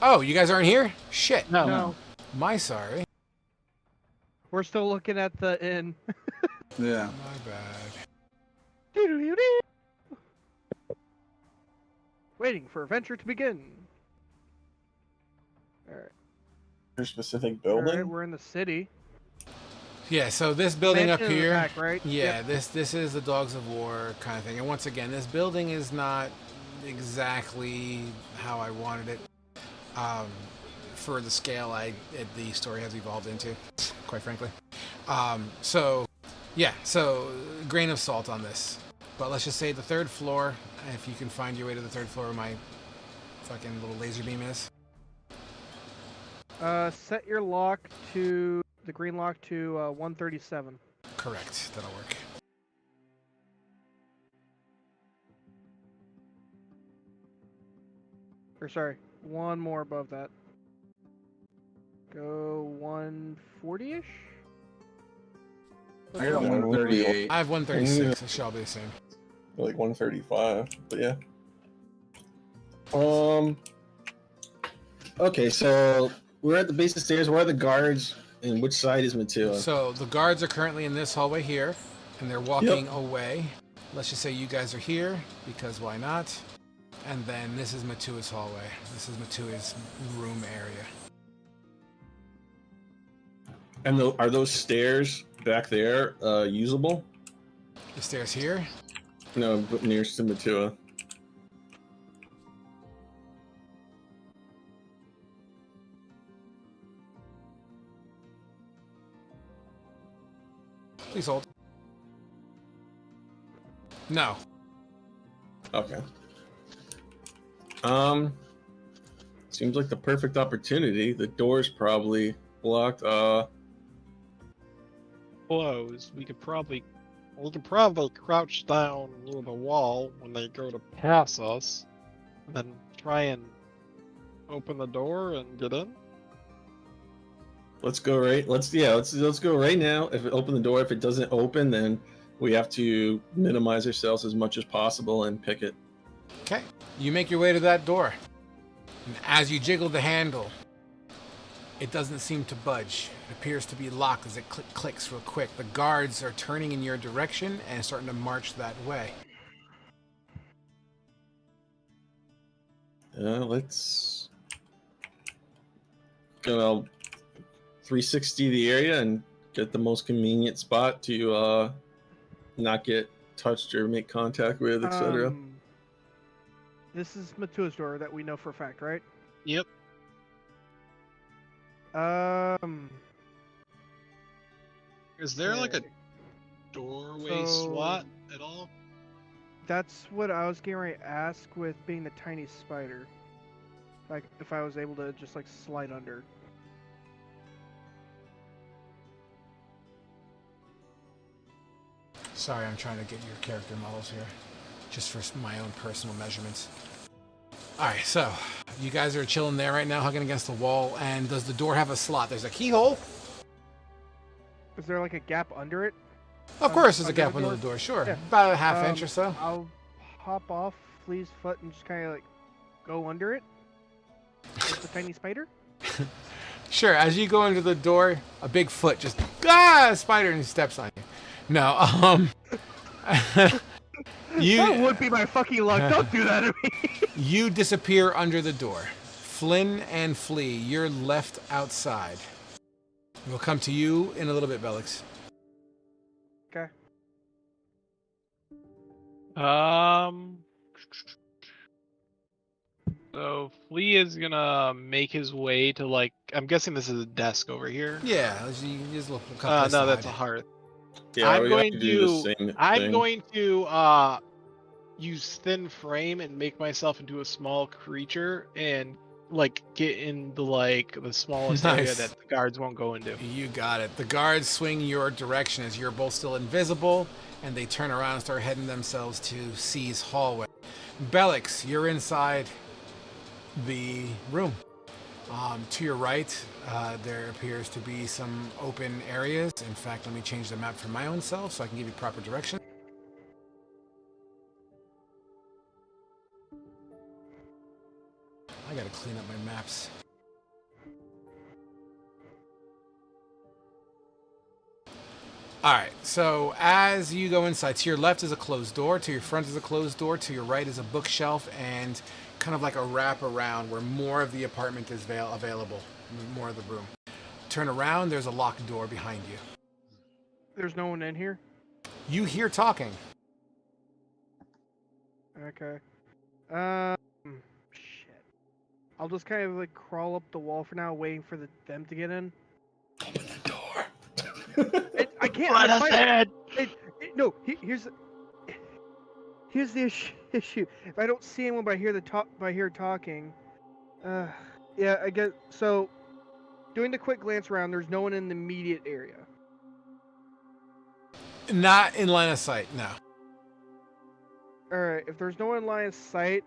Oh, you guys aren't here? Shit. No. My sorry. We're still looking at the inn. Yeah. My bad. Waiting for adventure to begin. Alright. Your specific Alright, building? we're in the city. Yeah, so this building up Mansion in the here, back, right? yeah, Yep. this is the Dogs of War kind of thing. And once again, this building is not exactly how I wanted it for the scale the story has evolved into, quite frankly. So, yeah, so grain of salt on this. But let's just say the third floor, if you can find your way to the third floor where my fucking little laser beam is. Set your lock to the green lock to 137. Correct, that'll work. Or sorry, one more above that. Go 140-ish? I got Yeah, 138. I have 136, it shall be the same. Like 135, but yeah. Okay, so we're at the base of the stairs. Where are the guards, and which side is Matua? So the guards are currently in this hallway here, and they're walking away. Let's just say you guys are here, because why not? And then this is Matua's hallway. This is Matua's room area. And are those stairs back there usable? The stairs here? No, but nearest to Matua. Please hold. No. Okay. Seems like the perfect opportunity. The door's probably blocked. Closed. We could probably crouch down near the wall when they go to pass us, and then try and open the door and get in. Let's go right. Let's go right now. If it open the door, if it doesn't open, then we have to minimize ourselves as much as possible and pick it. Okay. You make your way to that door. And as you jiggle the handle, it doesn't seem to budge. It appears to be locked as it clicks real quick. The guards are turning in your direction and starting to march that way. Let's go 360 the area and get the most convenient spot to not get touched or make contact with, etc. This is Matua's door that we know for a fact, right? Yep. Is there like a Okay. doorway So- slot at all? That's what I was getting ready to ask with being the tiny spider. Like, if I was able to just, like, slide under. Sorry, I'm trying to get your character models here. Just for my own personal measurements. Alright, so you guys are chilling there right now, hugging against the wall, and does the door have a slot? There's a keyhole. Is there, like, a gap under it? Of course there's a under gap the under door? the door, sure. Yeah. About a half inch or so. I'll hop off Flea's foot and just kind of, like, go under it. With the tiny spider? Sure, as you go into the door, a big foot just spider and steps on you. No, you That would be my fucking luck. Don't do that to me. you disappear under the door. Flynn and Flea, you're left outside. We'll come to you in a little bit, Bellix. Okay. So Flea is gonna make his way to, like, I'm guessing this is a desk over here. Yeah, you just look a couple No, that's a hearth. Yeah, I'm we going have to do the to- same I'm thing. going to use thin frame and make myself into a small creature and, like, get in the smallest area Nice. that the guards won't go into. You got it. The guards swing your direction as you're both still invisible, and they turn around and start heading themselves to C's hallway. Bellix, you're inside the room. To your right, there appears to be some open areas. In fact, let me change the map for my own self so I can give you proper direction. I gotta clean up my maps. Alright, so as you go inside, to your left is a closed door, to your front is a closed door, to your right is a bookshelf, and kind of like a wrap around where more of the apartment is available, more of the room. Turn around, there's a locked door behind you. There's no one in here? You hear talking. Okay. Shit. I'll just kind of, like, crawl up the wall for now, waiting for them to get in. Open the door. I can't. Let I us find in. no. Here's the issue. If I don't see anyone by here talking, yeah, I guess so. Doing the quick glance around, there's no one in the immediate area. Not in line of sight, no. All right, if there's no one in line of sight,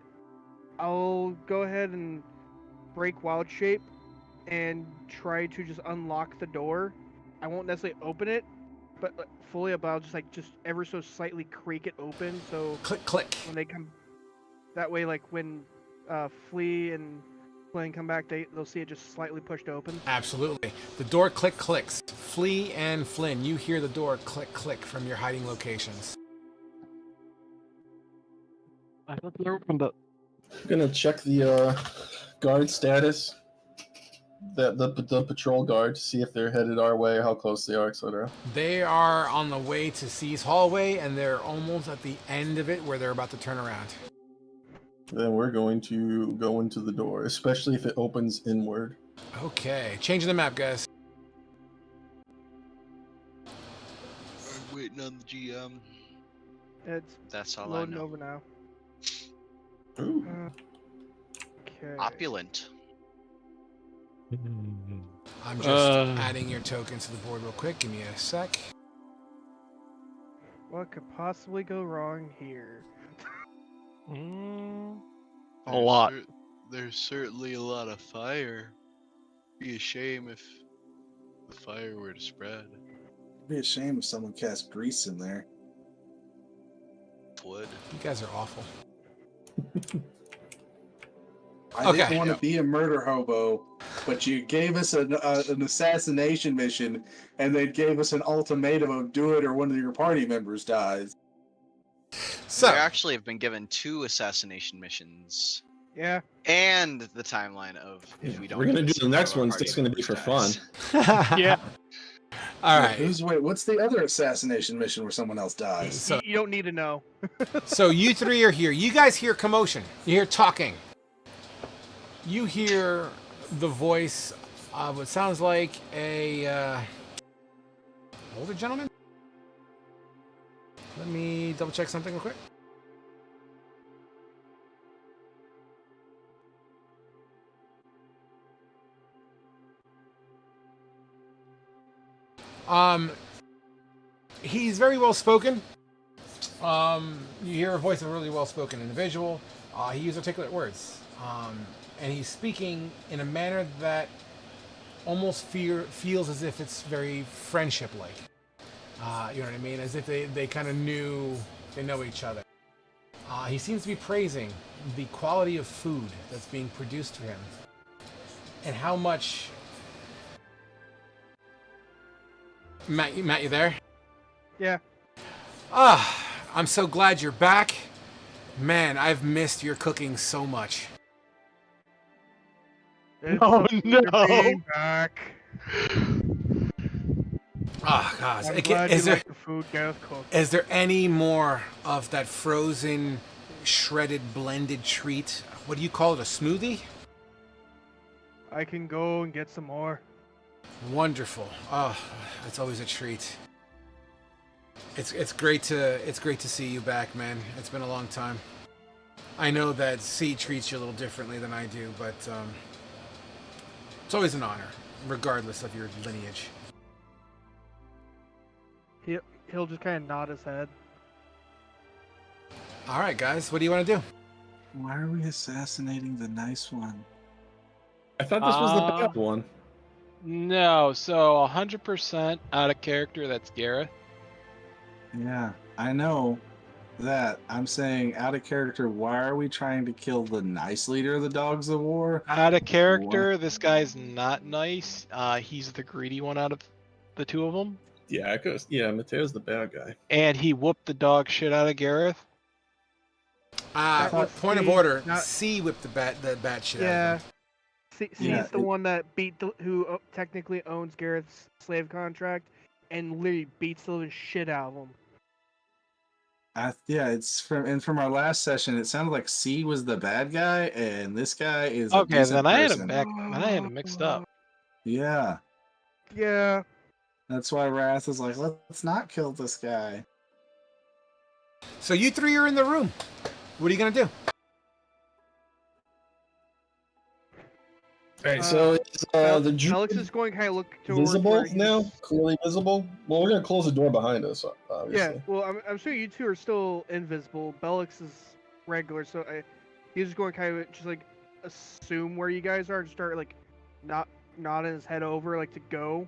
I'll go ahead and break wild shape and try to just unlock the door. I won't necessarily open it, but fully, but I'll just ever so slightly creak it open, so Click, click. when they come, that way, like when Flea and Flynn come back, they'll see it just slightly pushed open. Absolutely. The door clicks. Flea and Flynn, you hear the door click from your hiding locations. I thought they opened it. I'm gonna check the guard status. The patrol guard to see if they're headed our way or how close they are, etc. They are on the way to C's hallway, and they're almost at the end of it where they're about to turn around. Then we're going to go into the door, especially if it opens inward. Okay, changing the map, guys. I'm waiting on the GM. It's That's all I loading know. over now. Ooh. Okay. Opulent. I'm just adding your tokens to the board real quick. Give me a sec. What could possibly go wrong here? A lot. There's certainly a lot of fire. Be a shame if the fire were to spread. It'd be a shame if someone cast grease in there. Would. You guys are awful. I didn't Okay. want to be a murder hobo, but you gave us an assassination mission, and they gave us an ultimatum of do it or one of your party members dies. So, We actually have been given 2 assassination missions. Yeah. And the timeline of if we don't. We're gonna do it, the next one of one's our just party gonna be for members fun. dies. Yeah. all right. Wait, what's the other assassination mission where someone else dies? So, You don't need to know. so you three are here. You guys hear commotion. You hear talking. You hear the voice of what sounds like a older gentleman. Let me double check something real quick. He's very well spoken. You hear a voice of a really well spoken individual. He uses articulate words. And he's speaking in a manner that almost feels as if it's very friendship-like. You know what I mean? As if they kind of know each other. He seems to be praising the quality of food that's being produced for him. And how much... Matt, you there? Yeah. I'm so glad you're back. Man, I've missed your cooking so much. Oh, no. Being back. Oh, God. I'm glad you like the food Gareth cooked. Is there any more of that frozen, shredded, blended treat? What do you call it, a smoothie? I can go and get some more. Wonderful. Oh, it's always a treat. It's great to see you back, man. It's been a long time. I know that C treats you a little differently than I do, but it's always an honor, regardless of your lineage. He'll just kind of nod his head. All right, guys, what do you want to do? Why are we assassinating the nice one? I thought this was the bad one. No, so 100% out of character, that's Gareth. Yeah, I know that. I'm saying out of character, why are we trying to kill the nice leader of the Dogs of War? Out of character, this guy's not nice. He's the greedy one out of the two of them. Yeah, it goes. Yeah, Mateo's the bad guy. And he whooped the dog shit out of Gareth. was Point of C, order, not- C whipped the bat shit out Yeah. of him. C's Yeah, the one that who technically owns Gareth's slave contract and literally beats the living shit out of him. Yeah, it's from our last session. It sounded like C was the bad guy, and this guy is a Okay, decent then I had person. him back. I had him mixed up. Yeah, Yeah. That's why Wrath is like, let's not kill this guy. So you three are in the room. What are you gonna do? All right, so it's, the Alex druid is going kind of look towards visible where he's- now, clearly visible. Well, we're gonna close the door behind us, obviously. Yeah, well, I'm sure you two are still invisible. Bellix is regular, so he's just going kind of just like assume where you guys are and start like nodding his head over like to go,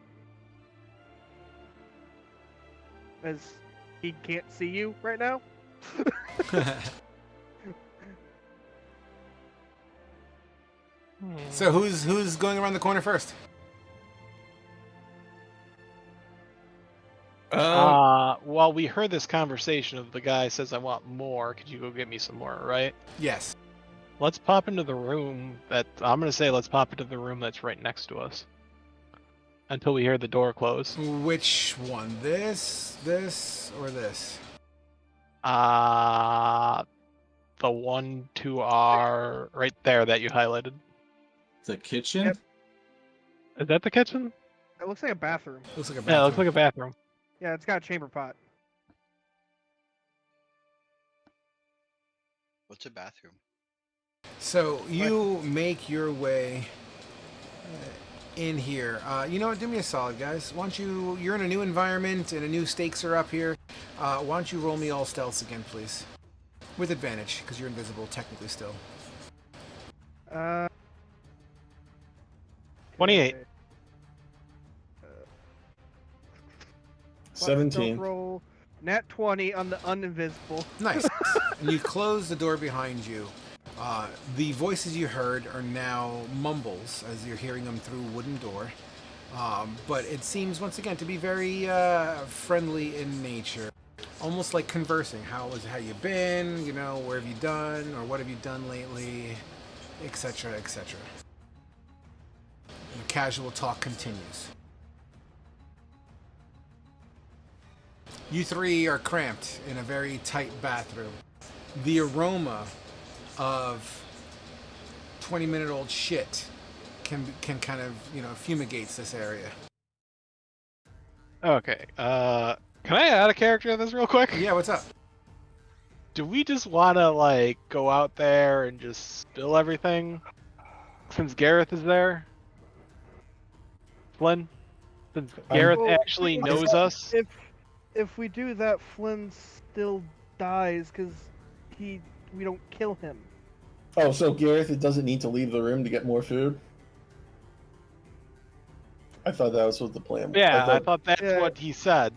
as he can't see you right now. So who's going around the corner first? Well, we heard this conversation of the guy says, I want more. Could you go get me some more, right? Yes. Let's pop into the room I'm going to say let's pop into the room that's right next to us. Until we hear the door close. Which one? This, or this? The one to our right there that you highlighted. The kitchen? Yep. Is that the kitchen? It looks like a bathroom. Looks like a Yeah, bathroom. it looks like a bathroom. Yeah, it's got a chamber pot. What's a bathroom? So you make your way in here. You know what? Do me a solid, guys. Why don't you're in a new environment and a new stakes are up here. Why don't you roll me all stealths again, please? With advantage, because you're invisible technically still. 28. 17. Roll nat 20 on the uninvisible. Nice. And you close the door behind you. The voices you heard are now mumbles as you're hearing them through a wooden door. But it seems once again to be very friendly in nature. Almost like conversing. How you been? You know, where have you done? Or what have you done lately? Etc. etc. The casual talk continues. You three are cramped in a very tight bathroom. The aroma of 20-minute-old shit can kind of, fumigates this area. Okay. Can I add a character to this real quick? Yeah, what's up? Do we just want to, go out there and just spill everything? Since Gareth is there? Flynn? Since Gareth Well, actually knows us? If we do that, Flynn still dies because we don't kill him. Oh, so Gareth, it doesn't need to leave the room to get more food? I thought that was what the plan was. Yeah, I thought that's what he said.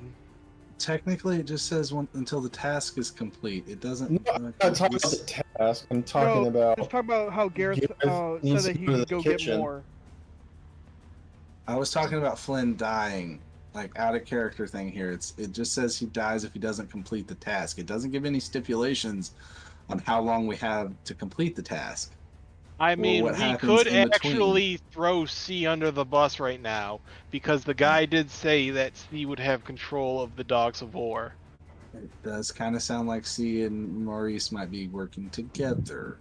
Technically, it just says until the task is complete. It doesn't. No, I'm not talking about the task. I'm talking about. Just talking about how Gareth said needs that to he go to could the go kitchen. get more. I was talking about Flynn dying, out of character thing here. It just says he dies if he doesn't complete the task. It doesn't give any stipulations on how long we have to complete the task. I mean, what we happens could in between. actually throw C under the bus right now, because the guy did say that C would have control of the Dogs of War. It does kind of sound like C and Maurice might be working together.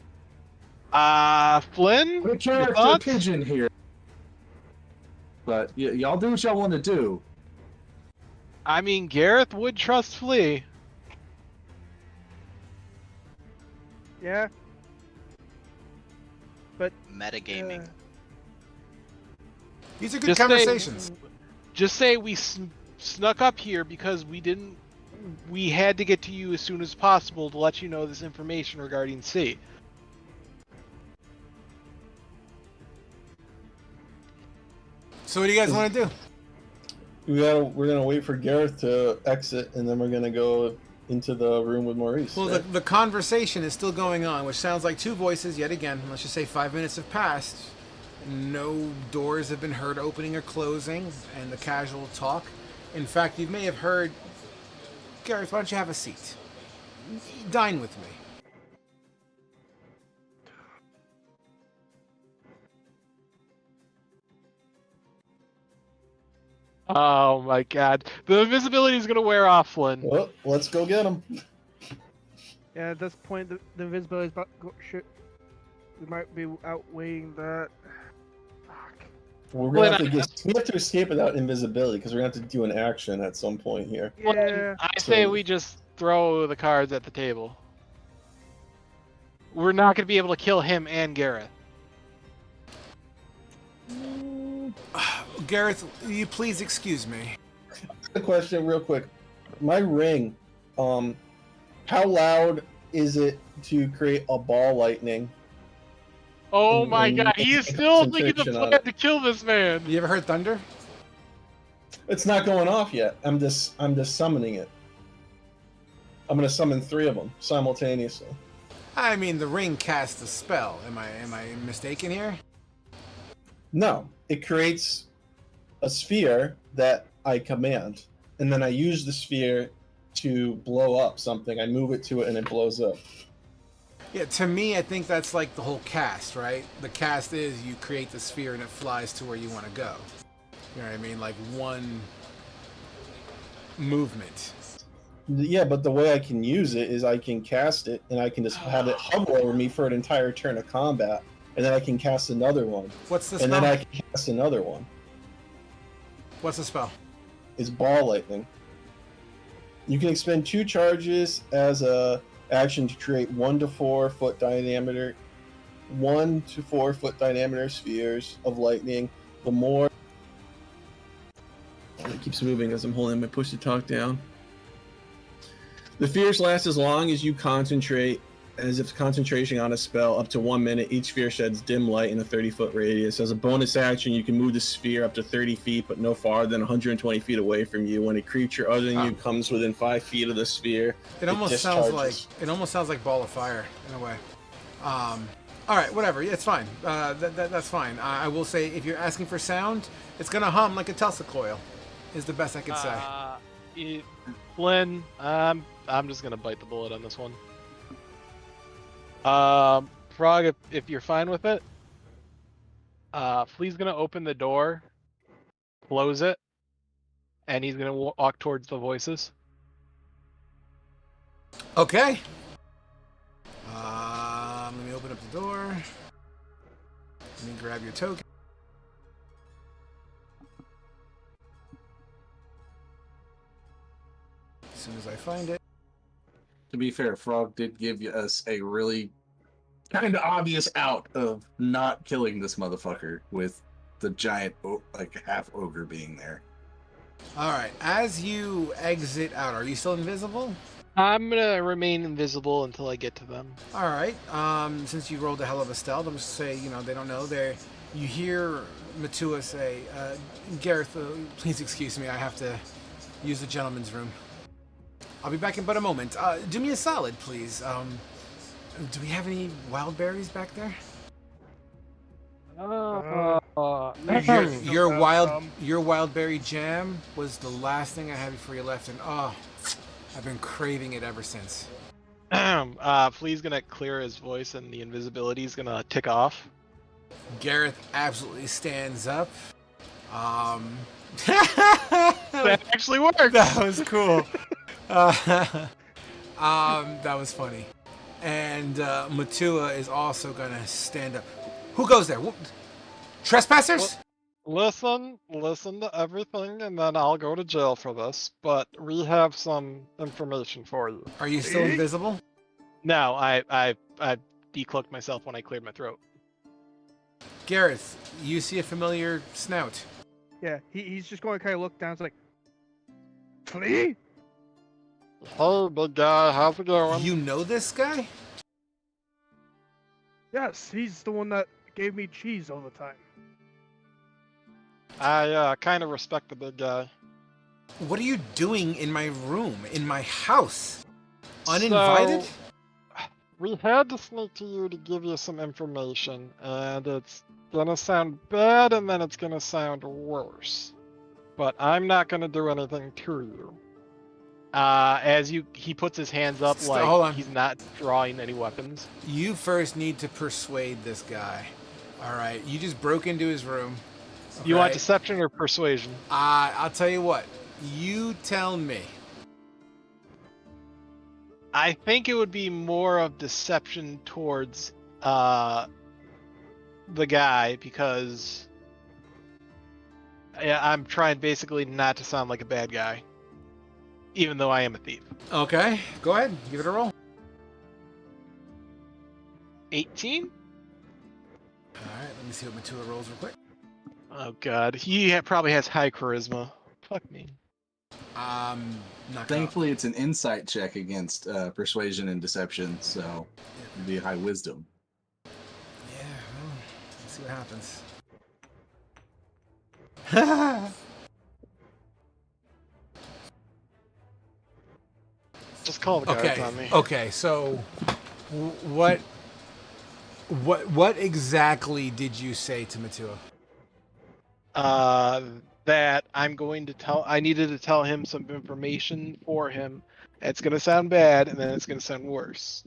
Flynn? Put a character thoughts? pigeon here. But y'all do what y'all want to do. I mean, Gareth would trust Flea. Yeah. But Metagaming. These are good Just conversations. Just say we snuck up here because we had to get to you as soon as possible to let you know this information regarding C. So what do you guys want to do? We're gonna wait for Gareth to exit, and then we're gonna go into the room with Maurice. Well, right? the conversation is still going on, which sounds like two voices yet again. Let's just say 5 minutes have passed. No doors have been heard opening or closing, and the casual talk. In fact, you may have heard, Gareth, why don't you have a seat? Dine with me. Oh my god. The invisibility is going to wear off, Flynn. Well, let's go get him. yeah, at this point, the invisibility is about we might be outweighing that. Fuck. We're Well, gonna have to we have to escape without invisibility because we're gonna have to do an action at some point here. Yeah. I say So- we just throw the cards at the table. We're not going to be able to kill him and Gareth. Gareth, will you please excuse me? A question, real quick. My ring, how loud is it to create a ball lightning? Oh And- my and god, he is take still thinking the concentration on plan it. to kill this man. You ever heard thunder? It's not going off yet. I'm just summoning it. I'm gonna summon 3 of them simultaneously. I mean, the ring casts a spell. Am I mistaken here? No, it creates a sphere that I command, and then I use the sphere to blow up something. I move it to it, and it blows up. Yeah, to me, I think that's like the whole cast, right? The cast is you create the sphere and it flies to where you want to go. You know what I mean? Like one movement. Yeah, but the way I can use it is I can cast it, and I can just have it hover over me for an entire turn of combat, and then I can cast another one, What's the and spell? then I can cast another one. What's the spell? It's ball lightning. You can expend 2 charges as a action to create 1 to 4 foot diameter, 1 to 4 foot diameter spheres of lightning. The more it keeps moving as I'm holding my push to talk down. The spheres last as long as you concentrate, as if concentration on a spell, up to 1 minute. Each sphere sheds dim light in a 30-foot radius. As a bonus action, you can move the sphere up to 30 feet, but no farther than 120 feet away from you. When a creature other than you comes within 5 feet of the sphere, It almost sounds discharges. like Ball of Fire in a way. All right, whatever. Yeah, it's fine. That's fine. I will say, if you're asking for sound, it's gonna hum like a Tulsa coil. Is the best I could say. Flynn, I'm just gonna bite the bullet on this one. Frog, if you're fine with it, Flea's gonna open the door, close it, and he's gonna walk towards the voices. Okay. Let me open up the door. Let me grab your token. As soon as I find it. To be fair, Frog did give us a really kind of obvious out of not killing this motherfucker with the giant, like, half ogre being there. All right. As you exit out, are you still invisible? I'm gonna remain invisible until I get to them. All right. Since you rolled a hell of a stealth, I'm just say, they don't know. You hear Matua say, "Gareth, please excuse me. I have to use the gentleman's room. I'll be back in but a moment. Do me a solid, please. Do we have any wild berries back there? Your wild berry jam was the last thing I had before you left, and I've been craving it ever since." Flea's gonna clear his voice, and the invisibility's gonna tick off. Gareth absolutely stands up. That actually worked. That was cool. That was funny. And Matua is also gonna stand up. Who goes there? Trespassers? Listen to everything, and then I'll go to jail for this. But we have some information for you. Are you still invisible? No, I decloaked myself when I cleared my throat. Gareth, you see a familiar snout. Yeah, he's just going to kind of look down. It's like, Flea? Hey, big guy, how's it going? You know this guy? Yes, he's the one that gave me cheese all the time. I kind of respect the big guy. What are you doing in my room, in my house? Uninvited? So, we had to sneak to you to give you some information, and it's gonna sound bad, and then it's gonna sound worse. But I'm not gonna do anything to you. He puts his hands up Hold on. like he's not drawing any weapons. You first need to persuade this guy. All right, you just broke into his room. Okay? You want deception or persuasion? I'll tell you what. You tell me. I think it would be more of deception towards the guy, because I'm trying basically not to sound like a bad guy, even though I am a thief. Okay, go ahead. Give it a roll. 18? All right, let me see what Matua rolls real quick. Oh god, he probably has high charisma. Fuck me. Not Thankfully, it's an insight check against persuasion and deception, so it'd be high wisdom. Yeah, well, let's see what happens. Just call the guards on me. Okay, so what exactly did you say to Matua? That I needed to tell him some information for him. It's gonna sound bad, and then it's gonna sound worse.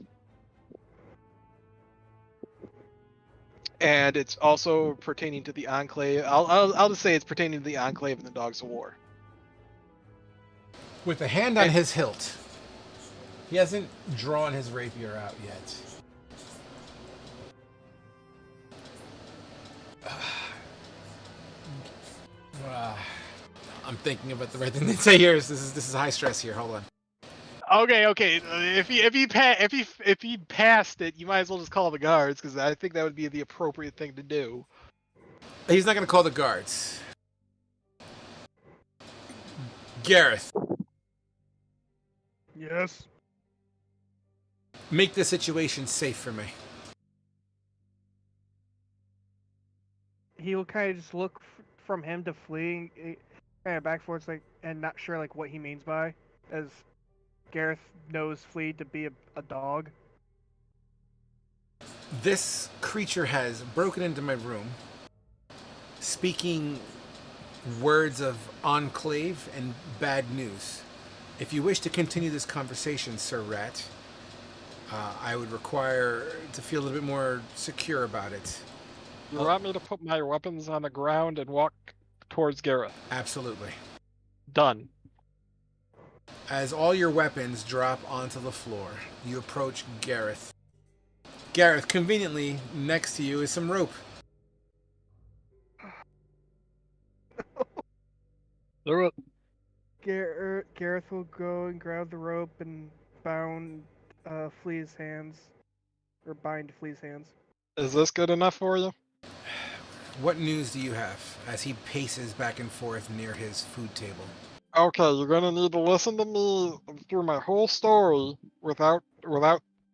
And it's also pertaining to the Enclave. I'll just say it's pertaining to the Enclave and the Dogs of War. With a hand on his hilt. He hasn't drawn his rapier out yet. I'm thinking about the right thing to say here. This is high stress here. Hold on. Okay. If he passed it, you might as well just call the guards, because I think that would be the appropriate thing to do. He's not going to call the guards. Gareth, Yes. make the situation safe for me. He'll kind of just look from him to fleeing, kind of back forwards, like, and not sure like what he means by, as Gareth knows Flea to be a dog. This creature has broken into my room, speaking words of enclave and bad news. If you wish to continue this conversation, Sir Rat, I would require to feel a little bit more secure about it. You want me to put my weapons on the ground and walk towards Gareth? Absolutely. Done. As all your weapons drop onto the floor, you approach Gareth. Gareth, conveniently, next to you is some rope. Do it. Gareth will go and grab the rope and bound Flea's hands, or bind Flea's hands. Is this good enough for you? What news do you have as he paces back and forth near his food table? Okay, you're gonna need to listen to me through my whole story without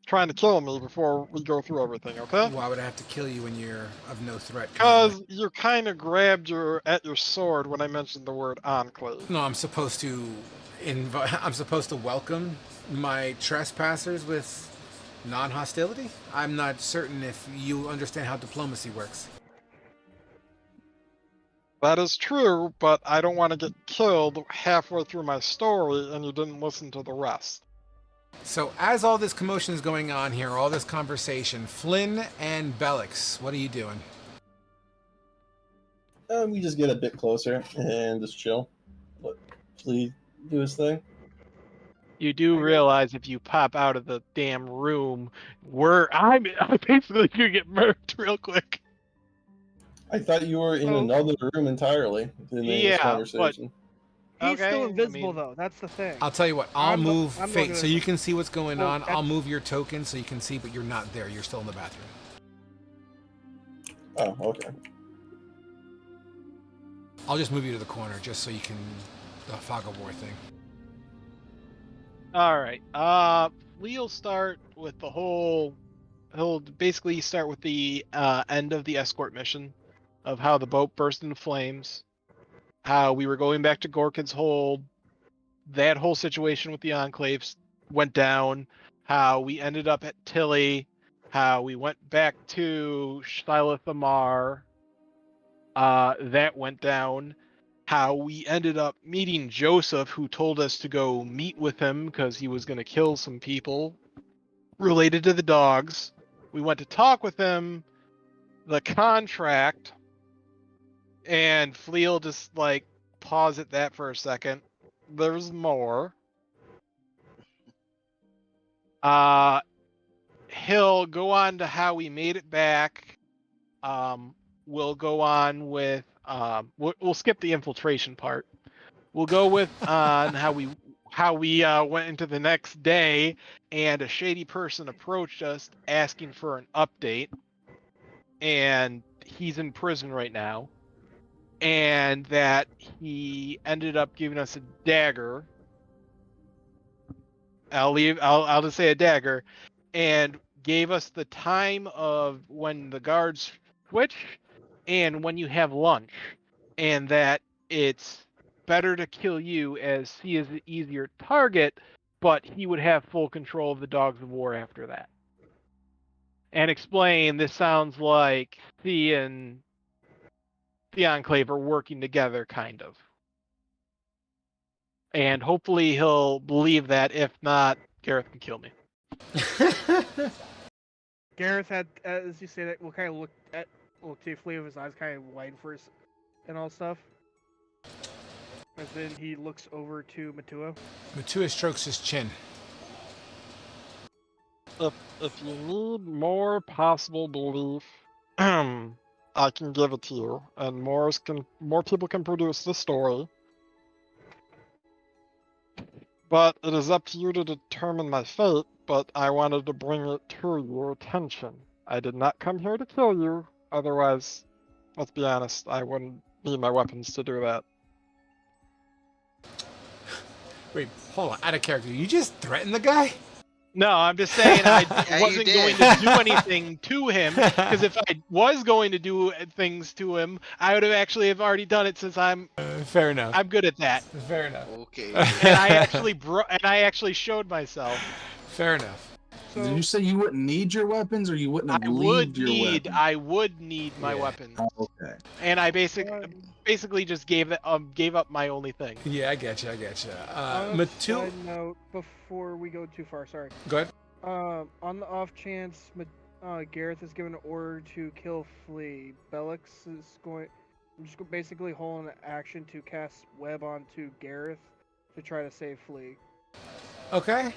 trying to kill me before we go through everything, okay? Why would I have to kill you when you're of no threat? Because you kind of grabbed at your sword when I mentioned the word enclave. No, I'm supposed to welcome my trespassers with non-hostility? I'm not certain if you understand how diplomacy works. That is true, but I don't want to get killed halfway through my story and you didn't listen to the rest. So as all this commotion is going on here, all this conversation, Flynn and Bellix, what are you doing? We just get a bit closer and just chill. Let Flea do his thing. You do realize if you pop out of the damn room, I'm basically gonna get murked real quick. I thought you were in another room entirely in this conversation. He's Okay, still invisible, I mean, though. That's the thing. I'll tell you what, I'll move Fate so you can see what's going on. I'll move your token so you can see, but you're not there. You're still in the bathroom. Oh, okay. I'll just move you to the corner just so you can the fog of war thing. All right. We'll start with he'll basically start with the end of the escort mission of how the boat burst into flames, how we were going back to Gorkin's hold, that whole situation with the enclaves went down, how we ended up at Tilly, how we went back to Shylith Amar, that went down, how we ended up meeting Joseph, who told us to go meet with him because he was going to kill some people related to the dogs. We went to talk with him, the contract, and Flea'll just like pause at that for a second. There's more. He'll go on to how we made it back. We'll go on with We'll skip the infiltration part. We'll go with on how we went into the next day, and a shady person approached us asking for an update, and he's in prison right now, and that he ended up giving us a dagger. I'll just say a dagger, and gave us the time of when the guards switch and when you have lunch, and that it's better to kill you as he is the easier target, but he would have full control of the dogs of war after that. And explain this sounds like the and the Enclave are working together, kind of. And hopefully he'll believe that. If not, Gareth can kill me. Gareth had, as you say that, will kind of look at, well, Flea of his eyes kind of wide for us and all stuff. And then he looks over to Matua. Matua strokes his chin. If you need more possible belief, I can give it to you, and more people can produce the story. But it is up to you to determine my fate, but I wanted to bring it to your attention. I did not come here to kill you, otherwise, let's be honest, I wouldn't need my weapons to do that. Wait, hold on, out of character. You just threatened the guy? No, I'm just saying I Yeah, wasn't you going did. to do anything to him, because if I was going to do things to him, I would have actually already done it, since I'm Fair enough. good at that. Fair enough. Okay. And I actually showed myself. Fair enough. Did you say you wouldn't need your weapons, or you wouldn't have leaved your weapons? I would need my Yeah. weapons. Oh, okay. And I basically just gave up my only thing. Yeah, I get you. Matua. Side note, before we go too far, sorry. Go ahead. On the off chance Gareth is given an order to kill Flea, Bellix is going. I'm just basically holding an action to cast web onto Gareth to try to save Flea. Okay.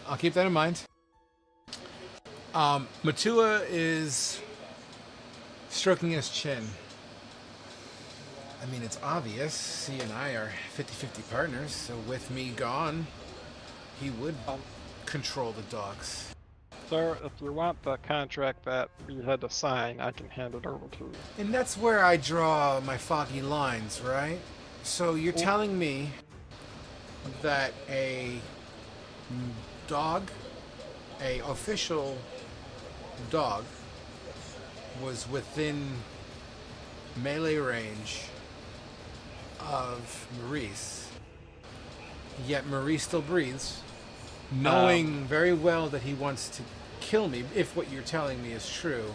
I'll keep that in mind. Matua is stroking his chin. I mean, it's obvious. He and I are 50-50 partners, so with me gone, he would control the dogs. Sir, if you want the contract that we had to sign, I can hand it over to you. And that's where I draw my foggy lines, right? So you're telling me that a dog, a official dog, was within melee range of Maurice, yet Maurice still breathes, knowing very well that he wants to kill me, if what you're telling me is true,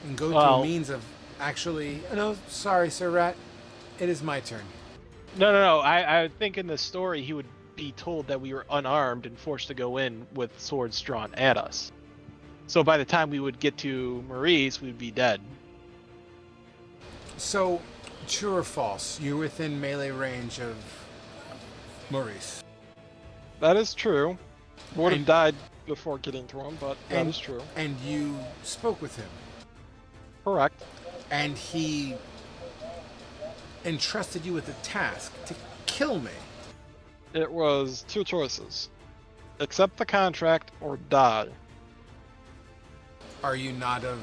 and go to a means of actually... No, sorry, Sir Rat. It is my turn. No. I think in the story he would be told that we were unarmed and forced to go in with swords drawn at us. So by the time we would get to Maurice, we'd be dead. So, true or false? You're within melee range of Maurice. That is true. Would have And- died before getting to him, but that is true. And you spoke with him. Correct. And he entrusted you with the task to kill me. It was two choices. Accept the contract or die. Are you not of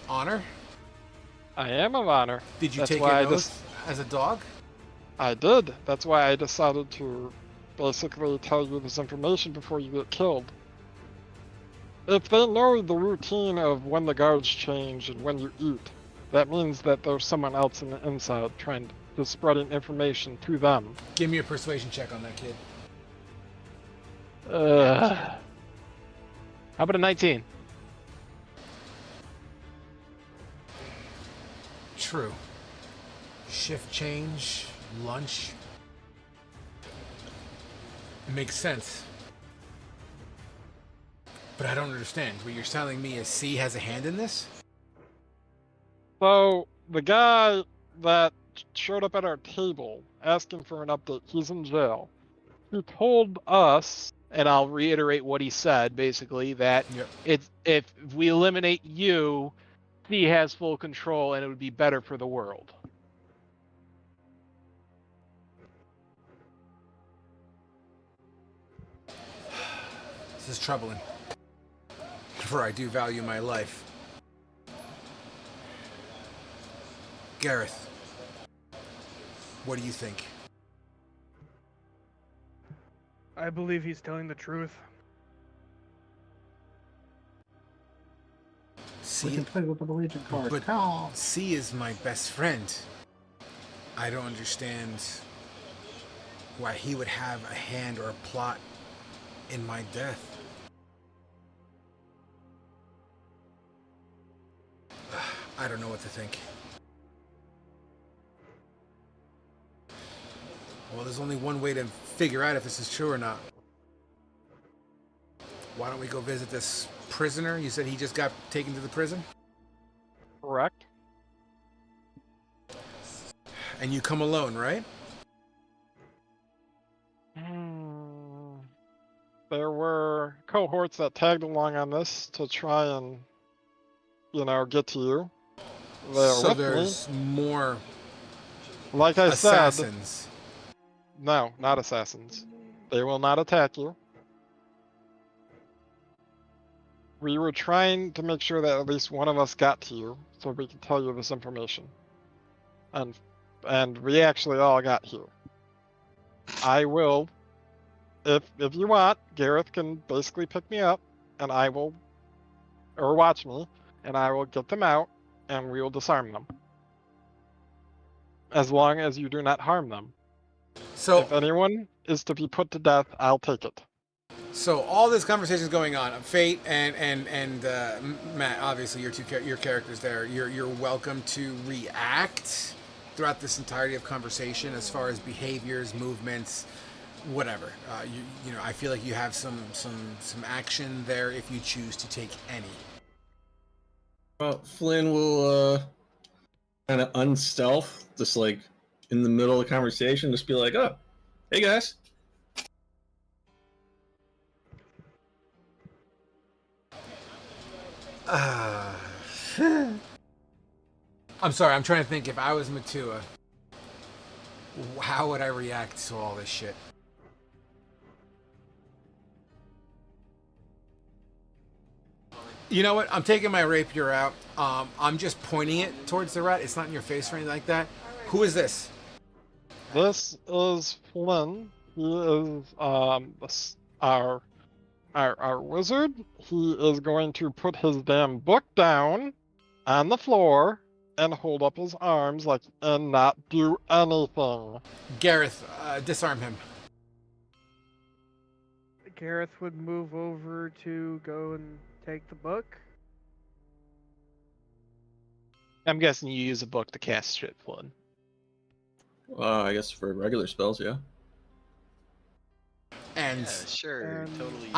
honor? I am of honor. Did you That's take why an oath as a dog? I did. That's why I decided to basically tell you this information before you get killed. If they know the routine of when the guards change and when you eat, that means that there's someone else in the inside trying to spreading information to them. Give me a persuasion check on that kid. How about a 19? True. Shift change, lunch. It makes sense. But I don't understand. What you're telling me is C has a hand in this? So, the guy that showed up at our table asking for an update, he's in jail. He told us, And I'll reiterate what he said, basically, that Yep. if we eliminate you, he has full control and it would be better for the world. This is troubling. For I do value my life. Gareth, what do you think? I believe he's telling the truth. We C, can play with the Legion card. but Oh. C is my best friend. I don't understand why he would have a hand or a plot in my death. I don't know what to think. Well, there's only one way to figure out if this is true or not. Why don't we go visit this prisoner? You said he just got taken to the prison? Correct. And you come alone, right? There were cohorts that tagged along on this to try and, get to you. They're So with there's more me. Like I said, assassins. no, not assassins. They will not attack you. We were trying to make sure that at least one of us got to you, so we could tell you this information. And we actually all got here. I will, if you want, Gareth can basically pick me up, and I will, or watch me, and I will get them out, and we will disarm them. As long as you do not harm them. So If anyone is to be put to death, I'll take it. So all this conversation is going on. Fate and Matt, obviously your characters there. You're welcome to react throughout this entirety of conversation as far as behaviors, movements, whatever. You know, I feel like you have some action there if you choose to take any. Well, Flynn will kind of unstealth, just like in the middle of the conversation, just be like, "Oh, hey guys." I'm sorry, I'm trying to think if I was Matua, how would I react to all this shit? You know what? I'm taking my rapier out. I'm just pointing it towards the rat. It's not in your face or anything like that. Who is this? This is Flynn. He is our wizard. He is going to put his damn book down on the floor and hold up his arms and not do anything. Gareth, disarm him. Gareth would move over to go and take the book. I'm guessing you use a book to cast shit, Flood. I guess for regular spells, yeah. And Yeah, sure, totally.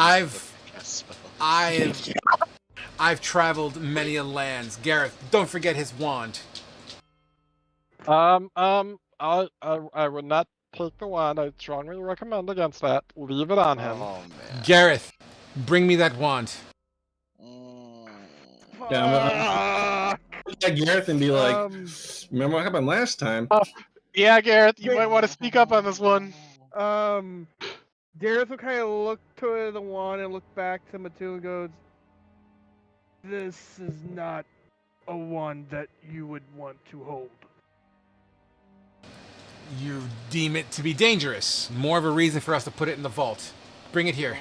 I've traveled many a lands. Gareth, don't forget his wand. I would not take the wand. I strongly recommend against that. Leave it on him. Oh man. Gareth, bring me that wand. Yeah, I'm at Gareth and be like, "Remember what happened last time?" Yeah, Gareth, you might want to speak up on this one. Gareth will kind of look to the wand and look back to Matu and goes, "This is not a wand that you would want to hold." You deem it to be dangerous. More of a reason for us to put it in the vault. Bring it here.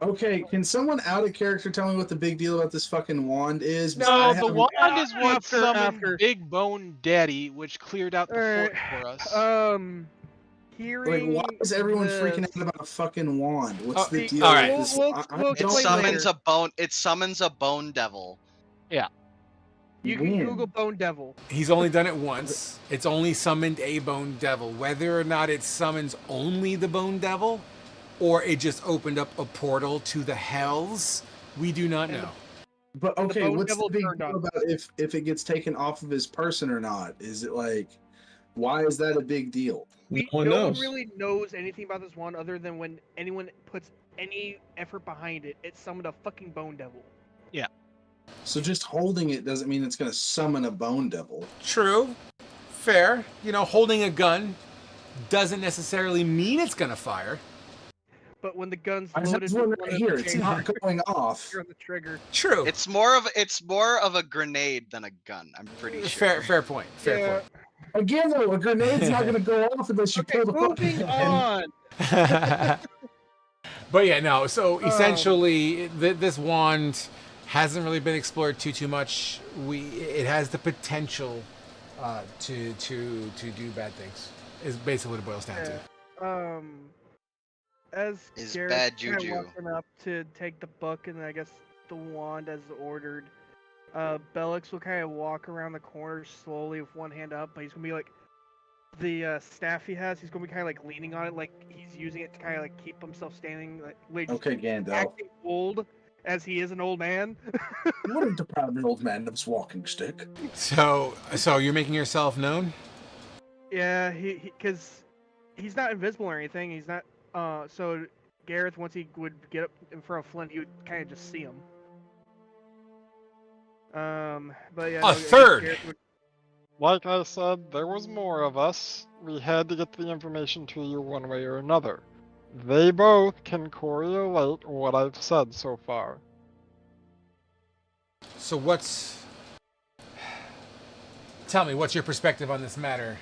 Okay, can someone out of character tell me what the big deal about this fucking wand is? No, the wand is what After- summoned after. Big Bone Daddy, which cleared out the fort for us. Hearing Like, why is everyone this- freaking out about a fucking wand? What's the deal all right. with this? We'll I It don't explain summons later. It summons a bone devil. You can When? Google Bone Devil. He's only done it once. It's only summoned a bone devil. Whether or not it summons only the bone devil, or it just opened up a portal to the hells, we do not know. But okay, Bone what's the Devil big turned deal on. about if it gets taken off of his person or not? Is it like, why is that a big deal? No one No one knows. really knows anything about this wand other than when anyone puts any effort behind it, it summoned a fucking Bone Devil. So just holding it doesn't mean it's going to summon a bone devil. True. Fair. You know, holding a gun doesn't necessarily mean it's going to fire. but when the gun's I loaded, have one with right of here. the It's chains, not going off. you're on the trigger. True. It's more of a grenade than a gun. I'm pretty sure. Fair point. Fair Again, though, a grenade's not going to go off unless you Okay, pull the moving button. on. point. But yeah, no. So essentially, this wand hasn't really been explored too much. It has the potential to do bad things. Is basically what it boils down to. As Is Garrett's bad kinda juju. walking up to take the book and I guess the wand as ordered, Bellix will kind of walk around the corner slowly with one hand up, but he's gonna be like, the staff he has, he's gonna be kind of like leaning on it, like he's using it to kind of like keep himself standing, like Okay, Gandalf. acting old as he is an old man. Wouldn't deprive an old man of his walking stick. So you're making yourself known? Yeah, because he's not invisible or anything. He's not. So Gareth, once he would get up in front of Flynn, he would kind of just see him. But yeah, A third. Gareth would, Like I said, there was more of us. We had to get the information to you one way or another. They both can correlate what I've said so far. So tell me, what's your perspective on this matter,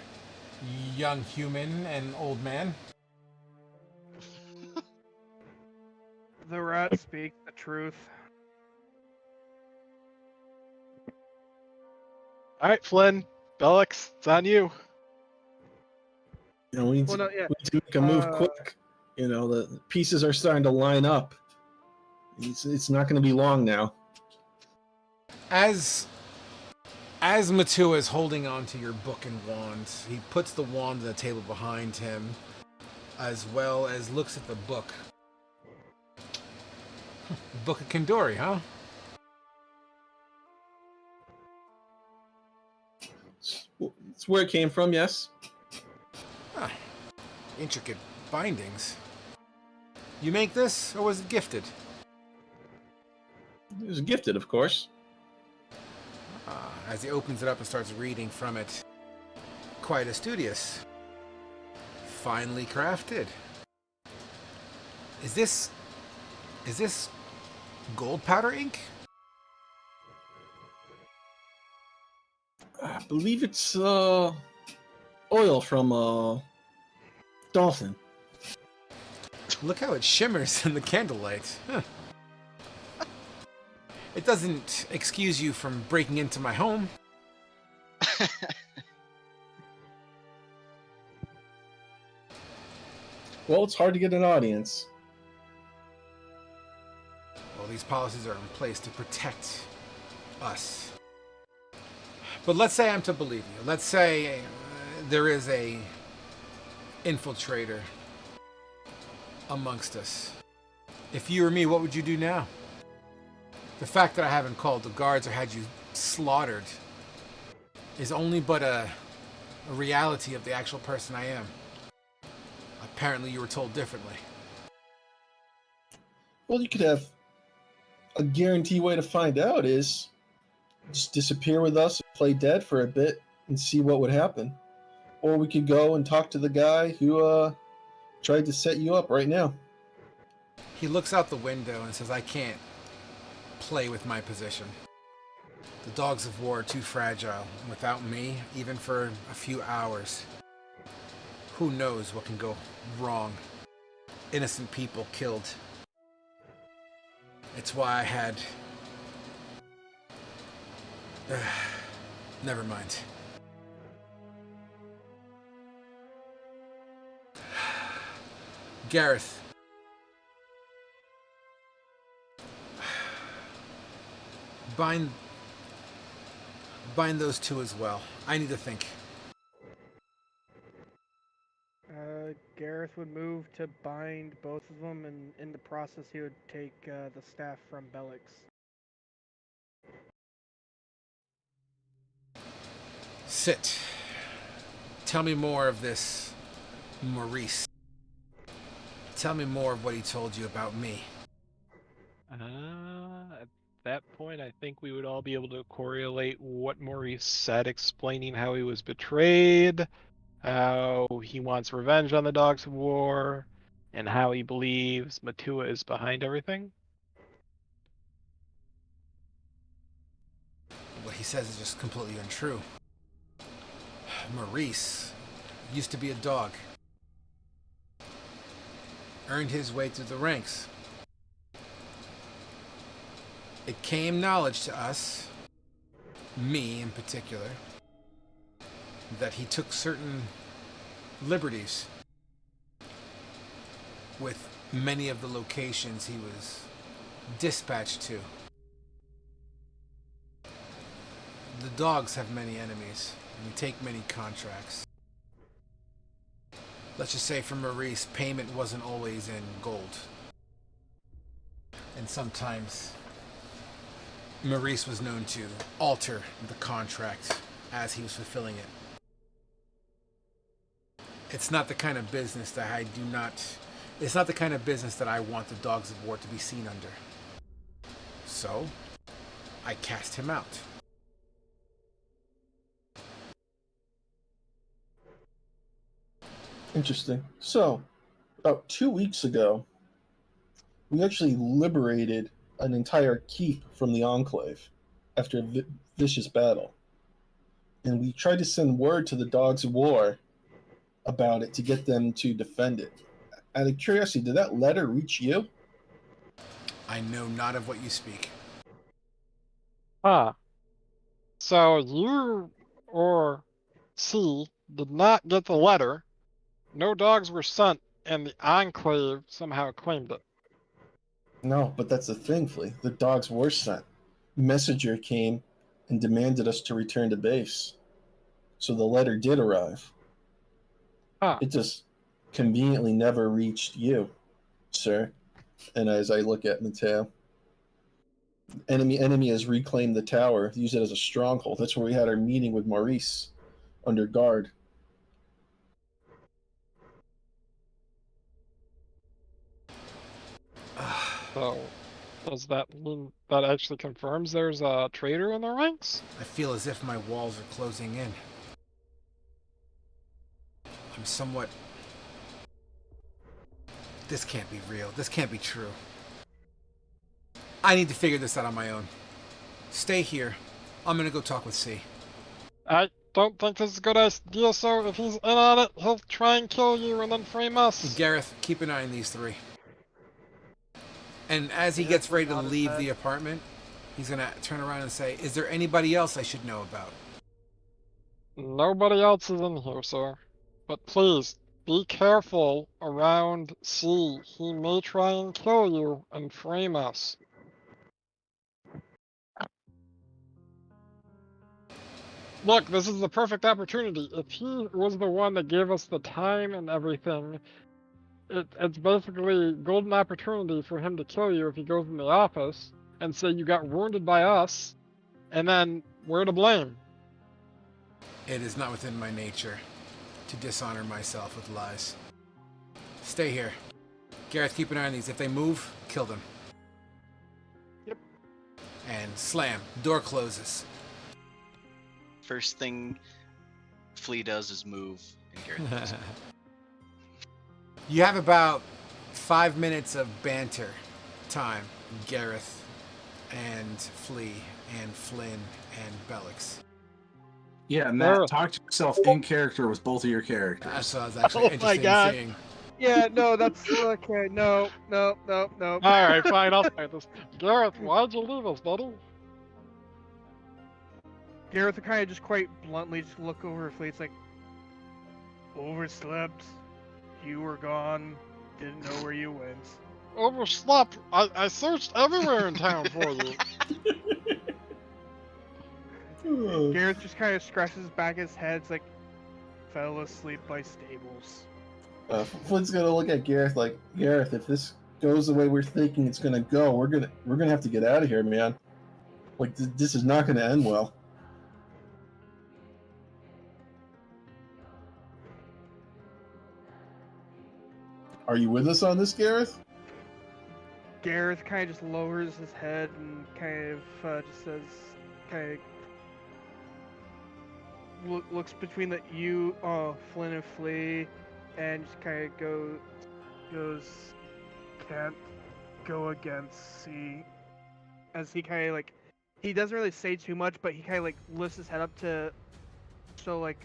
young human and old man? the rat speaks the truth. All right, Flynn, Bellix, it's on you. You know, we need, Well, to, no, yeah. we need to make a move quick. You know, the pieces are starting to line up. It's not going to be long now. As Matua is holding on to your book and wand, he puts the wand on the table behind him, as well as looks at the book. Book of Kandori, huh? It's where it came from, yes. Huh. Intricate bindings. You make this, or was it gifted? It was gifted, of course. As he opens it up and starts reading from it, quite studious. Finely crafted. Is this gold powder ink? I believe it's oil from dolphin. Look how it shimmers in the candlelight. Huh. It doesn't excuse you from breaking into my home. Well, it's hard to get an audience. Well, these policies are in place to protect us. But let's say I'm to believe you. Let's say there is a infiltrator amongst us. If you were me, what would you do now? The fact that I haven't called the guards or had you slaughtered is only but a reality of the actual person I am. Apparently you were told differently. Well, you could have a guarantee way to find out is just disappear with us, play dead for a bit, and see what would happen. Or we could go and talk to the guy who tried to set you up right now. He looks out the window and says, I can't play with my position. The dogs of war are too fragile. And without me, even for a few hours, who knows what can go wrong. Innocent people killed. It's why I had... Never mind. Gareth. Bind those two as well. I need to think. Gareth would move to bind both of them, and in the process, he would take the staff from Bellix. Sit. Tell me more of this Maurice. Tell me more of what he told you about me. At that point, I think we would all be able to correlate what Maurice said, explaining how he was betrayed, how he wants revenge on the Dogs of War, and how he believes Matua is behind everything. What he says is just completely untrue. Maurice used to be a dog. Earned his way through the ranks. It came knowledge to us, me in particular, that he took certain liberties with many of the locations he was dispatched to. The dogs have many enemies, and we take many contracts. Let's just say for Maurice, payment wasn't always in gold. And sometimes Maurice was known to alter the contract as he was fulfilling it. It's not the kind of business that it's not the kind of business that I want the dogs of war to be seen under. So, I cast him out. Interesting. So, about 2 weeks ago, we actually liberated an entire keep from the Enclave after a vicious battle. And we tried to send word to the Dogs of War about it to get them to defend it. Out of curiosity, did that letter reach you? I know not of what you speak. Ah. So you or C did not get the letter. No dogs were sent, and the Enclave somehow claimed it. No, but that's the thing, Flea. The dogs were sent. Messenger came and demanded us to return to base. So the letter did arrive. Ah. It just conveniently never reached you, sir. And as I look at Mateo, enemy has reclaimed the tower, use it as a stronghold. That's where we had our meeting with Maurice under guard. So does that mean that actually confirms there's a traitor in the ranks? I feel as if my walls are closing in. I'm somewhat... This can't be real. This can't be true. I need to figure this out on my own. Stay here. I'm gonna go talk with C. I don't think this is a good idea, sir. If he's in on it, he'll try and kill you and then frame us. Gareth, keep an eye on these three. And as he gets ready to leave the apartment, he's gonna turn around and say, is there anybody else I should know about? Nobody else is in here, sir. But please, be careful around C. He may try and kill you and frame us. Look, this is the perfect opportunity. If he was the one that gave us the time and everything, it's basically golden opportunity for him to kill you if he goes in the office and say you got wounded by us, and then we're to blame. It is not within my nature to dishonor myself with lies. Stay here. Gareth, keep an eye on these. If they move, kill them. Yep. And slam. Door closes. First thing Flea does is move, and Gareth does it. You have about 5 minutes of banter time, Gareth and Flea and Flynn and Bellix. Yeah, Matt, talk to yourself in character with both of your characters. That's what I was actually interested in seeing. Yeah, no, that's okay. No. Alright, fine, I'll say this. Gareth, why'd you leave us, buddy? Gareth would kind of just quite bluntly just look over her face like, overslept, you were gone, didn't know where you went. Overslept? I searched everywhere in town for you. Gareth just kind of scratches back his head, it's like, fell asleep by stables. Flynn's gonna look at Gareth like, Gareth, if this goes the way we're thinking it's gonna go, we're gonna have to get out of here, man. Like this is not gonna end well. Are you with us on this, Gareth? Gareth kind of just lowers his head and kind of just says, kind of looks between Flynn and Flea, and just kind of goes, goes, can't go against C. As he kind of like, he doesn't really say too much, but he kind of like lifts his head up to, so like,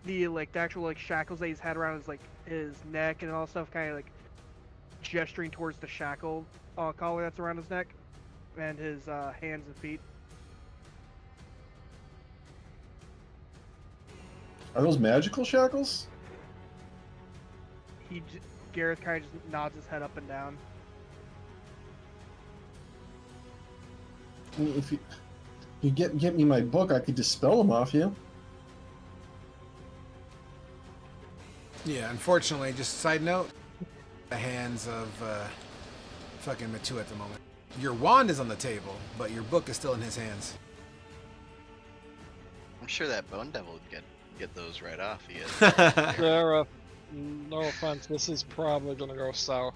the actual like shackles that he's had around his neck and all stuff, kind of like gesturing towards the shackle collar that's around his neck, and his hands and feet. Are those magical shackles? Gareth kind of just nods his head up and down. I mean, if you get me my book, I could dispel them off you. Yeah, unfortunately, just side note, the hands of fucking Matu at the moment. Your wand is on the table, but your book is still in his hands. I'm sure that Bone Devil would get those right off. He is. Gareth, no offense, this is probably gonna go south.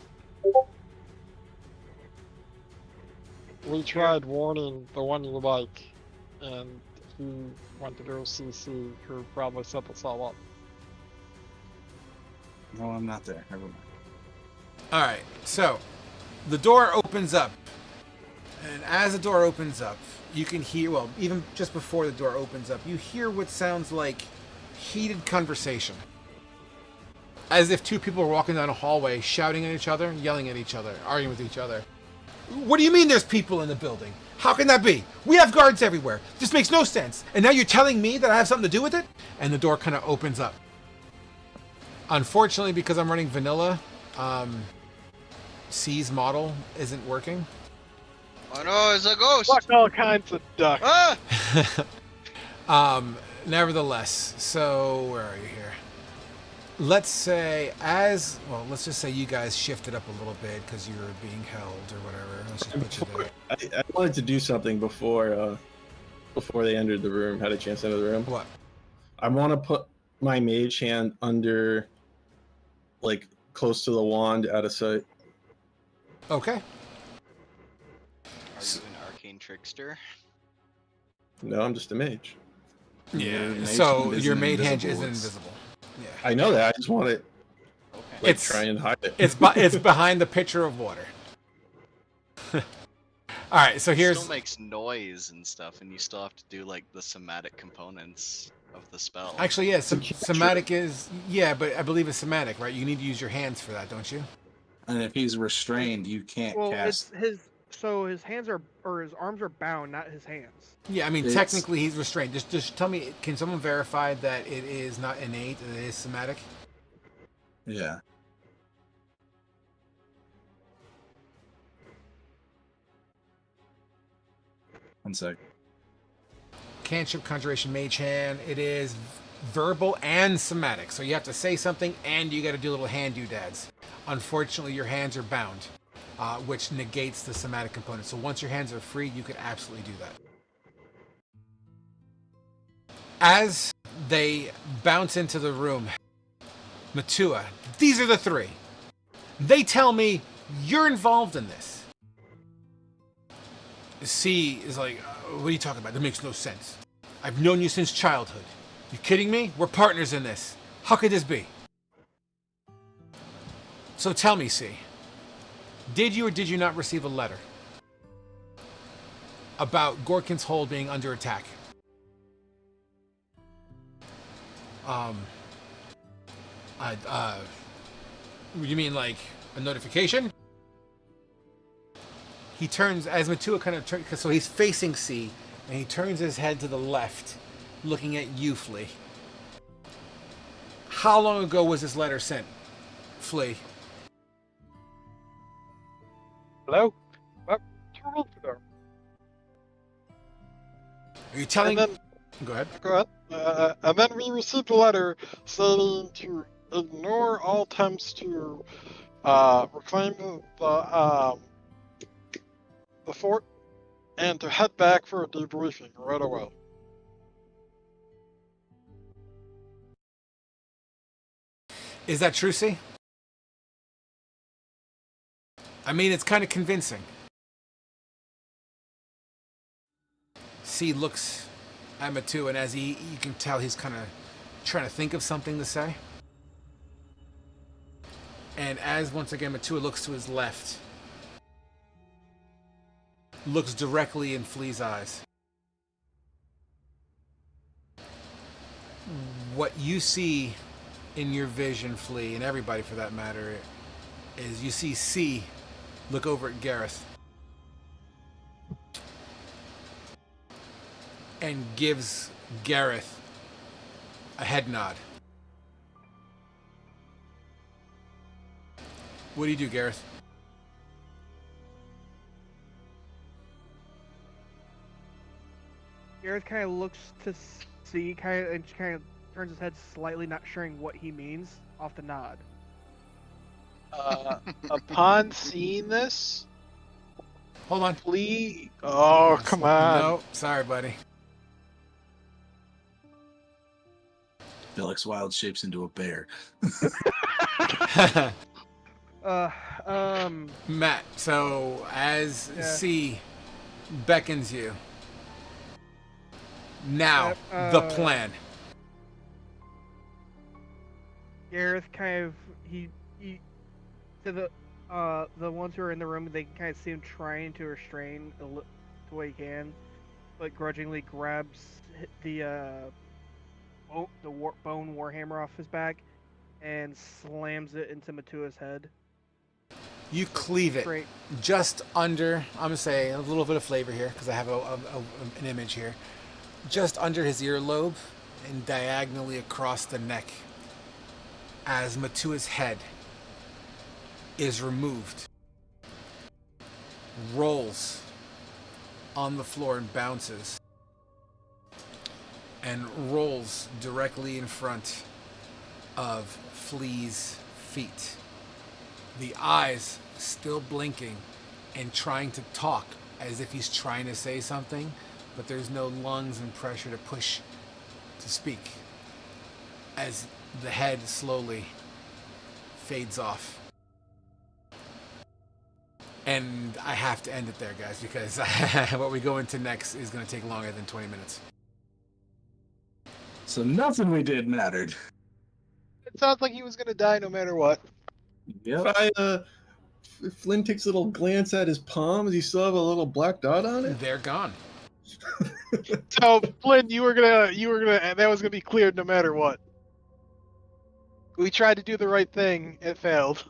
We tried warning the one you like, and he went to go CC, who probably set this all up. No, I'm not there. Never mind. All right, so the door opens up, and as the door opens up, you can hear, well, even just before the door opens up, you hear what sounds like heated conversation. As if two people were walking down a hallway, shouting at each other, yelling at each other, arguing with each other. What do you mean there's people in the building? How can that be? We have guards everywhere. This makes no sense. And now you're telling me that I have something to do with it? And the door kind of opens up. Unfortunately, because I'm running vanilla, C's model isn't working. Oh no, it's a ghost! Fuck all kinds of duck. Ah! Nevertheless, so where are you here? Let's say let's just say you guys shifted up a little bit because you were being held or whatever. Let's just put you there. I wanted to do something before they entered the room, had a chance to enter the room. What? I want to put my mage hand under, like, close to the wand, out of sight. Okay. Are you an arcane trickster? No, I'm just a mage. Yeah. So your maid hand isn't invisible. Yeah. I know that. I just want it. Okay. Like, try and hide it. It's behind the pitcher of water. All right. So It still makes noise and stuff, and you still have to do like the somatic components of the spell. Actually, yeah. Somatic is but I believe it's somatic, right? You need to use your hands for that, don't you? And if he's restrained, you can't Well, cast. his hands or his arms are bound, not his hands. Yeah, I mean, technically he's restrained. Just tell me, can someone verify that it is not innate, that it is somatic? Yeah. One sec. Cantrip, conjuration, mage hand. It is verbal and somatic. So you have to say something and you got to do little hand doodads. Unfortunately, your hands are bound, which negates the somatic component. So once your hands are free, you could absolutely do that. As they bounce into the room, Matua, these are the three. They tell me you're involved in this. C is like, what are you talking about? That makes no sense. I've known you since childhood. You kidding me? We're partners in this. How could this be? So tell me, C, did you or did you not receive a letter about Gorkin's Hold being under attack? You mean like a notification? He turns, as Matua kind of turns, so he's facing C, and he turns his head to the left, looking at you, Flea. How long ago was this letter sent, Flea? Hello? About 2 weeks ago. Are you telling... And then, Go ahead. Go ahead. And then we received a letter saying to ignore all attempts to reclaim the fort and to head back for a debriefing right away. Is that true, C? I mean, it's kind of convincing. C looks at Matu, and as you can tell, he's kind of trying to think of something to say. And as once again Matua looks to his left, looks directly in Flea's eyes. What you see in your vision, Flea, and everybody for that matter, is you see C look over at Gareth and gives Gareth a head nod. What do you do, Gareth? Gareth kind of looks to see, and kind of turns his head slightly, not sure what he means, off the nod. Upon seeing this, Hold on. Flea. Oh, come on. No, sorry, buddy. Felix Wild shapes into a bear. Matt, so as Yeah. C beckons you, now the plan. Gareth kind of he to the ones who are in the room, they kind of see him trying to restrain the way he can, but grudgingly grabs the bone warhammer off his back and slams it into Matua's head. You cleave it Straight. just under, I'm going to say a little bit of flavor here because I have an image here. Just under his earlobe and diagonally across the neck as Matua's head is removed, rolls on the floor and bounces, and rolls directly in front of Flea's feet. The eyes still blinking and trying to talk as if he's trying to say something, but there's no lungs and pressure to push to speak as the head slowly fades off. And I have to end it there, guys, because what we go into next is going to take longer than 20 minutes. So nothing we did mattered. It sounds like he was gonna die no matter what. Yep. If Flynn takes a little glance at his palm, does he still have a little black dot on it? They're gone. So, Flynn, you were gonna, that was gonna be cleared no matter what. We tried to do the right thing. It failed.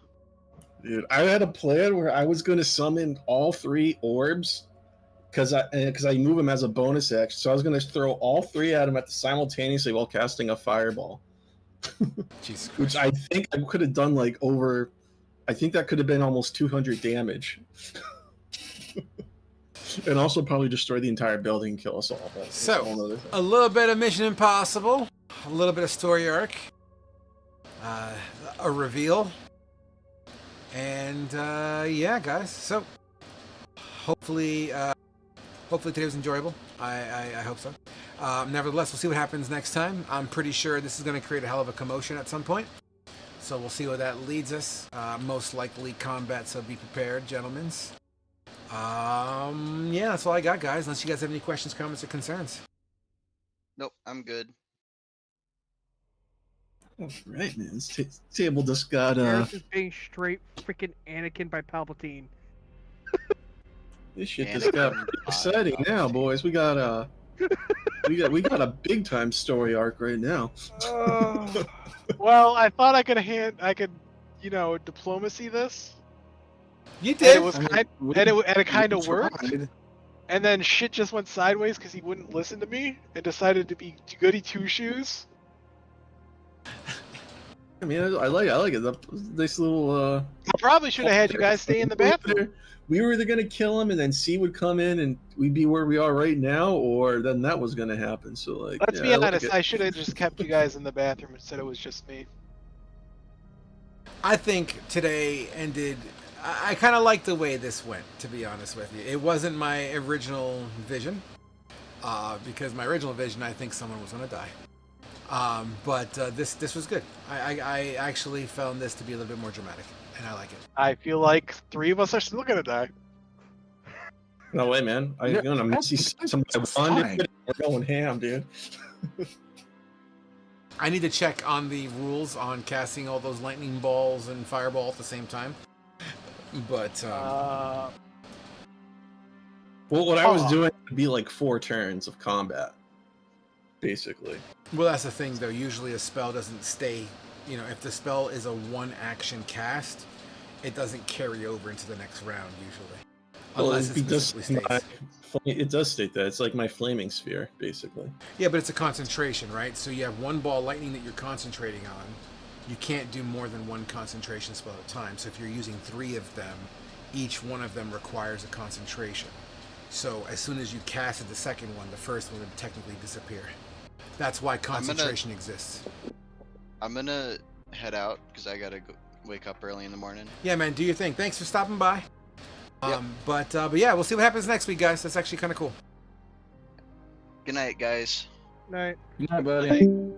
Dude, I had a plan where I was going to summon all 3 orbs because I move them as a bonus action. So I was going to throw all 3 at him simultaneously while casting a fireball. Jesus Christ. Which I think I could have done I think that could have been almost 200 damage. And also probably destroy the entire building and kill us all. So, a little bit of Mission Impossible, a little bit of story arc, a reveal, and yeah, guys. So, hopefully today was enjoyable. I hope so. Nevertheless, we'll see what happens next time. I'm pretty sure this is going to create a hell of a commotion at some point. So we'll see where that leads us. Most likely combat, so be prepared, gentlemen. Yeah, that's all I got, guys. Unless you guys have any questions, comments, or concerns. Nope, I'm good. All right, man. This table just got Gareth is being straight freaking Anakin by Palpatine. This shit just got exciting now, boys. We got a big time story arc right now. Well, I thought I could diplomacy this. You And did. it was it kind of worked. And then shit just went sideways because he wouldn't listen to me and decided to be goody two shoes. I mean, I like it. This little. I probably should have had you guys stay in the bathroom. We were either gonna kill him and then C would come in and we'd be where we are right now, or then that was gonna happen. So like, Let's be honest. I should have just kept you guys in the bathroom instead. It was just me. I think today ended. I kind of like the way this went, to be honest with you. It wasn't my original vision, because my original vision, I think someone was going to die. But this was good. I actually found this to be a little bit more dramatic, and I like it. I feel like 3 of us are still gonna die. No way, man. I'm gonna see some. We're going ham, dude. I need to check on the rules on casting all those lightning balls and fireball at the same time. But Well, what I was doing would be like 4 turns of combat, basically. well, that's the thing though. Usually a spell doesn't stay. You know, if the spell is a 1-action cast, it doesn't carry over into the next round usually, unless it specifically states. It does state that. It's like my flaming sphere, basically. Yeah, but it's a concentration, right? So you have 1 ball lightning that you're concentrating on. You can't do more than 1 concentration spell at a time. So if you're using 3 of them, each one of them requires a concentration. So as soon as you casted the second one, the first one would technically disappear. That's why concentration exists. I'm gonna head out because I gotta go wake up early in the morning. Yeah, man, do your thing. Thanks for stopping by. Yep. But yeah, we'll see what happens next week, guys. That's actually kind of cool. Good night, guys. Night. Good night, buddy.